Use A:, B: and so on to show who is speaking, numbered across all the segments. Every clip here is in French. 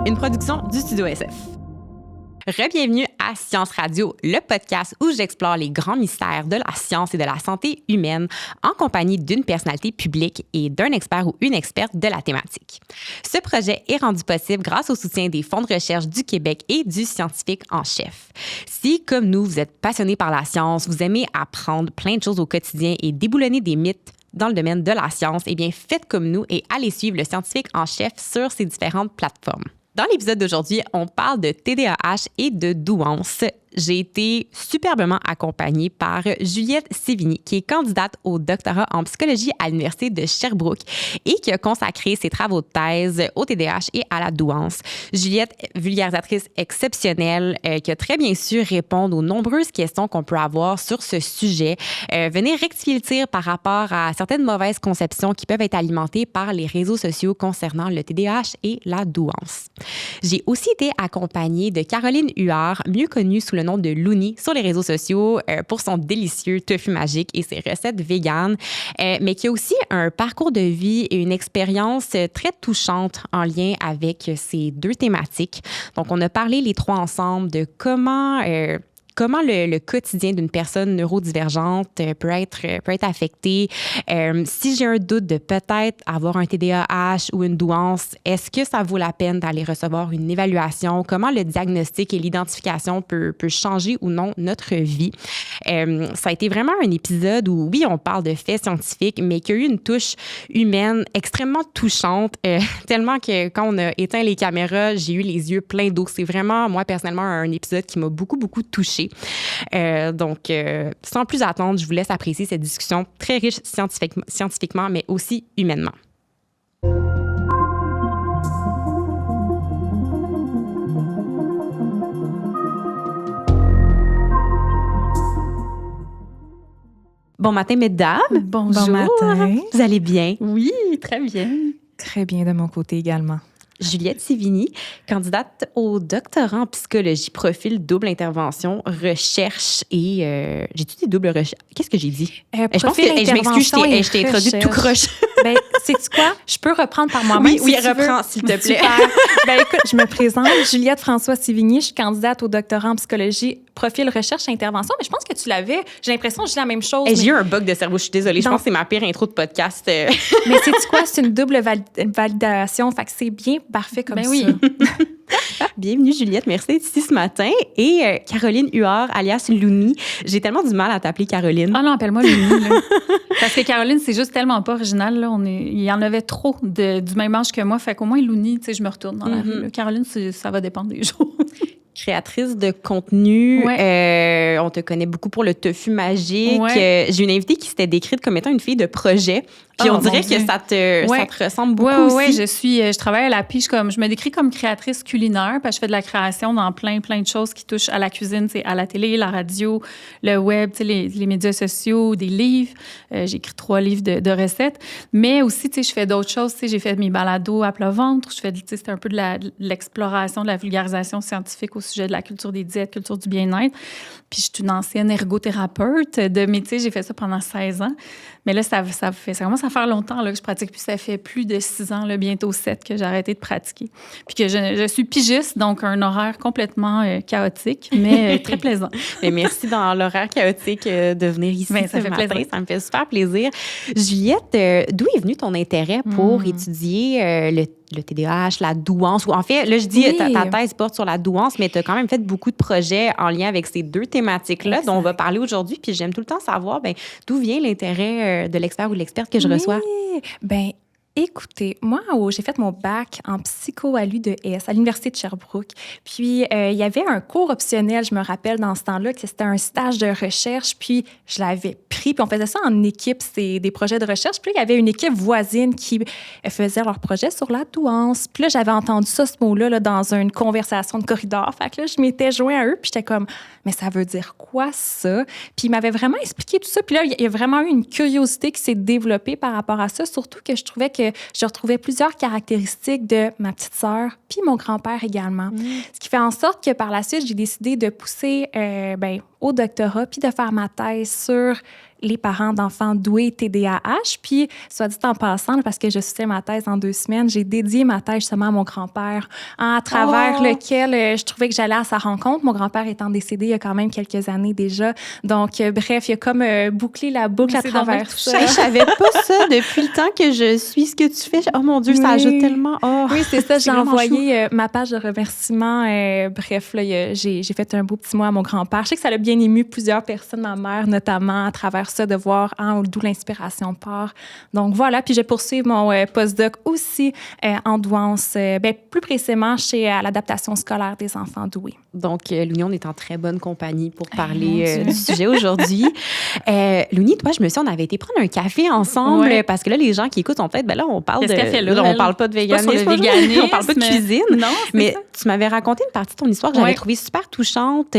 A: une production du Studio SF. Re-bienvenue à Science Radio, le podcast où j'explore les grands mystères de la science et de la santé humaine en compagnie d'une personnalité publique et d'un expert ou une experte de la thématique. Ce projet est rendu possible grâce au soutien des fonds de recherche du Québec et du scientifique en chef. Si, comme nous, vous êtes passionné par la science, vous aimez apprendre plein de choses au quotidien et déboulonner des mythes dans le domaine de la science, eh bien, faites comme nous et allez suivre le scientifique en chef sur ses différentes plateformes. Dans l'épisode d'aujourd'hui, on parle de TDAH et de douance. J'ai été superbement accompagnée par Juliette Sévigny, qui est candidate au doctorat en psychologie à l'Université de Sherbrooke et qui a consacré ses travaux de thèse au TDAH et à la douance. Juliette, vulgarisatrice exceptionnelle, qui a très bien su répondre aux nombreuses questions qu'on peut avoir sur ce sujet, venir rectifier le tir par rapport à certaines mauvaises conceptions qui peuvent être alimentées par les réseaux sociaux concernant le TDAH et la douance. J'ai aussi été accompagnée de Caroline Huard, mieux connue sous le nom de Looney sur les réseaux sociaux pour son délicieux tofu magique et ses recettes véganes, mais qui a aussi un parcours de vie et une expérience très touchante en lien avec ces deux thématiques. Donc, on a parlé les trois ensemble de comment le quotidien d'une personne neurodivergente peut être affecté. Si j'ai un doute de peut-être avoir un TDAH ou une douance, est-ce que ça vaut la peine d'aller recevoir une évaluation? Comment le diagnostic et l'identification peut changer ou non notre vie? Ça a été vraiment un épisode où, oui, on parle de faits scientifiques, mais qui a eu une touche humaine extrêmement touchante, tellement que quand on a éteint les caméras, j'ai eu les yeux pleins d'eau. C'est vraiment, moi, personnellement, un épisode qui m'a beaucoup, beaucoup touchée. Donc, sans plus attendre, je vous laisse apprécier cette discussion très riche scientifiquement, mais aussi humainement. Bon matin, mesdames.
B: Bonjour. Bon matin.
A: Vous allez bien?
B: Oui, très bien.
C: Très bien de mon côté également.
A: Juliette Sévigny, candidate au doctorat en psychologie, profil double intervention, recherche et... j'ai-tu dit double recherche? Qu'est-ce que j'ai dit?
C: Je pense que je m'excuse,
A: je t'ai introduit tout croche.
C: Ben, sais-tu quoi? Je peux reprendre par moi-même.
A: Oui, reprends, s'il te plaît.
C: Ben, écoute, je me présente, Juliette François Sévigny, je suis candidate au doctorat en psychologie, profil recherche et intervention, mais je pense que tu l'avais. J'ai l'impression que je dis la même chose.
A: J'ai eu un bug de cerveau, je suis désolée. Je pense que c'est ma pire intro de podcast.
C: Mais sais-tu quoi? C'est une double validation, fait que c'est bien parfait comme ça.
B: Oui.
A: Bienvenue, Juliette. Merci d'être ici ce matin. Et Caroline Huard, alias Looney. J'ai tellement du mal à t'appeler Caroline.
B: Ah non, appelle-moi Looney. Parce que Caroline, c'est juste tellement pas original. Là. Il y en avait trop du même âge que moi. Fait qu'au moins, Looney, tu sais, je me retourne dans la rue. Là. Caroline, ça va dépendre des jours.
A: Créatrice de contenu.
B: Ouais.
A: On te connaît beaucoup pour le tofu magique.
B: Ouais.
A: J'ai une invitée qui s'était décrite comme étant une fille de projet. Puis on dirait que ça te ressemble beaucoup aussi.
B: Oui, je travaille à la pige. Je me décris comme créatrice culinaire parce que je fais de la création dans plein de choses qui touchent à la cuisine, à la télé, la radio, le web, les médias sociaux, des livres. J'ai écrit 3 livres de recettes. Mais aussi, je fais d'autres choses. J'ai fait mes balados à plat ventre. C'est un peu de l'exploration, de la vulgarisation scientifique au sujet de la culture des diètes, culture du bien-être. Puis je suis une ancienne ergothérapeute de métier. J'ai fait ça pendant 16 ans. Mais là, ça commence à faire longtemps là, que je pratique. Puis ça fait plus de 6 ans, là, bientôt 7, que j'ai arrêté de pratiquer. Puis que je suis pigiste, donc un horaire complètement chaotique, mais très plaisant.
A: Et merci dans l'horaire chaotique de venir ici
B: ça fait
A: matin.
B: Plaisir.
A: Ça me fait super plaisir. Juliette, d'où est venu ton intérêt pour étudier le TDAH, la douance? Ou en fait, là, je dis, ta thèse porte sur la douance, mais tu as quand même fait beaucoup de projets en lien avec ces deux thématiques-là dont on va parler aujourd'hui. Puis j'aime tout le temps savoir d'où vient l'intérêt de l'expert ou de l'experte que je reçois.
C: Ben, écoutez, moi, j'ai fait mon bac en psycho à l'UDS, à l'Université de Sherbrooke. Puis, il y avait un cours optionnel, je me rappelle, dans ce temps-là, que c'était un stage de recherche. Puis, je l'avais pris. Puis, on faisait ça en équipe, c'est des projets de recherche. Puis, il y avait une équipe voisine qui faisait leur projet sur la douance. Puis là, j'avais entendu ça, ce mot-là, là, dans une conversation de corridor. Fait que là, je m'étais joint à eux. Puis, j'étais comme, mais ça veut dire quoi, ça? Puis, ils m'avaient vraiment expliqué tout ça. Puis là, il y a vraiment eu une curiosité qui s'est développée par rapport à ça. Surtout que je trouvais que je retrouvais plusieurs caractéristiques de ma petite sœur, puis mon grand-père également. Ce qui fait en sorte que par la suite, j'ai décidé de pousser au doctorat, puis de faire ma thèse sur les parents d'enfants doués TDAH. Puis, soit dit en passant, parce que je soutiens ma thèse en 2 semaines, j'ai dédié ma thèse justement à mon grand-père, à travers lequel je trouvais que j'allais à sa rencontre. Mon grand-père étant décédé il y a quand même quelques années déjà. Donc, bref, il y a comme bouclé la boucle à travers ça.
A: Je savais pas ça depuis le temps que je suis ce que tu fais. Oh mon Dieu, ça ajoute tellement. Oh,
C: oui, c'est ça. J'ai envoyé ma page de remerciement. Bref, là, j'ai fait un beau petit mot à mon grand-père. Je sais que ça l'a bien ému plusieurs personnes, ma mère notamment, à travers ça, de voir d'où l'inspiration part. Donc voilà, puis je poursuis mon postdoc aussi en douance, plus précisément à l'adaptation scolaire des enfants doués.
A: Donc, Lounie, on est en très bonne compagnie pour parler du sujet aujourd'hui. Lounie, toi, je me suis dit, on avait été prendre un café ensemble parce que là, les gens qui écoutent, en fait, là, on parle on parle pas de véganisme, on parle pas de cuisine.
B: Non,
A: mais tu m'avais raconté une partie de ton histoire que j'avais trouvée super touchante,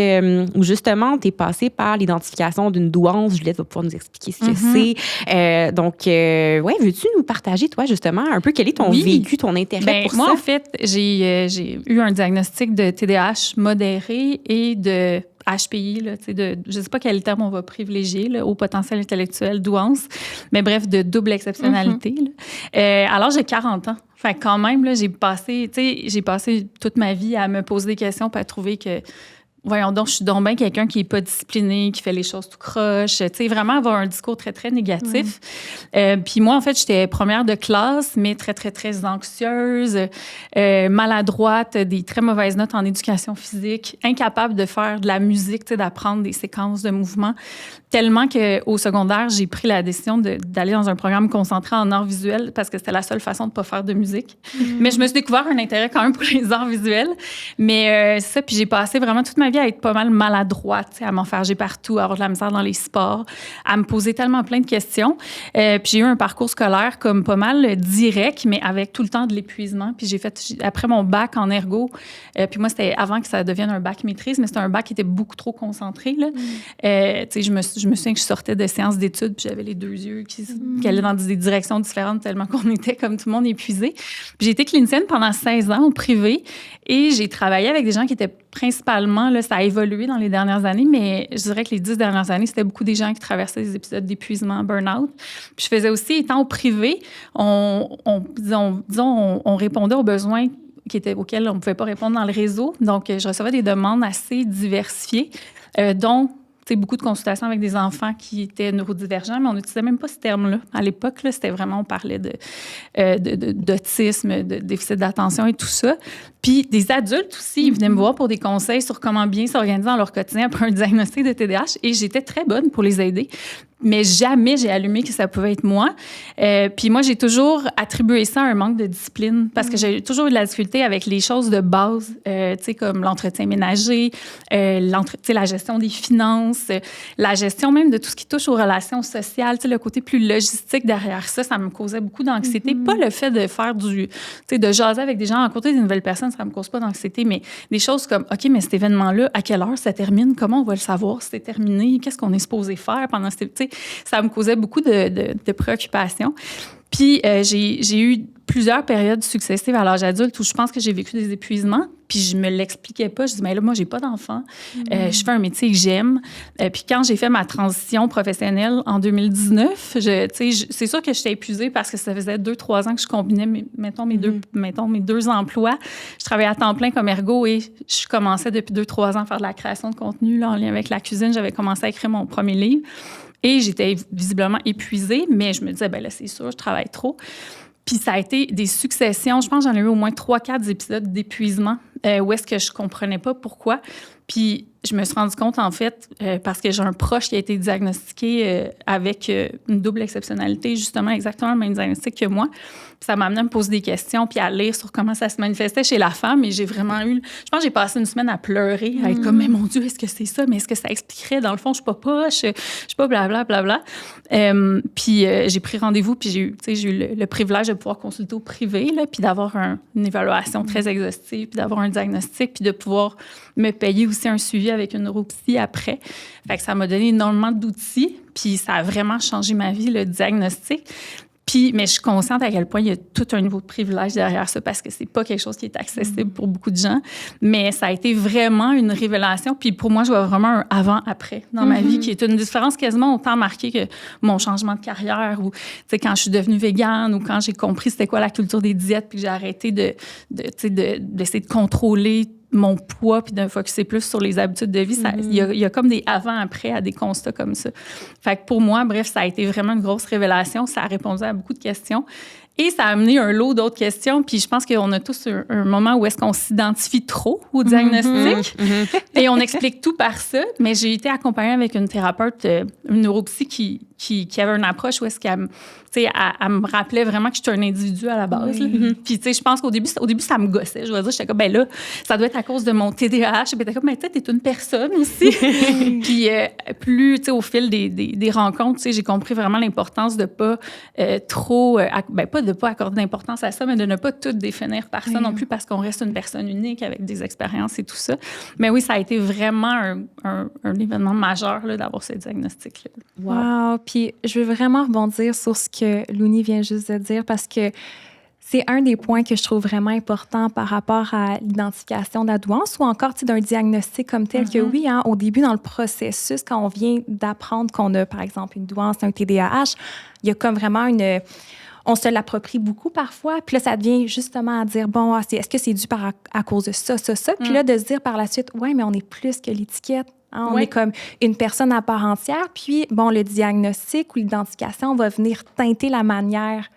A: où justement, tu es passée par l'identification d'une douance. Juliette va pouvoir nous expliquer ce que c'est. Donc, veux-tu nous partager, toi, justement, un peu quel est ton vécu, ton intérêt pour
B: moi,
A: ça?
B: En fait, j'ai eu un diagnostic de TDAH modéré et de HPI, là, je ne sais pas quel terme on va privilégier, là, au potentiel intellectuel, douance, mais bref, de double exceptionnalité. Alors, j'ai 40 ans. Fait quand même, là, j'ai passé toute ma vie à me poser des questions pour trouver que voyons donc, je suis donc bien quelqu'un qui n'est pas discipliné, qui fait les choses tout croche. Tu sais, vraiment avoir un discours très, très négatif. Puis moi, en fait, j'étais première de classe, mais très, très, très anxieuse, maladroite, des très mauvaises notes en éducation physique, incapable de faire de la musique, tu sais, d'apprendre des séquences de mouvements. Tellement qu'au secondaire, j'ai pris la décision d'aller dans un programme concentré en arts visuels parce que c'était la seule façon de ne pas faire de musique. Mais je me suis découvert un intérêt quand même pour les arts visuels. Mais c'est ça, puis j'ai passé vraiment toute ma vie à être pas mal maladroite, à m'enfarger partout, à avoir de la misère dans les sports, à me poser tellement plein de questions. Puis j'ai eu un parcours scolaire comme pas mal direct, mais avec tout le temps de l'épuisement. Puis j'ai fait, après mon bac en ergo, puis moi, c'était avant que ça devienne un bac maîtrise, mais c'était un bac qui était beaucoup trop concentré. Là. Tu sais, je me souviens que je sortais de séances d'études, puis j'avais les 2 yeux qui allaient dans des directions différentes tellement qu'on était, comme tout le monde, épuisé. Puis j'ai été clinicienne pendant 16 ans au privé et j'ai travaillé avec des gens qui étaient principalement, là, ça a évolué dans les dernières années, mais je dirais que les 10 dernières années, c'était beaucoup des gens qui traversaient des épisodes d'épuisement, burn-out. Puis je faisais aussi, étant au privé, on répondait aux besoins auxquels on ne pouvait pas répondre dans le réseau. Donc, je recevais des demandes assez diversifiées, dont beaucoup de consultations avec des enfants qui étaient neurodivergents, mais on n'utilisait même pas ce terme-là. À l'époque, là, c'était vraiment, on parlait d'autisme, de déficit d'attention et tout ça. Puis des adultes aussi, ils venaient me voir pour des conseils sur comment bien s'organiser dans leur quotidien après un diagnostic de TDAH et j'étais très bonne pour les aider. Mais jamais j'ai allumé que ça pouvait être moi. Puis moi, j'ai toujours attribué ça à un manque de discipline parce que j'ai toujours eu de la difficulté avec les choses de base, tu sais, comme l'entretien ménager, la gestion des finances, la gestion même de tout ce qui touche aux relations sociales, tu sais, le côté plus logistique derrière ça, ça me causait beaucoup d'anxiété. Pas le fait de faire tu sais, de jaser avec des gens, rencontrer des nouvelles personnes, ça me cause pas d'anxiété, mais des choses comme, OK, mais cet événement-là, à quelle heure ça termine? Comment on va le savoir si c'est terminé? Qu'est-ce qu'on est supposé faire pendant tu sais, ça me causait beaucoup de préoccupations. Puis, j'ai eu plusieurs périodes successives à l'âge adulte où je pense que j'ai vécu des épuisements. Puis, je me l'expliquais pas. Je dis, mais là, moi, j'ai pas d'enfant. Je fais un métier que j'aime. Puis, quand j'ai fait ma transition professionnelle en 2019, c'est sûr que j'étais épuisée parce que ça faisait 2-3 ans que je combinais, mes deux emplois. Je travaillais à temps plein comme ergo et je commençais depuis 2-3 ans à faire de la création de contenu là, en lien avec la cuisine. J'avais commencé à écrire mon premier livre. Et j'étais visiblement épuisée, mais je me disais, ben là, c'est sûr, je travaille trop. Puis ça a été des successions. Je pense que j'en ai eu au moins 3-4 épisodes d'épuisement où est-ce que je comprenais pas pourquoi. Puis je me suis rendu compte, en fait, parce que j'ai un proche qui a été diagnostiqué avec une double exceptionnalité, justement, exactement le même diagnostic que moi. Puis ça m'a amené à me poser des questions puis à lire sur comment ça se manifestait chez la femme. Et j'ai vraiment eu... Je pense que j'ai passé une semaine à pleurer, à être comme, mais mon Dieu, est-ce que c'est ça? Mais est-ce que ça expliquerait? Dans le fond, je suis pas poche, je suis pas blablabla. Puis j'ai pris rendez-vous puis j'ai eu le privilège de pouvoir consulter au privé, là, puis d'avoir une évaluation très exhaustive, puis d'avoir un diagnostic, puis de pouvoir me payer aussi un suivi avec une neuropsy après. Fait que ça m'a donné énormément d'outils, puis ça a vraiment changé ma vie, le diagnostic. Mais je suis consciente à quel point il y a tout un niveau de privilège derrière ça parce que c'est pas quelque chose qui est accessible pour beaucoup de gens. Mais ça a été vraiment une révélation. Puis pour moi, je vois vraiment un avant-après dans ma vie qui est une différence quasiment autant marquée que mon changement de carrière ou quand je suis devenue végane ou quand j'ai compris c'était quoi la culture des diètes puis que j'ai arrêté d'essayer de contrôler mon poids puis de focuser plus sur les habitudes de vie. Il y a comme des avant-après à des constats comme ça. Fait que pour moi, bref, ça a été vraiment une grosse révélation. Ça a répondu à beaucoup de questions. Et ça a amené un lot d'autres questions. Puis je pense qu'on a tous un moment où est-ce qu'on s'identifie trop au diagnostic. Et on explique tout par ça. Mais j'ai été accompagnée avec une thérapeute, une neuropsy qui avait une approche où est-ce qu'elle elle me rappelait vraiment que j'étais un individu à la base. Puis je pense qu'au début, ça me gossait. Je veux dire, j'étais comme, ben là, ça doit être à cause de mon TDAH. Puis t'es comme, mais tu sais, t'es une personne aussi. Puis plus, au fil des rencontres, j'ai compris vraiment l'importance de pas trop, pas de pas accorder d'importance à ça, mais de ne pas tout définir par ça non plus parce qu'on reste une personne unique avec des expériences et tout ça. Mais oui, ça a été vraiment un événement majeur là, d'avoir ce diagnostic-là.
C: Wow! Puis je veux vraiment rebondir sur ce que Louni vient juste de dire parce que c'est un des points que je trouve vraiment important par rapport à l'identification de la douance ou encore d'un diagnostic comme tel que oui, au début dans le processus, quand on vient d'apprendre qu'on a par exemple une douance, un TDAH, il y a comme vraiment on se l'approprie beaucoup parfois. Puis là, ça devient justement à dire, bon, est-ce que c'est dû à cause de ça? Puis là, de se dire par la suite, ouais, mais on est plus que l'étiquette. Hein? On est comme une personne à part entière. Puis, bon, le diagnostic ou l'identification va venir teinter la manière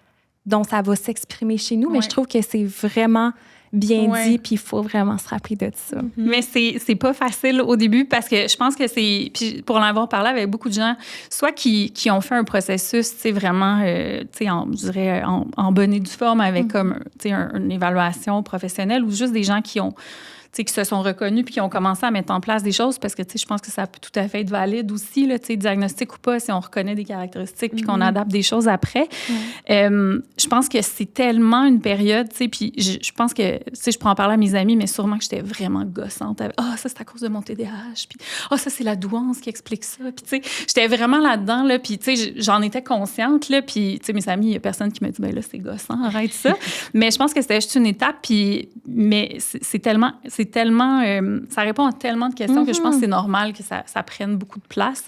C: dont ça va s'exprimer chez nous. Mais je trouve que c'est vraiment bien dit, puis il faut vraiment se rappeler de ça.
B: Mais c'est pas facile au début parce que je pense que c'est... Puis pour en avoir parlé avec beaucoup de gens, soit qui ont fait un processus, tu sais, vraiment, je dirais, en bonne et due forme avec comme, tu sais, une évaluation professionnelle ou juste des gens qui se sont reconnus puis qui ont commencé à mettre en place des choses parce que, je pense que ça peut tout à fait être valide aussi, là, diagnostic ou pas, si on reconnaît des caractéristiques puis qu'on adapte des choses après. Je pense que c'est tellement une période, puis je pense que, je pourrais en parler à mes amis, mais sûrement que j'étais vraiment gossante. Ça, c'est à cause de mon TDAH, puis ça, c'est la douance qui explique ça. Puis, j'étais vraiment là-dedans, là, puis, j'en étais consciente, là, puis, mes amis, il y a personne qui m'a dit, ben là, c'est gossant, arrête ça. Mais je pense que c'était juste une étape, mais c'est tellement ça répond à tellement de questions que je pense que c'est normal que ça prenne beaucoup de place.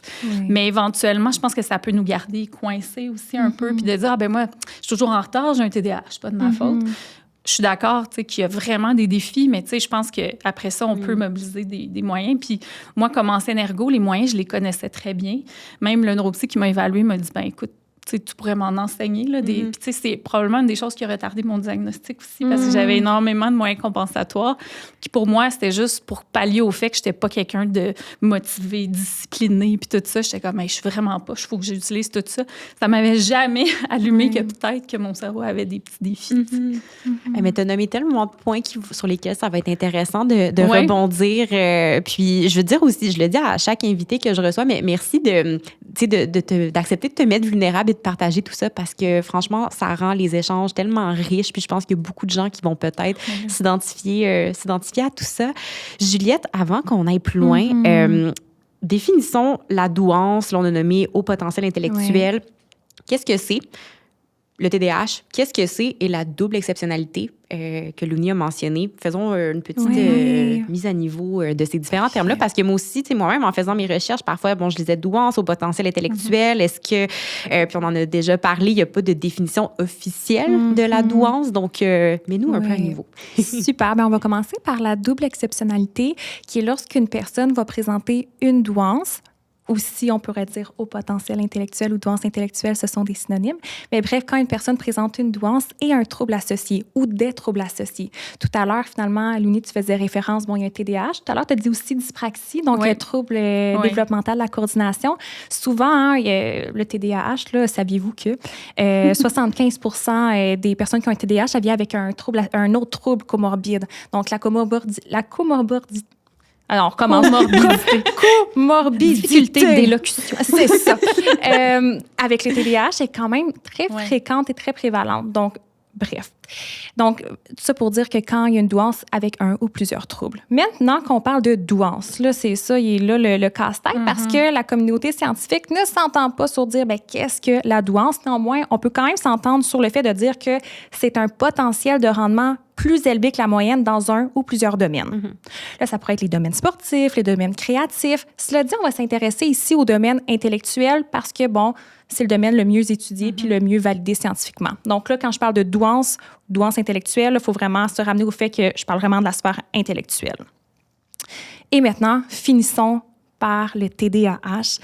B: Mais éventuellement, je pense que ça peut nous garder coincés aussi un peu, puis de dire, moi, je suis toujours en retard, j'ai un TDAH, c'est pas de ma faute. Je suis d'accord, qu'il y a vraiment des défis, mais je pense qu'après ça, on peut mobiliser des moyens. Puis moi, comme ancienne ergo, les moyens, je les connaissais très bien. Même le neuropsy qui m'a évaluée m'a dit, écoute, tu pourrais m'en enseigner. Là, Puis, c'est probablement une des choses qui a retardé mon diagnostic aussi parce que j'avais énormément de moyens compensatoires qui, pour moi, c'était juste pour pallier au fait que je n'étais pas quelqu'un de motivé, discipliné, puis tout ça. J'étais comme, je suis vraiment pas, il faut que j'utilise tout ça. Ça m'avait jamais allumé que peut-être que mon cerveau avait des petits défis.
A: Mais tu as nommé tellement de points sur lesquels ça va être intéressant de rebondir. Puis, je veux dire aussi, je le dis à chaque invité que je reçois, mais merci d'accepter de te mettre vulnérable et de partager tout ça parce que franchement, ça rend les échanges tellement riches. Puis je pense qu'il y a beaucoup de gens qui vont peut-être s'identifier à tout ça. Juliette, avant qu'on aille plus loin, définissons la douance, l'on a nommé haut potentiel intellectuel. Qu'est-ce que c'est? Le TDAH, qu'est-ce que c'est? Et la double exceptionnalité que Louni a mentionné. Faisons une petite mise à niveau de ces différents termes-là, parce que moi aussi, moi-même, en faisant mes recherches, parfois, je lisais douance au potentiel intellectuel. Est-ce que, puis on en a déjà parlé, il n'y a pas de définition officielle de la douance, donc mets-nous un peu à niveau.
C: Super. On va commencer par la double exceptionnalité, qui est lorsqu'une personne va présenter une douance, aussi, on pourrait dire haut potentiel intellectuel ou douance intellectuelle, ce sont des synonymes. Mais bref, quand une personne présente une douance et un trouble associé ou des troubles associés. Tout à l'heure, finalement, Louni, tu faisais référence, il y a un TDAH. Tout à l'heure, tu as dit aussi dyspraxie, donc le trouble développemental de la coordination. Souvent, le TDAH, là, saviez-vous que 75% des personnes qui ont un TDAH, ça vient avec un autre trouble comorbide. Donc, la comorbidité. Alors, on recommence. Comorbidité.
B: Difficulté d'élocution.
C: C'est ça. Avec le TDAH, c'est quand même très fréquente et très prévalente. Donc, Bref. Donc, tout ça pour dire que quand il y a une douance avec un ou plusieurs troubles. Maintenant qu'on parle de douance, là, c'est ça, il est là le casse-tête parce que la communauté scientifique ne s'entend pas sur dire qu'est-ce que la douance. Néanmoins, on peut quand même s'entendre sur le fait de dire que c'est un potentiel de rendement plus élevé que la moyenne dans un ou plusieurs domaines. Là, ça pourrait être les domaines sportifs, les domaines créatifs. Cela dit, on va s'intéresser ici au domaine intellectuel parce que, bon, c'est le domaine le mieux étudié puis le mieux validé scientifiquement. Donc là, quand je parle de douance intellectuelle, il faut vraiment se ramener au fait que je parle vraiment de la sphère intellectuelle. Et maintenant, finissons par le TDAH,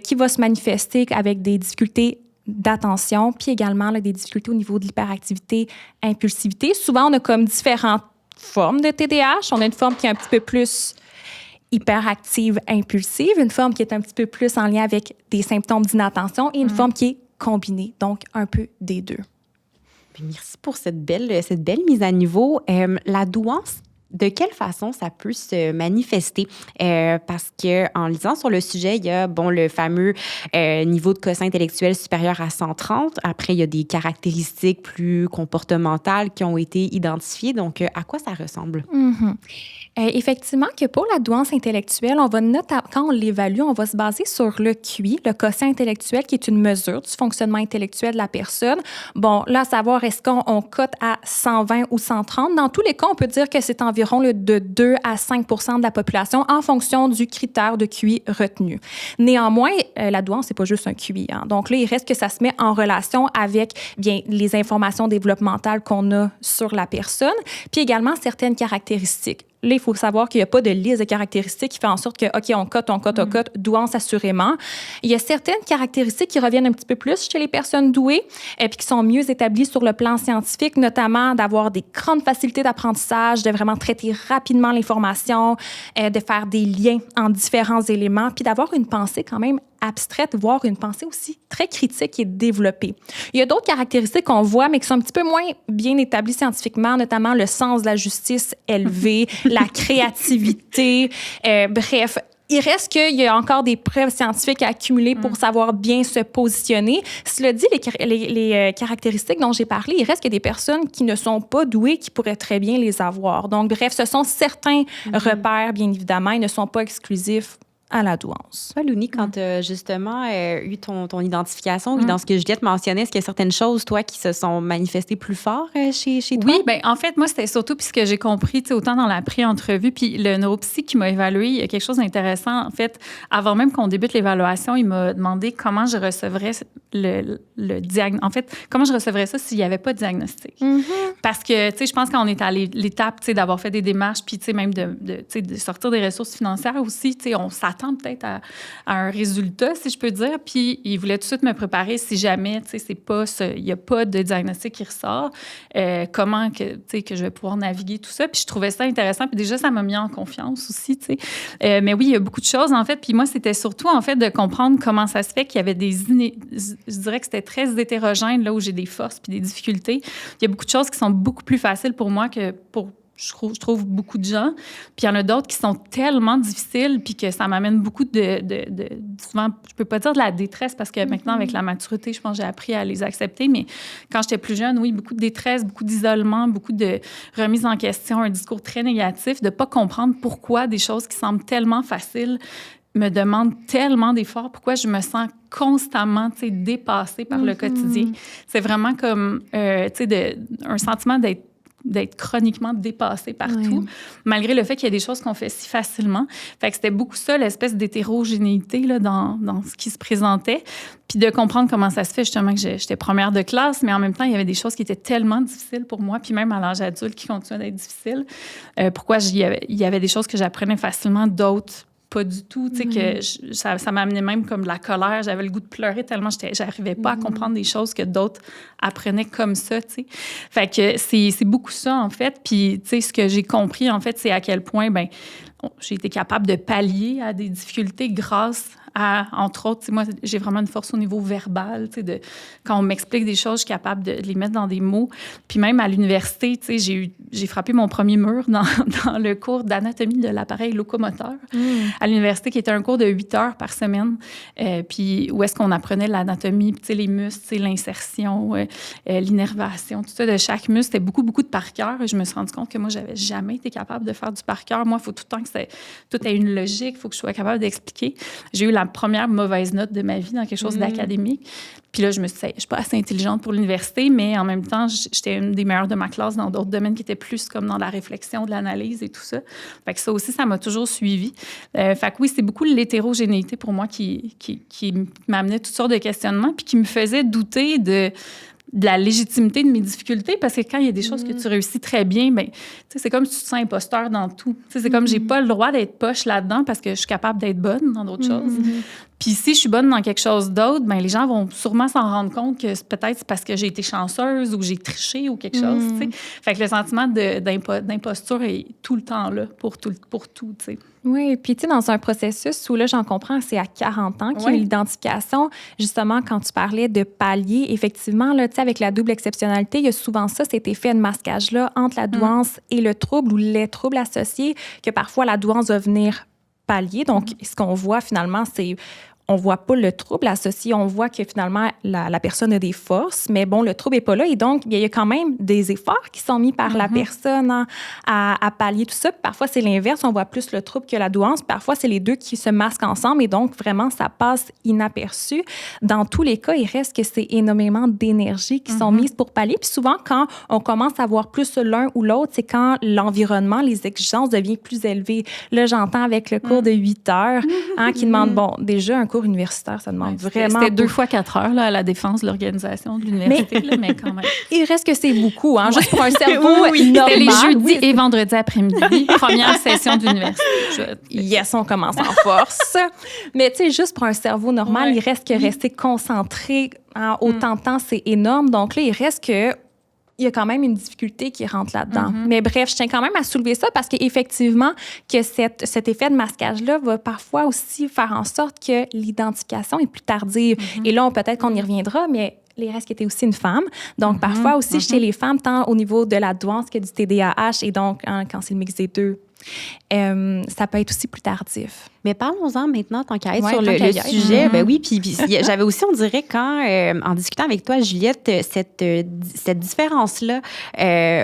C: qui va se manifester avec des difficultés d'attention, puis également là, des difficultés au niveau de l'hyperactivité, impulsivité. Souvent, on a comme différentes formes de TDAH. On a une forme qui est un petit peu plus hyperactive, impulsive, une forme qui est un petit peu plus en lien avec des symptômes d'inattention et une forme qui est combinée, donc un peu des deux.
A: Merci pour cette belle mise à niveau. La douance, de quelle façon ça peut se manifester? Parce qu'en lisant sur le sujet, il y a le fameux niveau de quotient intellectuel supérieur à 130. Après, il y a des caractéristiques plus comportementales qui ont été identifiées. Donc, à quoi ça ressemble?
C: Effectivement, que pour la douance intellectuelle, quand on l'évalue, on va se baser sur le QI, le quotient intellectuel, qui est une mesure du fonctionnement intellectuel de la personne. Bon, là, à savoir, est-ce qu'on cote à 120 ou 130? Dans tous les cas, on peut dire que c'est environ de 2 à 5 % de la population en fonction du critère de QI retenu. Néanmoins, la douance, c'est pas juste un QI. Donc là, il reste que ça se met en relation avec les informations développementales qu'on a sur la personne, puis également certaines caractéristiques. Là, il faut savoir qu'il n'y a pas de liste de caractéristiques qui fait en sorte que, OK, on cote, douance assurément. Il y a certaines caractéristiques qui reviennent un petit peu plus chez les personnes douées et puis qui sont mieux établies sur le plan scientifique, notamment d'avoir des grandes facilités d'apprentissage, de vraiment traiter rapidement l'information, de faire des liens en différents éléments, puis d'avoir une pensée quand même abstraite, voire une pensée aussi très critique et développée. Il y a d'autres caractéristiques qu'on voit, mais qui sont un petit peu moins bien établies scientifiquement, notamment le sens de la justice élevé, la créativité, bref. Il reste qu'il y a encore des preuves scientifiques à accumuler pour savoir bien se positionner. Cela dit, les caractéristiques dont j'ai parlé, il reste qu'il y a des personnes qui ne sont pas douées qui pourraient très bien les avoir. Donc, bref, ce sont certains repères, bien évidemment, ils ne sont pas exclusifs à la douance.
A: Toi, Louni, quand tu as justement eu ton identification, dans ce que Juliette mentionnait, est-ce qu'il y a certaines choses, toi, qui se sont manifestées plus fort chez toi?
B: Oui, bien, en fait, moi, c'était surtout puisque j'ai compris, autant dans la pré-entrevue, puis le neuropsy qui m'a évalué, il y a quelque chose d'intéressant. En fait, avant même qu'on débute l'évaluation, il m'a demandé comment je recevrais le diagnostic. En fait, comment je recevrais ça s'il n'y avait pas de diagnostic. Parce que, je pense qu'on est à l'étape, d'avoir fait des démarches, puis, même de sortir des ressources financières aussi, on s'attend peut-être à un résultat, si je peux dire. Puis, il voulait tout de suite me préparer si jamais, il n'y a pas de diagnostic qui ressort, comment que je vais pouvoir naviguer tout ça. Puis, je trouvais ça intéressant. Puis déjà, ça m'a mis en confiance aussi, mais oui, il y a beaucoup de choses, en fait. Puis moi, c'était surtout, en fait, de comprendre comment ça se fait qu'il y avait je dirais que c'était très hétérogène, là où j'ai des forces puis des difficultés. Il y a beaucoup de choses qui sont beaucoup plus faciles pour moi que pour je trouve beaucoup de gens. Puis il y en a d'autres qui sont tellement difficiles puis que ça m'amène beaucoup souvent, je peux pas dire de la détresse parce que maintenant, avec la maturité, je pense que j'ai appris à les accepter. Mais quand j'étais plus jeune, oui, beaucoup de détresse, beaucoup d'isolement, beaucoup de remise en question, un discours très négatif, de pas comprendre pourquoi des choses qui semblent tellement faciles me demandent tellement d'efforts, pourquoi je me sens constamment, dépassée par le quotidien. C'est vraiment comme, un sentiment d'être chroniquement dépassé partout, malgré le fait qu'il y a des choses qu'on fait si facilement. Fait que c'était beaucoup ça, l'espèce d'hétérogénéité là, dans ce qui se présentait. Puis de comprendre comment ça se fait, justement, que j'étais première de classe, mais en même temps, il y avait des choses qui étaient tellement difficiles pour moi, puis même à l'âge adulte, qui continuaient d'être difficiles. Pourquoi il y avait des choses que j'apprenais facilement, d'autres pas du tout, que ça m'amenait même comme de la colère. J'avais le goût de pleurer tellement j'arrivais pas à comprendre des choses que d'autres apprenaient comme ça, Fait que c'est beaucoup ça, en fait. Puis, ce que j'ai compris, en fait, c'est à quel point, j'ai été capable de pallier à des difficultés grâce à, entre autres, moi, j'ai vraiment une force au niveau verbal, quand on m'explique des choses, je suis capable de les mettre dans des mots. Puis même à l'université, j'ai frappé mon premier mur dans le cours d'anatomie de l'appareil locomoteur à l'université, qui était un cours de 8 heures par semaine. Puis où est-ce qu'on apprenait l'anatomie, les muscles, l'insertion, l'innervation, tout ça de chaque muscle. C'était beaucoup, beaucoup de par cœur. Et je me suis rendu compte que moi, j'avais jamais été capable de faire du par cœur. Moi, il faut tout le temps que tout ait une logique, il faut que je sois capable d'expliquer. J'ai eu la première mauvaise note de ma vie dans quelque chose d'académique. Puis là, je me suis dit, je suis pas assez intelligente pour l'université, mais en même temps, j'étais une des meilleures de ma classe dans d'autres domaines qui étaient plus comme dans la réflexion, de l'analyse et tout ça. Fait que ça aussi, ça m'a toujours suivi. Fait que oui, c'est beaucoup l'hétérogénéité pour moi qui m'amenait toutes sortes de questionnements puis qui me faisait douter de la légitimité de mes difficultés, parce que quand il y a des choses que tu réussis très bien, ben, c'est comme si tu te sens imposteur dans tout. C'est comme j'ai pas le droit d'être poche là-dedans parce que je suis capable d'être bonne dans d'autres choses. Puis si je suis bonne dans quelque chose d'autre, ben les gens vont sûrement s'en rendre compte que peut-être c'est parce que j'ai été chanceuse ou que j'ai triché ou quelque chose. Fait que le sentiment d'imposture est tout le temps là pour tout.
C: Oui, puis tu sais, dans un processus où là, j'en comprends, c'est à 40 ans qu'il y a l'identification. Justement, quand tu parlais de palier, effectivement, là, tu sais, avec la double exceptionnalité, il y a souvent ça, cet effet de masquage-là entre la douance et le trouble ou les troubles associés, que parfois la douance va venir pallier. Donc, ce qu'on voit finalement, c'est on voit pas le trouble associé, on voit que finalement, la personne a des forces, mais bon, le trouble est pas là. Et donc, il y a quand même des efforts qui sont mis par la personne à pallier tout ça. Puis parfois, c'est l'inverse, on voit plus le trouble que la douance. Parfois, c'est les deux qui se masquent ensemble et donc, vraiment, ça passe inaperçu. Dans tous les cas, il reste que c'est énormément d'énergie qui sont mises pour pallier. Puis souvent, quand on commence à voir plus l'un ou l'autre, c'est quand l'environnement, les exigences deviennent plus élevées. Là, j'entends avec le cours de 8 heures, qui demande, bon, déjà, un cours universitaire, ça demande vraiment...
B: C'était 2 fois 4 heures là, à la défense de l'organisation de l'université, mais quand même.
C: Il reste que c'est beaucoup, juste pour un cerveau normal.
B: C'était les jeudis et vendredis après-midi, première session d'université.
C: Yes, on commence en force. Mais tu sais, juste pour un cerveau normal, il reste que rester concentré autant de temps, c'est énorme. Donc là, il reste que il y a quand même une difficulté qui rentre là-dedans. Mais bref, je tiens quand même à soulever ça parce qu'effectivement, que cet effet de masquage-là va parfois aussi faire en sorte que l'identification est plus tardive. Et là, peut-être qu'on y reviendra, mais les restes qui étaient aussi une femme. Donc, parfois aussi, chez les femmes, tant au niveau de la douance que du TDAH, et donc, quand c'est le mix des deux, ça peut être aussi plus tardif.
A: Mais parlons-en maintenant, tant qu'à être sur le sujet. Ben oui, puis j'avais aussi, on dirait, quand, en discutant avec toi, Juliette, cette différence-là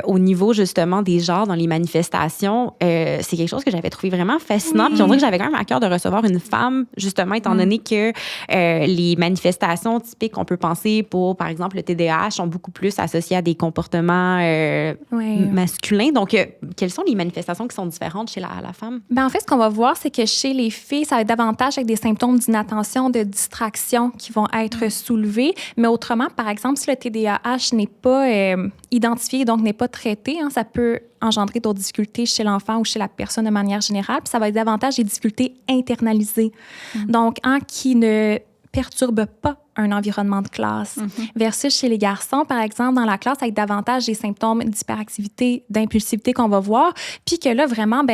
A: au niveau, justement, des genres dans les manifestations, c'est quelque chose que j'avais trouvé vraiment fascinant. Puis on dirait que j'avais quand même à cœur de recevoir une femme, justement, étant donné que les manifestations typiques qu'on peut penser pour, par exemple, le TDAH sont beaucoup plus associées à des comportements masculins. Donc, quelles sont les manifestations qui sont différentes chez la femme?
C: Ben en fait, ce qu'on va voir, c'est que chez les filles, ça va être davantage avec des symptômes d'inattention, de distraction qui vont être soulevés. Mais autrement, par exemple, si le TDAH n'est pas identifié, donc n'est pas traité, ça peut engendrer d'autres difficultés chez l'enfant ou chez la personne de manière générale. Puis ça va être davantage des difficultés internalisées. Donc, qui ne perturbe pas un environnement de classe. Versus chez les garçons, par exemple, dans la classe, avec davantage des symptômes d'hyperactivité, d'impulsivité qu'on va voir, puis que là, vraiment,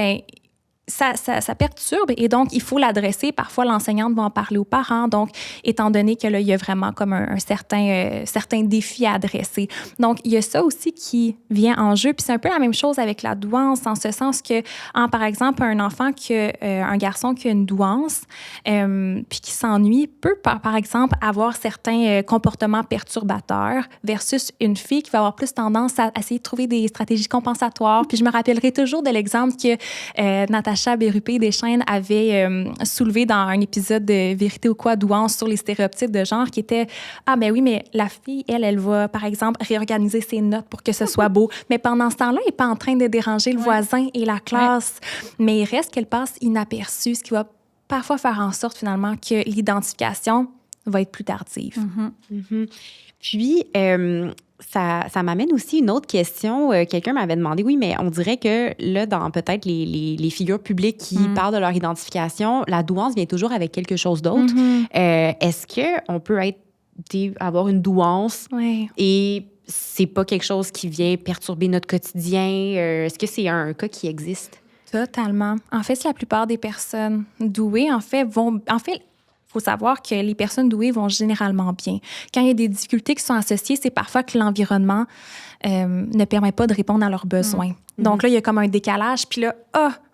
C: ça perturbe et donc, il faut l'adresser. Parfois, l'enseignante va en parler aux parents. Donc, étant donné que là, il y a vraiment comme un certain défi à adresser. Donc, il y a ça aussi qui vient en jeu. Puis c'est un peu la même chose avec la douance, en ce sens que, par exemple, un enfant un garçon qui a une douance puis qui s'ennuie peut, par exemple, avoir certains comportements perturbateurs versus une fille qui va avoir plus tendance à essayer de trouver des stratégies compensatoires. Puis je me rappellerai toujours de l'exemple que Natacha Bérupé-Deschênes avait soulevé dans un épisode de Vérité ou quoi, douance sur les stéréotypes de genre qui était ben oui, mais la fille, elle va, par exemple, réorganiser ses notes pour que ce soit beau. Mais pendant ce temps-là, elle n'est pas en train de déranger le voisin et la classe. Mais il reste qu'elle passe inaperçue, ce qui va parfois faire en sorte, finalement, que l'identification va être plus tardive.
A: Puis, ça m'amène aussi une autre question. Quelqu'un m'avait demandé, oui, mais on dirait que là, dans peut-être les figures publiques qui parlent de leur identification, la douance vient toujours avec quelque chose d'autre. Est-ce qu'on peut avoir une douance et c'est pas quelque chose qui vient perturber notre quotidien? Est-ce que c'est un cas qui existe?
C: Totalement. En fait, la plupart des personnes douées, faut savoir que les personnes douées vont généralement bien. Quand il y a des difficultés qui sont associées, c'est parfois que l'environnement ne permet pas de répondre à leurs besoins. Donc là, il y a comme un décalage, puis là,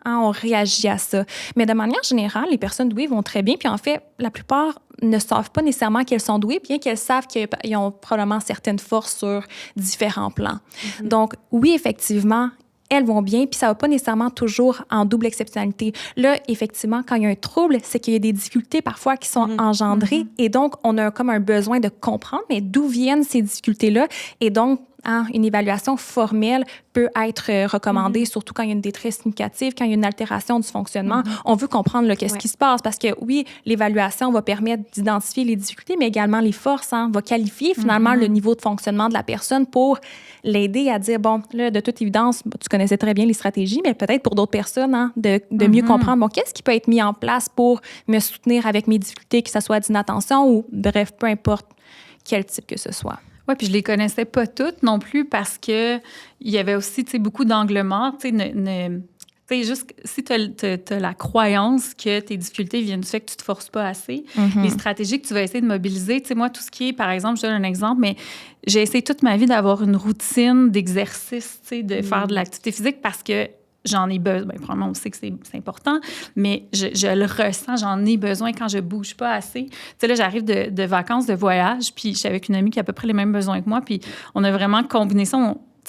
C: on réagit à ça. Mais de manière générale, les personnes douées vont très bien, puis en fait, la plupart ne savent pas nécessairement qu'elles sont douées, bien qu'elles savent qu'ils ont probablement certaines forces sur différents plans. Donc oui, effectivement, elles vont bien, puis ça ne va pas nécessairement toujours en double exceptionnalité. Là, effectivement, quand il y a un trouble, c'est qu'il y a des difficultés parfois qui sont engendrées, et donc on a comme un besoin de comprendre, mais d'où viennent ces difficultés-là, et donc une évaluation formelle peut être recommandée, surtout quand il y a une détresse significative, quand il y a une altération du fonctionnement. On veut comprendre qu'est-ce qui se passe, parce que oui, l'évaluation va permettre d'identifier les difficultés, mais également les forces, va qualifier finalement le niveau de fonctionnement de la personne pour l'aider à dire, bon, là, de toute évidence, tu connaissais très bien les stratégies, mais peut-être pour d'autres personnes, de mieux comprendre, bon, qu'est-ce qui peut être mis en place pour me soutenir avec mes difficultés, que ce soit d'inattention ou, bref, peu importe quel type que ce soit.
B: Oui, puis je les connaissais pas toutes non plus parce que il y avait aussi, beaucoup d'angles morts. Juste si tu as la croyance que tes difficultés viennent du fait que tu te forces pas assez, les stratégies que tu vas essayer de mobiliser, moi, tout ce qui est, par exemple, je donne un exemple, mais j'ai essayé toute ma vie d'avoir une routine d'exercice, de faire de l'activité physique parce que j'en ai besoin. Bien, probablement, on sait que c'est important, mais je le ressens, j'en ai besoin quand je bouge pas assez. Tu sais, là, j'arrive de vacances, de voyage, puis je suis avec une amie qui a à peu près les mêmes besoins que moi, puis on a vraiment combiné ça.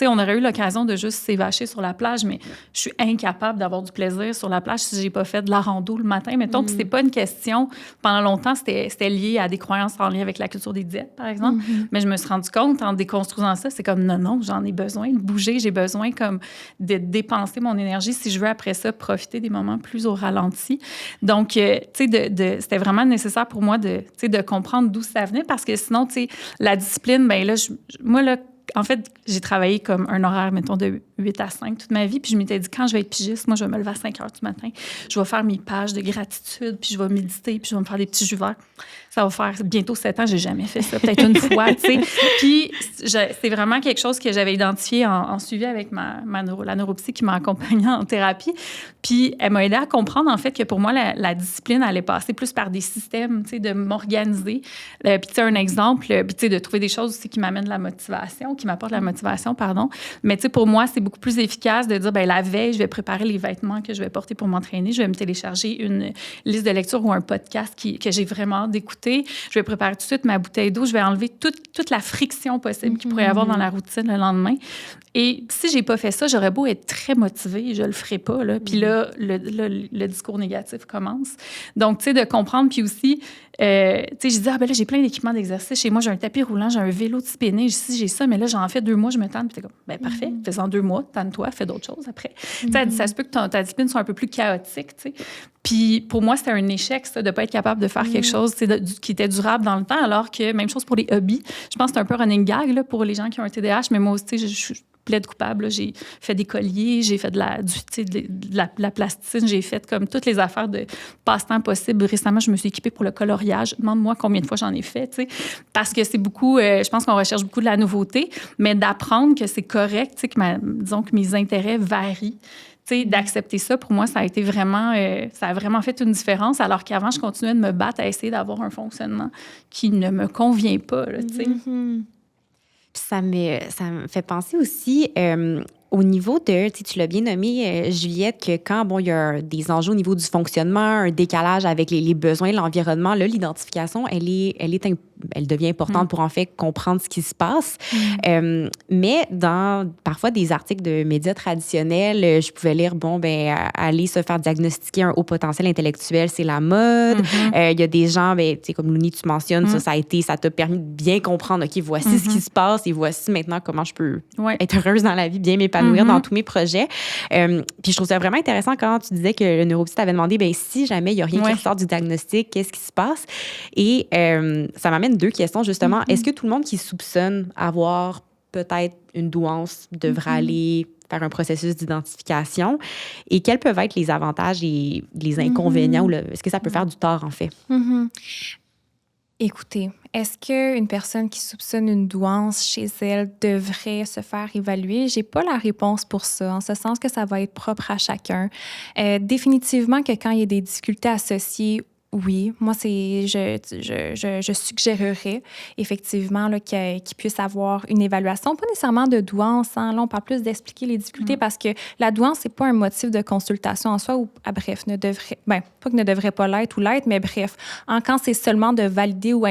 B: On aurait eu l'occasion de juste s'évacher sur la plage, mais je suis incapable d'avoir du plaisir sur la plage si j'ai pas fait de la rando le matin, mettons. Puis c'est pas une question... Pendant longtemps, c'était lié à des croyances en lien avec la culture des diètes, par exemple. Mais je me suis rendu compte, en déconstruisant ça, c'est comme non, j'en ai besoin de bouger. J'ai besoin comme de dépenser mon énergie si je veux, après ça, profiter des moments plus au ralenti. Donc, tu sais, c'était vraiment nécessaire pour moi de comprendre d'où ça venait, parce que sinon, tu sais, la discipline, bien là, moi, là, en fait, j'ai travaillé comme un horaire, mettons, de 8 à 5 toute ma vie. Puis je m'étais dit, quand je vais être pigiste, moi, je vais me lever à 5 heures du matin. Je vais faire mes pages de gratitude, puis je vais méditer, puis je vais me faire des petits jus verts. Ça va faire bientôt 7 ans, j'ai jamais fait ça, peut-être une fois, tu sais. Puis c'est vraiment quelque chose que j'avais identifié en suivi avec la neuropsy qui m'a accompagnée en thérapie. Puis elle m'a aidée à comprendre, en fait, que pour moi, la discipline allait passer plus par des systèmes, tu sais, de m'organiser. Puis tu sais, un exemple, puis tu sais, de trouver des choses aussi qui m'amènent la motivation, qui m'apportent la motivation, pardon. Mais tu sais, pour moi, c'est beaucoup plus efficace de dire, bien, la veille, je vais préparer les vêtements que je vais porter pour m'entraîner. Je vais me télécharger une liste de lecture ou un podcast que j'ai vraiment hâte d'écouter. Je vais préparer tout de suite ma bouteille d'eau. Je vais enlever toute la friction possible qu'il pourrait y avoir dans la routine le lendemain. Et si j'ai pas fait ça, j'aurais beau être très motivée, je le ferai pas, là. Puis là, le discours négatif commence. Donc, tu sais, de comprendre. Puis aussi, tu sais, je dis, ben là, j'ai plein d'équipements d'exercice. Chez moi, j'ai un tapis roulant, j'ai un vélo de spinning. Si j'ai ça, mais là, j'en fais 2 mois, je me tente. Puis t'es comme, ben parfait, fais-en 2 mois, tente-toi, fais d'autres choses après. Tu sais, ça se peut que ta discipline soit un peu plus chaotique, tu sais. Puis pour moi, c'était un échec, ça, de pas être capable de faire quelque chose qui était durable dans le temps, alors que même chose pour les hobbies. Je pense que c'est un peu running gag là, pour les gens qui ont un TDAH, mais moi aussi, tu sais, je plaide coupable. Là. J'ai fait des colliers, j'ai fait de la plasticine, j'ai fait comme toutes les affaires de passe-temps possibles. Récemment, je me suis équipée pour le coloriage. Demande-moi combien de fois j'en ai fait, tu sais. Parce que c'est beaucoup, je pense qu'on recherche beaucoup de la nouveauté, mais d'apprendre que c'est correct, tu sais, disons que mes intérêts varient. Tu sais, d'accepter ça, pour moi, ça a vraiment fait une différence, alors qu'avant, je continuais de me battre à essayer d'avoir un fonctionnement qui ne me convient pas, là, tu sais.
A: Puis ça me fait penser aussi au niveau de, tu l'as bien nommé, Juliette, que quand, bon, il y a des enjeux au niveau du fonctionnement, un décalage avec les besoins de l'environnement, là, l'identification, elle devient importante pour, en fait, comprendre ce qui se passe. Mais dans, parfois, des articles de médias traditionnels, je pouvais lire, bon, ben aller se faire diagnostiquer un haut potentiel intellectuel, c'est la mode. Il y a des gens, ben, tu sais, comme Louni, tu mentionnes, ça t'a permis de bien comprendre, OK, voici ce qui se passe et voici maintenant comment je peux être heureuse dans la vie, bien m'épanouir dans tous mes projets. Puis je trouve ça vraiment intéressant quand tu disais que le neuropsy t'avait demandé, ben si jamais il n'y a rien qui ressort du diagnostic, qu'est-ce qui se passe? Et ça m'amène 2 questions, justement. Est-ce que tout le monde qui soupçonne avoir peut-être une douance devrait aller faire un processus d'identification? Et quels peuvent être les avantages et les inconvénients? Ou est-ce que ça peut faire du tort, en fait?
C: Écoutez, est-ce qu'une personne qui soupçonne une douance chez elle devrait se faire évaluer? J'ai pas la réponse pour ça, en ce sens que ça va être propre à chacun. Définitivement que quand il y a des difficultés associées, oui, moi, je suggérerais effectivement là, qu'il puisse avoir une évaluation, pas nécessairement de douance. Hein. Là, on parle plus d'expliquer les difficultés parce que la douance, c'est pas un motif de consultation en soi ou, bref, ne devrait, pas que ne devrait pas l'être ou l'être, mais bref, quand c'est seulement de valider ou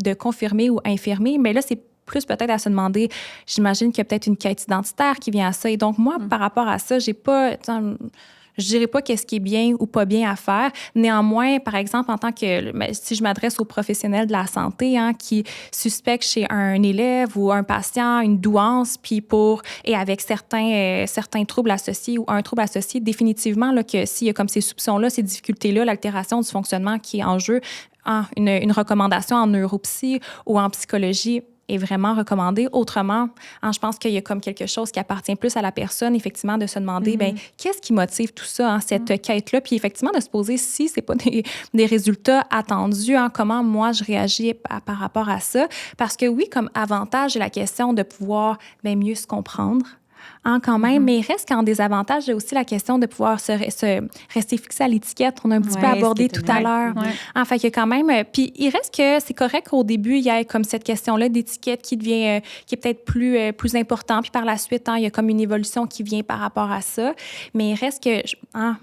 C: de confirmer ou infirmer, mais là, c'est plus peut-être à se demander, j'imagine qu'il y a peut-être une quête identitaire qui vient à ça. Et donc, moi, par rapport à ça, j'ai pas... Je dirais pas qu'est-ce qui est bien ou pas bien à faire. Néanmoins, par exemple, en tant que si je m'adresse aux professionnels de la santé qui suspectent chez un élève ou un patient une douance, puis et avec certains troubles associés ou un trouble associé, définitivement là, que s'il y a comme ces soupçons-là, ces difficultés-là, l'altération du fonctionnement qui est en jeu, une recommandation en neuropsy ou en psychologie est vraiment recommandé. Autrement, je pense qu'il y a comme quelque chose qui appartient plus à la personne, effectivement, de se demander, qu'est-ce qui motive tout ça, cette quête-là? Puis effectivement, de se poser si c'est pas des résultats attendus, comment moi je réagis par rapport à ça. Parce que oui, comme avantage, j'ai la question de pouvoir mieux se comprendre. Quand même, mais il reste qu'en désavantage, j'ai aussi la question de pouvoir se rester fixé à l'étiquette. On a un petit peu abordé tout à l'heure. Fait qu'il y a quand même... Puis il reste que c'est correct qu'au début, il y ait comme cette question-là d'étiquette qui est peut-être plus important. Puis par la suite, il y a comme une évolution qui vient par rapport à ça. Mais il reste que...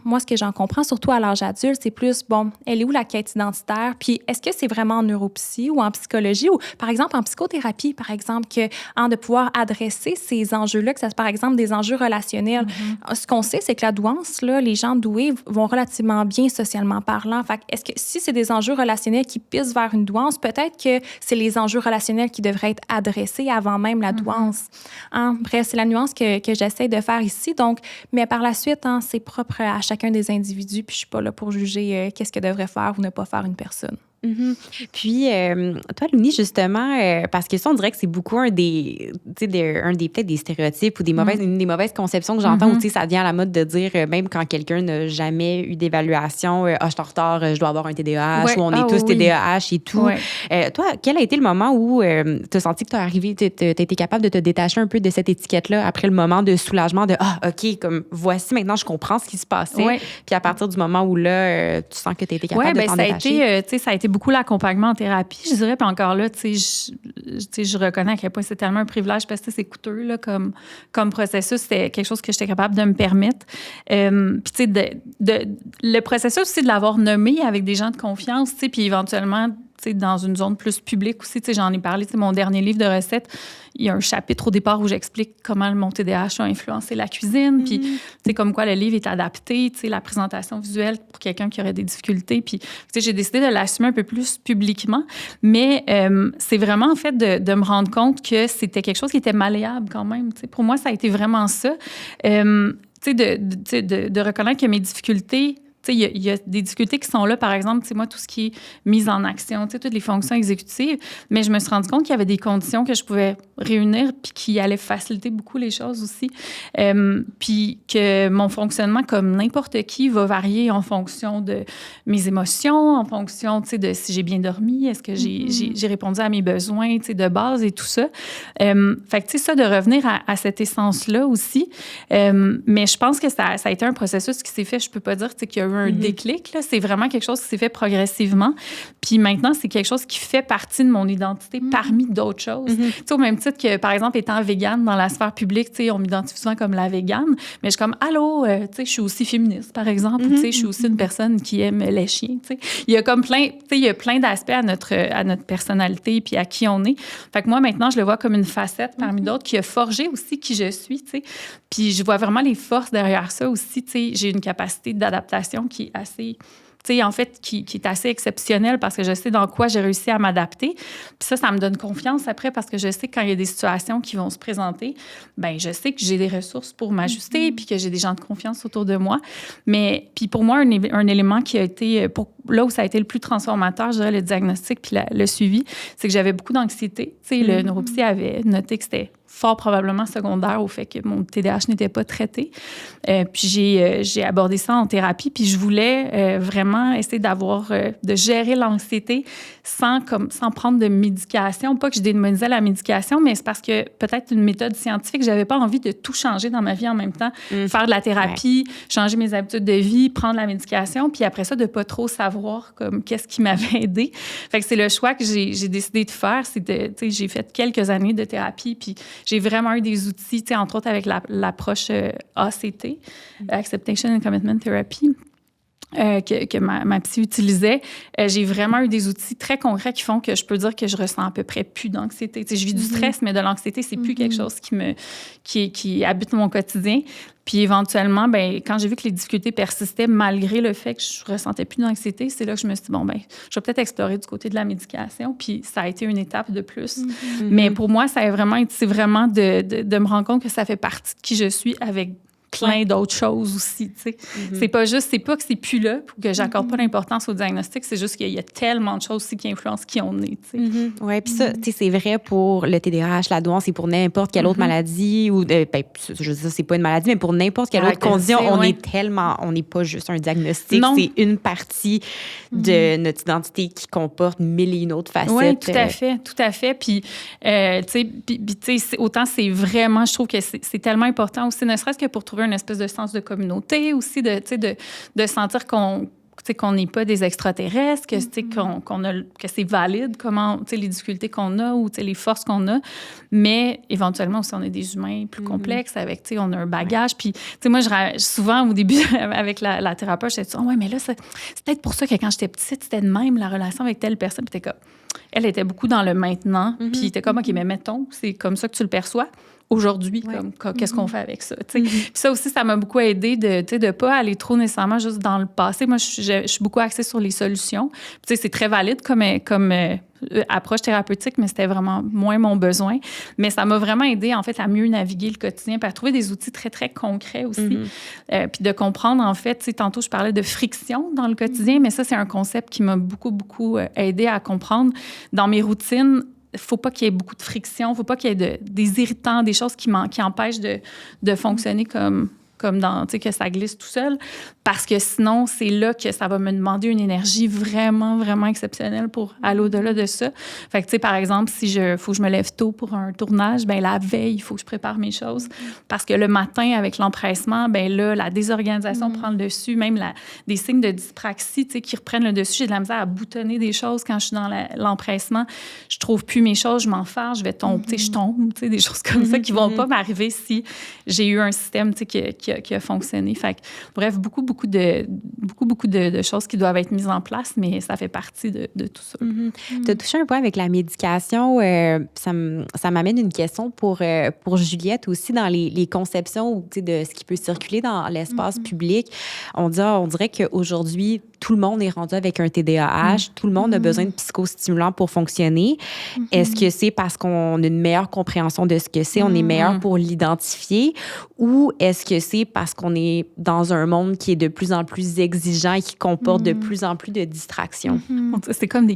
C: moi, ce que j'en comprends, surtout à l'âge adulte, c'est plus, elle est où la quête identitaire? Puis est-ce que c'est vraiment en neuropsy ou en psychologie ou, par exemple, en psychothérapie, par exemple, de pouvoir adresser ces enjeux-là, que ça, par exemple, des enjeux relationnels. Ce qu'on sait, c'est que la douance, là, les gens doués vont relativement bien socialement parlant. Fait est-ce que si c'est des enjeux relationnels qui pissent vers une douance, peut-être que c'est les enjeux relationnels qui devraient être adressés avant même la douance. Bref, c'est la nuance que j'essaie de faire ici. Donc, mais par la suite, c'est propre à chacun des individus. Puis je suis pas là pour juger qu'est-ce que devrait faire ou ne pas faire une personne.
A: Puis, toi, Louni, justement, parce que ça, on dirait que c'est beaucoup peut-être des stéréotypes ou une des mauvaises conceptions que j'entends où, ça vient à la mode de dire, même quand quelqu'un n'a jamais eu d'évaluation, je suis en retard, je dois avoir un TDAH, ou on est tous TDAH et tout. Toi, quel a été le moment où tu as senti que tu as été capable de te détacher un peu de cette étiquette-là après le moment de soulagement de OK, comme voici maintenant, je comprends ce qui se passait. Puis à partir du moment où là, tu sens que tu as été capable de t'en détacher.
B: Ça a été beaucoup l'accompagnement en thérapie, je dirais. Puis encore là, je reconnais à quel point c'est tellement un privilège parce que c'est coûteux là, comme processus. C'était quelque chose que j'étais capable de me permettre. Puis, le processus aussi de l'avoir nommé avec des gens de confiance, puis éventuellement, dans une zone plus publique aussi. J'en ai parlé, mon dernier livre de recettes, il y a un chapitre au départ où j'explique comment mon TDAH a influencé la cuisine, puis comme quoi le livre est adapté, la présentation visuelle pour quelqu'un qui aurait des difficultés. Puis j'ai décidé de l'assumer un peu plus publiquement, mais c'est vraiment en fait de me rendre compte que c'était quelque chose qui était malléable quand même. Pour moi, ça a été vraiment ça. De reconnaître que mes difficultés... Il y a des difficultés qui sont là, par exemple, moi, tout ce qui est mise en action, toutes les fonctions exécutives, mais je me suis rendu compte qu'il y avait des conditions que je pouvais réunir puis qui allaient faciliter beaucoup les choses aussi. Puis que mon fonctionnement, comme n'importe qui, va varier en fonction de mes émotions, en fonction de si j'ai bien dormi, est-ce que j'ai répondu à mes besoins de base et tout ça. Fait que, ça, de revenir à cette essence-là aussi. Mais je pense que ça a été un processus qui s'est fait, je peux pas dire qu'il y a eu un déclic, là. C'est vraiment quelque chose qui s'est fait progressivement. Puis maintenant, c'est quelque chose qui fait partie de mon identité parmi d'autres choses. Au même titre que, par exemple, étant végane dans la sphère publique, on m'identifie souvent comme la végane, mais je suis comme, allô, je suis aussi féministe, par exemple, ou je suis aussi une personne qui aime les chiens. Il y a comme plein d'aspects à notre personnalité puis à qui on est. Fait que moi, maintenant, je le vois comme une facette parmi d'autres qui a forgé aussi qui je suis, Puis je vois vraiment les forces derrière ça aussi, j'ai une capacité d'adaptation qui est assez, en fait, qui est assez exceptionnelle parce que je sais dans quoi j'ai réussi à m'adapter. Puis ça me donne confiance après parce que je sais que quand il y a des situations qui vont se présenter, ben je sais que j'ai des ressources pour m'ajuster puis que j'ai des gens de confiance autour de moi. Mais puis pour moi, un élément qui a été, là où ça a été le plus transformateur, je dirais, le diagnostic puis le suivi, c'est que j'avais beaucoup d'anxiété. Tu sais, le neuropsy avait noté que c'était fort probablement secondaire au fait que mon TDAH n'était pas traité. Puis j'ai abordé ça en thérapie, puis je voulais vraiment essayer de gérer l'anxiété sans prendre de médication. Pas que je démonisais la médication, mais c'est parce que peut-être une méthode scientifique, j'avais pas envie de tout changer dans ma vie en même temps. Faire de la thérapie, changer mes habitudes de vie, prendre la médication, puis après ça, de pas trop savoir comme qu'est-ce qui m'avait aidé. Fait que c'est le choix que j'ai décidé de faire. J'ai fait quelques années de thérapie, puis j'ai vraiment eu des outils, entre autres avec l'approche ACT, Acceptation and Commitment Therapy, que ma psy utilisait. J'ai vraiment eu des outils très concrets qui font que je peux dire que je ressens à peu près plus d'anxiété. Je vis du stress, mais de l'anxiété, c'est plus quelque chose qui habite mon quotidien. Puis éventuellement, quand j'ai vu que les difficultés persistaient malgré le fait que je ressentais plus d'anxiété, c'est là que je me suis dit, je vais peut-être explorer du côté de la médication. Puis ça a été une étape de plus. Mais pour moi, c'est vraiment de me rendre compte que ça fait partie de qui je suis avec plein d'autres choses aussi, tu sais. C'est pas que c'est plus là ou que j'accorde pas d'importance au diagnostic, c'est juste qu'il y a tellement de choses aussi qui influencent qui on est, tu sais.
A: Oui, puis ça, tu sais, c'est vrai pour le TDAH, la douance, c'est pour n'importe quelle autre maladie ou, je veux dire, c'est pas une maladie, mais pour n'importe quelle autre condition, on n'est pas juste un diagnostic, c'est une partie de notre identité qui comporte mille et une autres facettes.
B: Oui, tout à fait. Puis, tu sais, autant c'est vraiment, je trouve que c'est tellement important aussi, ne serait-ce que pour trouver une espèce de sens de communauté aussi, de sentir qu'on n'est pas des extraterrestres, que c'est valide, les difficultés qu'on a ou les forces qu'on a, mais éventuellement aussi, on est des humains plus complexes, avec, on a un bagage. Puis, moi, souvent, au début, avec la thérapeute, je disais, mais là, c'est peut-être pour ça que quand j'étais petite, c'était de même la relation avec telle personne. Puis, elle était beaucoup dans le maintenant, puis t'es comme, OK, mais mettons, c'est comme ça que tu le perçois. Aujourd'hui, qu'est-ce qu'on fait avec ça? Puis ça aussi, ça m'a beaucoup aidé de pas aller trop nécessairement juste dans le passé. Moi, je suis beaucoup axée sur les solutions. Puis, c'est très valide comme approche thérapeutique, mais c'était vraiment moins mon besoin. Mais ça m'a vraiment aidé, en fait, à mieux naviguer le quotidien, puis à trouver des outils très, très concrets aussi. Puis de comprendre, en fait, tantôt, je parlais de friction dans le quotidien, mais ça, c'est un concept qui m'a beaucoup, beaucoup aidé à comprendre. Dans mes routines, il ne faut pas qu'il y ait beaucoup de friction, il ne faut pas qu'il y ait des irritants, des choses qui empêchent de fonctionner comme dans, que ça glisse tout seul, parce que sinon, c'est là que ça va me demander une énergie vraiment, vraiment exceptionnelle pour aller au-delà de ça. Fait que, par exemple, faut que je me lève tôt pour un tournage, la veille, il faut que je prépare mes choses, parce que le matin, avec l'empressement, là, la désorganisation prend le dessus, même des signes de dyspraxie, qui reprennent le dessus. J'ai de la misère à boutonner des choses quand je suis dans l'empressement. Je trouve plus mes choses, je m'enfarge, je vais tomber, je tombe, des choses comme ça qui vont pas m'arriver si j'ai eu un système, qui a fonctionné. Fait que, bref, beaucoup de choses qui doivent être mises en place, mais ça fait partie de tout ça.
A: Tu as touché un point avec la médication. Ça m'amène une question pour Juliette aussi, dans les conceptions de ce qui peut circuler dans l'espace public. On dirait qu'aujourd'hui, tout le monde est rendu avec un TDAH, tout le monde a besoin de psychostimulants pour fonctionner. Est-ce que c'est parce qu'on a une meilleure compréhension de ce que c'est, on est meilleur pour l'identifier, ou est-ce que c'est parce qu'on est dans un monde qui est de plus en plus exigeant et qui comporte de plus en plus de distractions?
B: C'est comme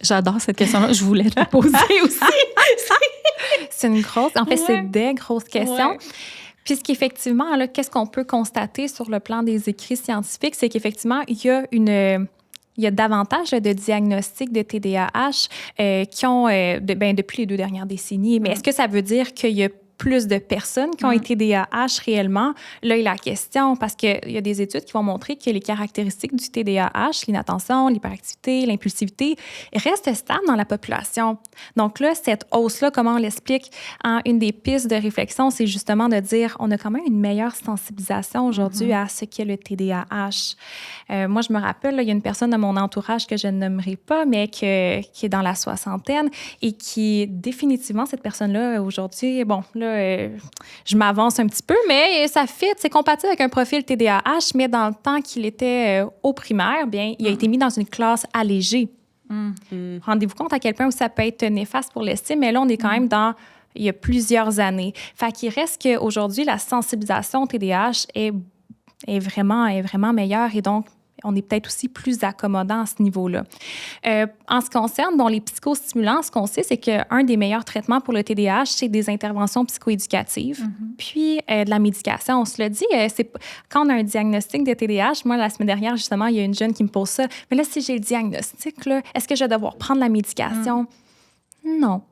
B: j'adore cette question-là, je voulais la poser aussi.
C: C'est une grosse... En fait, c'est des grosses questions. Puisqu'effectivement, là, qu'est-ce qu'on peut constater sur le plan des écrits scientifiques, c'est qu'effectivement, il y a davantage de diagnostics de TDAH qui ont, depuis les 2 dernières décennies. Mais est-ce que ça veut dire qu'il y a plus de personnes qui ont été TDAH réellement? Là, il y a la question, parce qu'il y a des études qui vont montrer que les caractéristiques du TDAH, l'inattention, l'hyperactivité, l'impulsivité, restent stables dans la population. Donc là, cette hausse-là, comment on l'explique? Une des pistes de réflexion, c'est justement de dire on a quand même une meilleure sensibilisation aujourd'hui à ce qu'est le TDAH. Moi, je me rappelle, là, il y a une personne de mon entourage que je ne nommerai pas, mais qui est dans la soixantaine et qui, définitivement, cette personne-là, aujourd'hui, bon, là, je m'avance un petit peu, mais ça fit, c'est compatible avec un profil TDAH, mais dans le temps qu'il était au primaire, bien, il a été mis dans une classe allégée. Rendez-vous compte à quel point ça peut être néfaste pour l'estime, mais là, on est quand même il y a plusieurs années. Fait qu'il reste qu'aujourd'hui, la sensibilisation au TDAH est vraiment meilleure et donc on est peut-être aussi plus accommodant à ce niveau-là. En ce qui concerne les psychostimulants, ce qu'on sait, c'est qu'un des meilleurs traitements pour le TDAH, c'est des interventions psychoéducatives, puis de la médication. On se le dit, quand on a un diagnostic de TDAH, moi, la semaine dernière, justement, il y a une jeune qui me pose ça. Mais là, si j'ai le diagnostic, là, est-ce que je vais devoir prendre la médication? Non.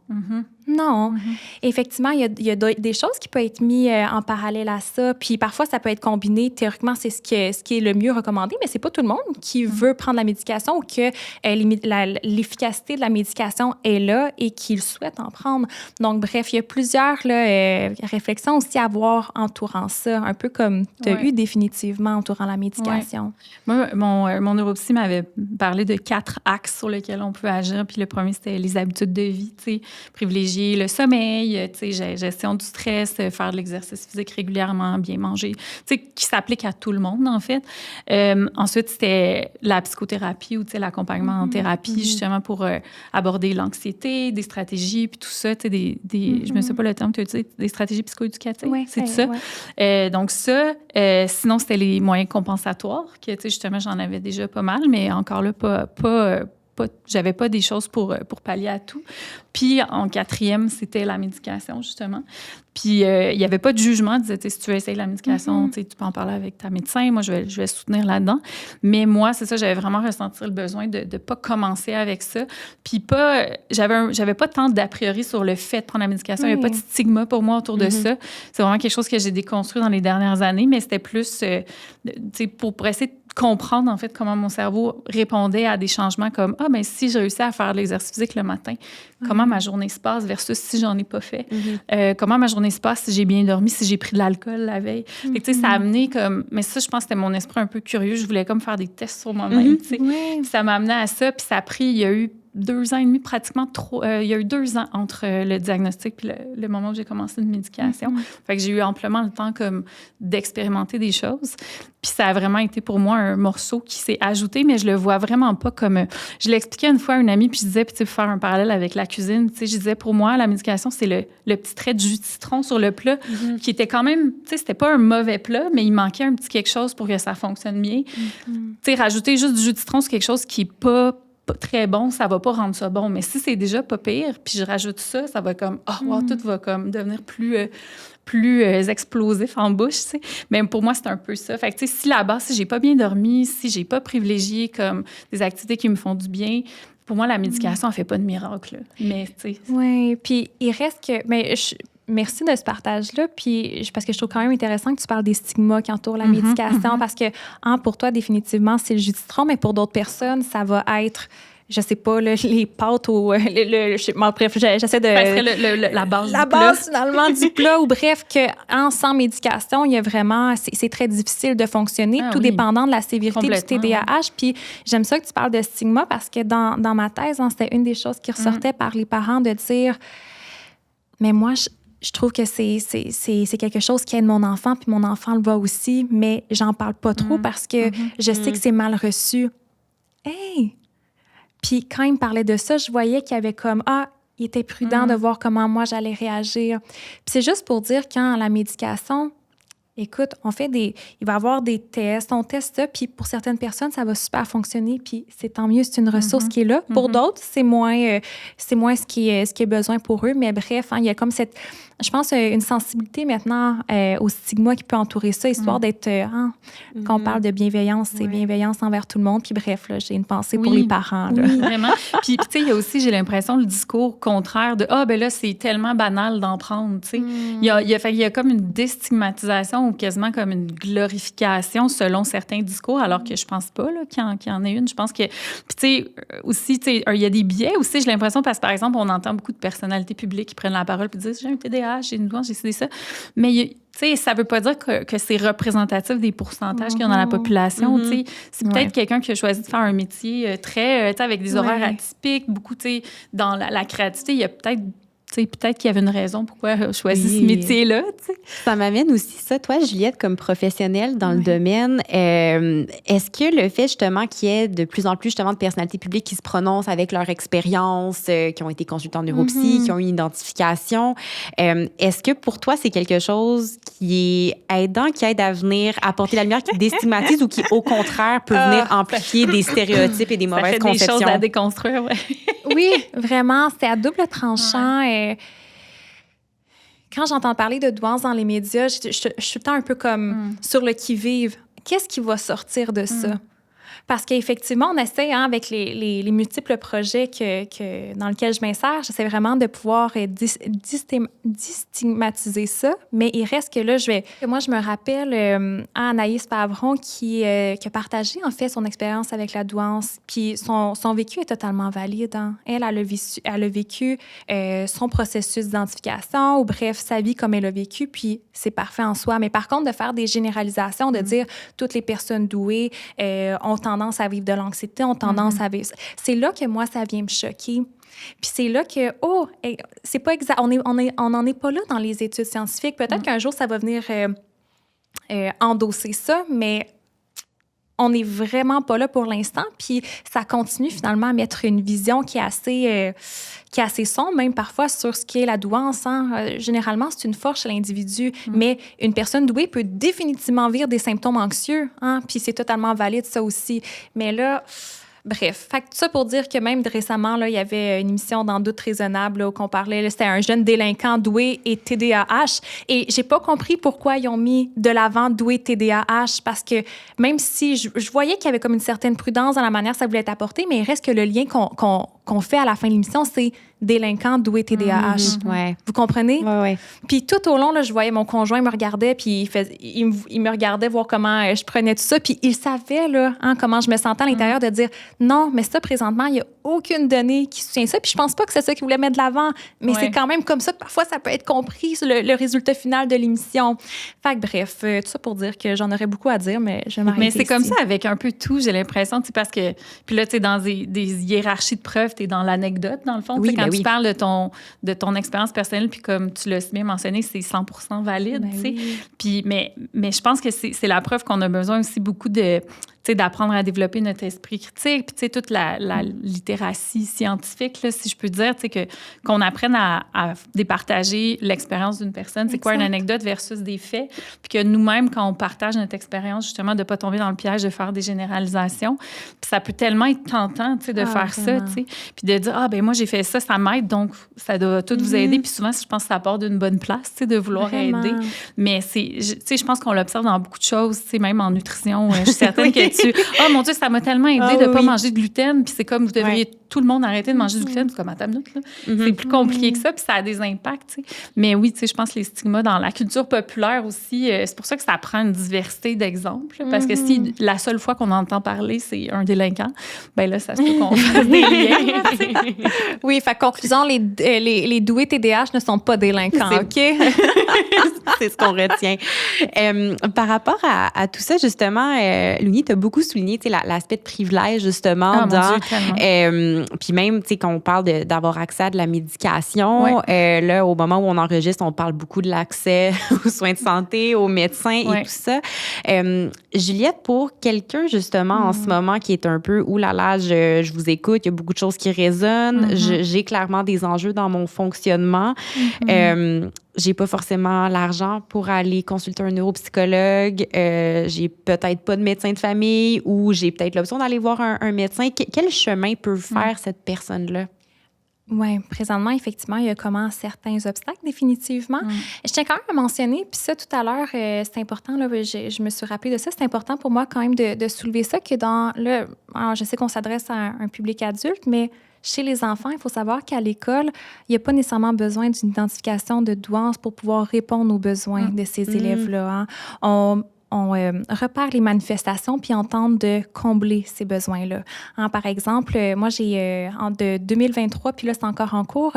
C: Non. Effectivement, il y a des choses qui peuvent être mises en parallèle à ça. Puis parfois, ça peut être combiné. Théoriquement, c'est ce qui est le mieux recommandé, mais c'est pas tout le monde qui veut prendre la médication ou que l'efficacité de la médication est là et qu'il souhaite en prendre. Donc, bref, il y a plusieurs réflexions aussi à avoir entourant ça, un peu comme tu as eu définitivement entourant la médication.
B: Ouais. Moi, mon neuropsy m'avait parlé de 4 axes sur lesquels on peut agir. Puis le premier, c'était les habitudes de vie, tu sais, privilégier le sommeil, gestion du stress, faire de l'exercice physique régulièrement, bien manger, qui s'applique à tout le monde, en fait. Ensuite, c'était la psychothérapie ou l'accompagnement en thérapie, justement, pour aborder l'anxiété, des stratégies, puis tout ça, je ne sais pas le terme que tu as dit, des stratégies psychoéducatives, c'est tout ça. Ouais. Donc ça, sinon, c'était les moyens compensatoires, que, justement, j'en avais déjà pas mal, mais encore là, j'avais pas des choses pour pallier à tout. Puis, en 4e, c'était la médication, justement. Puis, il n'y avait pas de jugement. Il disait, si tu veux essayer la médication, tu peux en parler avec ta médecin. Moi, je vais soutenir là-dedans. Mais moi, c'est ça, j'avais vraiment ressenti le besoin de ne pas commencer avec ça. Puis, j'avais pas tant d'a priori sur le fait de prendre la médication. Il n'y avait pas de stigma pour moi autour de ça. C'est vraiment quelque chose que j'ai déconstruit dans les dernières années, mais c'était plus, pour essayer de comprendre, en fait, comment mon cerveau répondait à des changements comme « Ah, bien, si je réussis à faire de l'exercice physique le matin, comment ma journée se passe versus si j'en ai pas fait? Comment ma journée se passe si j'ai bien dormi, si j'ai pris de l'alcool la veille? » Fait que, tu sais, ça a amené comme... Mais ça, je pense que c'était mon esprit un peu curieux. Je voulais comme faire des tests sur moi-même, tu sais. Puis ça m'a amené à ça. Puis ça a pris... Il y a eu 2 ans et demi, pratiquement il y a eu 2 ans entre le diagnostic puis le moment où j'ai commencé une médication. Fait que j'ai eu amplement le temps comme d'expérimenter des choses. Puis ça a vraiment été pour moi un morceau qui s'est ajouté, mais je le vois vraiment pas comme... Je l'expliquais une fois à une amie, puis je disais, puis tu sais, pour faire un parallèle avec la cuisine, tu sais, je disais, pour moi, la médication, c'est le petit trait de jus de citron sur le plat, qui était quand même... Tu sais, c'était pas un mauvais plat, mais il manquait un petit quelque chose pour que ça fonctionne bien. Tu sais, rajouter juste du jus de citron, c'est quelque chose qui est pas très bon, ça va pas rendre ça bon. Mais si c'est déjà pas pire, puis je rajoute ça, ça va comme... tout va comme devenir plus explosif en bouche, tu sais. Mais pour moi, c'est un peu ça. Fait que, tu sais, si là-bas, si j'ai pas bien dormi, si j'ai pas privilégié comme des activités qui me font du bien, pour moi, la médication, elle fait pas de miracle. Là. Mais, tu sais...
C: Oui, puis il reste que... Mais merci de ce partage-là. Puis, parce que je trouve quand même intéressant que tu parles des stigmas qui entourent la médication, parce que, pour toi, définitivement, c'est le jus de citron, mais pour d'autres personnes, ça va être... Je sais pas, les pâtes ou bref, j'essaie de...
B: la base
C: la
B: du
C: base,
B: plat.
C: finalement, du plat. Ou bref, sans médication, il y a vraiment... C'est très difficile de fonctionner, dépendant de la sévérité du TDAH. Puis j'aime ça que tu parles de stigma parce que dans ma thèse, c'était une des choses qui ressortait par les parents de dire... Mais moi, je trouve que c'est quelque chose qui aide mon enfant, puis mon enfant le voit aussi, mais j'en parle pas trop parce que je sais que c'est mal reçu. Hey! Puis quand il me parlait de ça, je voyais qu'il y avait comme, il était prudent de voir comment moi j'allais réagir. Puis c'est juste pour dire quand la médication, écoute, il va y avoir des tests, on teste ça, puis pour certaines personnes, ça va super fonctionner, puis c'est tant mieux, c'est une ressource qui est là. Pour d'autres, c'est moins ce qui est besoin pour eux, mais bref, il y a comme cette... Je pense une sensibilité maintenant au stigma qui peut entourer ça, histoire d'être... quand on parle de bienveillance, c'est bienveillance envers tout le monde. Puis bref, là, j'ai une pensée pour les parents. Là.
B: Oui, vraiment. Puis tu sais, il y a aussi, j'ai l'impression, le discours contraire de « Ah, ben là, c'est tellement banal d'en prendre. » Tu sais, il y a comme une déstigmatisation ou quasiment comme une glorification selon certains discours, alors que je pense pas là, qu'il y en ait une. Je pense que... Puis tu sais, aussi, il y a des biais aussi, j'ai l'impression, parce que par exemple, on entend beaucoup de personnalités publiques qui prennent la parole puis disent « J'ai un TDAH, j'ai une douleur, j'ai ça. » Mais, tu sais, ça veut pas dire que c'est représentatif des pourcentages qu'il y a dans la population. Tu sais, c'est peut-être quelqu'un qui a choisi de faire un métier très, tu sais, avec des horaires atypiques, beaucoup, tu sais, dans la créativité, il y a peut-être peut-être qu'il y avait une raison pourquoi elle a choisi ce métier-là. T'sais.
A: Ça m'amène aussi ça, toi, Juliette, comme professionnelle dans le domaine. Est-ce que le fait justement qu'il y ait de plus en plus justement de personnalités publiques qui se prononcent avec leur expérience, qui ont été consultants en neuropsy, qui ont eu une identification, est-ce que pour toi, c'est quelque chose qui est aidant, qui aide à venir apporter la lumière, qui déstigmatise ou qui, au contraire, peut venir amplifier des stéréotypes et des mauvaises conceptions?
B: Des choses à déconstruire,
C: Oui, vraiment, c'est à double tranchant. Quand j'entends parler de douance dans les médias, je suis tout le temps un peu comme sur le qui-vive. Qu'est-ce qui va sortir de ça? Parce qu'effectivement, on essaie, avec les multiples projets dans lesquels je m'insère, j'essaie vraiment de pouvoir déstigmatiser ça. Mais il reste que là, moi, je me rappelle Anaïs Favron qui a partagé, en fait, son expérience avec la douance. Puis son vécu est totalement valide. Hein. Elle a vécu son processus d'identification, ou bref, sa vie comme elle a vécu, puis c'est parfait en soi. Mais par contre, de faire des généralisations, de dire toutes les personnes douées ont tendance à vivre de l'anxiété, ont tendance à vivre... C'est là que moi, ça vient me choquer. Puis c'est là que, c'est pas exact. On n'en est pas là dans les études scientifiques. Peut-être qu'un jour, ça va venir endosser ça, mais on n'est vraiment pas là pour l'instant. Puis ça continue finalement à mettre une vision qui est assez sombre, même parfois, sur ce qu'est la douance. Hein. Généralement, c'est une force chez l'individu, mais une personne douée peut définitivement vivre des symptômes anxieux. Hein. Puis c'est totalement valide, ça aussi. Mais là... Bref, fait que tout ça pour dire que même récemment, là, il y avait une émission dans Doute raisonnable là, où on parlait, là, c'était un jeune délinquant doué et TDAH. Et j'ai pas compris pourquoi ils ont mis de l'avant doué TDAH, parce que même si je voyais qu'il y avait comme une certaine prudence dans la manière que ça voulait être apporté, mais il reste que le lien qu'on fait à la fin de l'émission, c'est délinquant doué TDAH.
A: Ouais.
C: Vous comprenez?
A: Oui.
C: Puis tout au long, là, je voyais mon conjoint me regardait, puis il me regardait voir comment je prenais tout ça, puis il savait là, comment je me sentais à l'intérieur de dire non, mais ça, présentement, il n'y a aucune donnée qui soutient ça, puis je pense pas que c'est ça qu'il voulait mettre de l'avant, mais c'est quand même comme ça que parfois ça peut être compris, le résultat final de l'émission. Fait que bref, tout ça pour dire que j'en aurais beaucoup à dire, mais je vais m'arrêter
B: Mais c'est
C: ici.
B: comme ça avec un peu tout, j'ai l'impression, parce que, puis là, tu sais, dans des hiérarchies de preuves, tu es dans l'anecdote, dans le fond.
A: Oui,
B: quand tu parles de ton expérience personnelle, puis comme tu l'as si bien mentionné, c'est 100% valide, tu sais. Puis, mais je pense que c'est la preuve qu'on a besoin aussi beaucoup d'apprendre à développer notre esprit critique, puis tu sais, toute la littératie scientifique, là, si je peux dire, tu sais, qu'on apprenne à départager l'expérience d'une personne, c'est quoi une anecdote versus des faits, puis que nous-mêmes, quand on partage notre expérience, justement, de ne pas tomber dans le piège de faire des généralisations, puis ça peut tellement être tentant, tu sais, de faire ça, tu sais, puis de dire, ben moi, j'ai fait ça, ça m'aide, donc ça doit tout vous aider, puis souvent, je pense que ça part d'une bonne place, tu sais, de vouloir aider, mais tu sais, je pense qu'on l'observe dans beaucoup de choses, tu sais, même en nutrition, je suis certaine que oh mon Dieu, ça m'a tellement aidé de ne pas manger de gluten. Puis c'est comme, vous devriez tout le monde arrêter de manger du gluten. C'est comme, à ta minute, là. C'est plus compliqué que ça, puis ça a des impacts, tu sais. Mais oui, tu sais, je pense que les stigmas dans la culture populaire aussi, c'est pour ça que ça prend une diversité d'exemples. Parce que si la seule fois qu'on entend parler, c'est un délinquant, ben là, ça se peut qu'on fasse des liens.
C: Oui, fait conclusion, les doués TDAH ne sont pas délinquants, OK?
A: C'est ce qu'on retient. Par rapport à tout ça, justement, Lounie, tu as beaucoup souligné l'aspect de privilège, justement, puis même, tu sais, quand on parle d'avoir accès à de la médication, là, au moment où on enregistre, on parle beaucoup de l'accès aux soins de santé, aux médecins et tout ça. Juliette, pour quelqu'un, justement, en ce moment, qui est un peu, oulala, je vous écoute, il y a beaucoup de choses qui résonnent, j'ai clairement des enjeux dans mon fonctionnement. J'ai pas forcément l'argent pour aller consulter un neuropsychologue. J'ai peut-être pas de médecin de famille ou j'ai peut-être l'option d'aller voir un médecin. Quel chemin peut faire cette personne-là?
C: Oui, présentement, effectivement, il y a certains obstacles, définitivement. Je tiens quand même à mentionner, puis ça, tout à l'heure, c'est important, là, je me suis rappelé de ça, c'est important pour moi quand même de soulever ça, que alors, je sais qu'on s'adresse à un public adulte, mais chez les enfants, il faut savoir qu'à l'école, il n'y a pas nécessairement besoin d'une identification de douance pour pouvoir répondre aux besoins de ces élèves-là. Hein. On repère les manifestations puis on tente de combler ces besoins-là. Hein, par exemple, moi, j'ai de 2023, puis là, c'est encore en cours,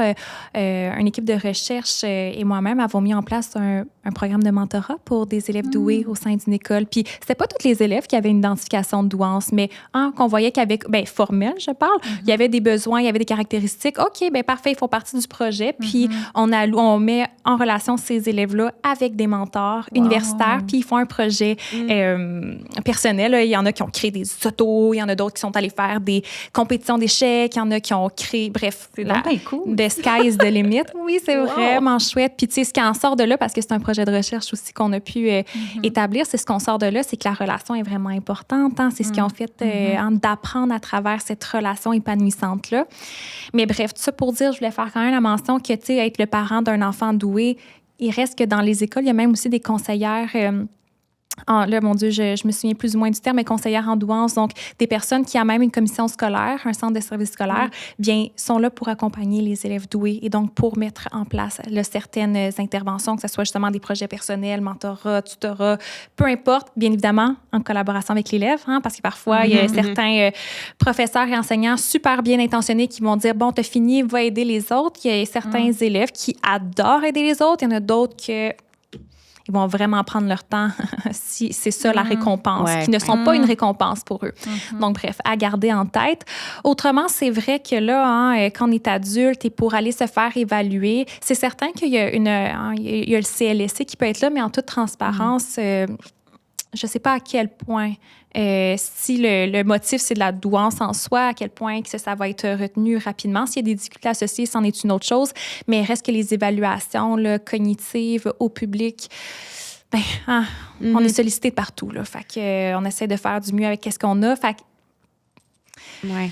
C: une équipe de recherche et moi-même avons mis en place un programme de mentorat pour des élèves doués au sein d'une école. Puis c'était pas tous les élèves qui avaient une identification de douance, mais qu'on voyait qu'avec, formel, je parle, il y avait des besoins, il y avait des caractéristiques. OK, parfait, ils font partie du projet. Puis on met en relation ces élèves-là avec des mentors universitaires, puis ils font un projet personnel. Là. Il y en a qui ont créé des autos, il y en a d'autres qui sont allés faire des compétitions d'échecs, il y en a qui ont créé, bref,
B: cool.
C: The sky is the limit. Oui, c'est vraiment chouette. Puis tu sais, ce qui en sort de là, parce que c'est un projet de recherche aussi qu'on a pu établir, c'est ce qu'on sort de là, c'est que la relation est vraiment importante. Hein? C'est ce qu'ils ont fait d'apprendre à travers cette relation épanouissante-là. Mais bref, tout ça pour dire, je voulais faire quand même la mention que, tu sais, être le parent d'un enfant doué, il reste que dans les écoles, il y a même aussi des conseillères... là, mon Dieu, je me souviens plus ou moins du terme, mais conseillère en douance, donc des personnes qui ont même une commission scolaire, un centre de service scolaire, bien, sont là pour accompagner les élèves doués et donc pour mettre en place là, certaines interventions, que ce soit justement des projets personnels, mentorat, tutorat, peu importe, bien évidemment, en collaboration avec l'élève, hein, parce que parfois, il y a certains professeurs et enseignants super bien intentionnés qui vont dire, bon, t'as fini, va aider les autres. Il y a certains élèves qui adorent aider les autres, il y en a d'autres que... Ils vont vraiment prendre leur temps si c'est ça la récompense, qui ne sont pas une récompense pour eux. Donc, bref, à garder en tête. Autrement, c'est vrai que là, quand on est adulte et pour aller se faire évaluer, c'est certain qu'il y a, il y a le CLSC qui peut être là, mais en toute transparence, je ne sais pas à quel point, si le motif, c'est de la douance en soi, à quel point que ça va être retenu rapidement. S'il y a des difficultés associées, c'en est une autre chose. Mais il reste que les évaluations là, cognitives au public, on est sollicité de partout. Là. Fait que, on essaie de faire du mieux avec ce qu'on a. Fait que,
A: ouais.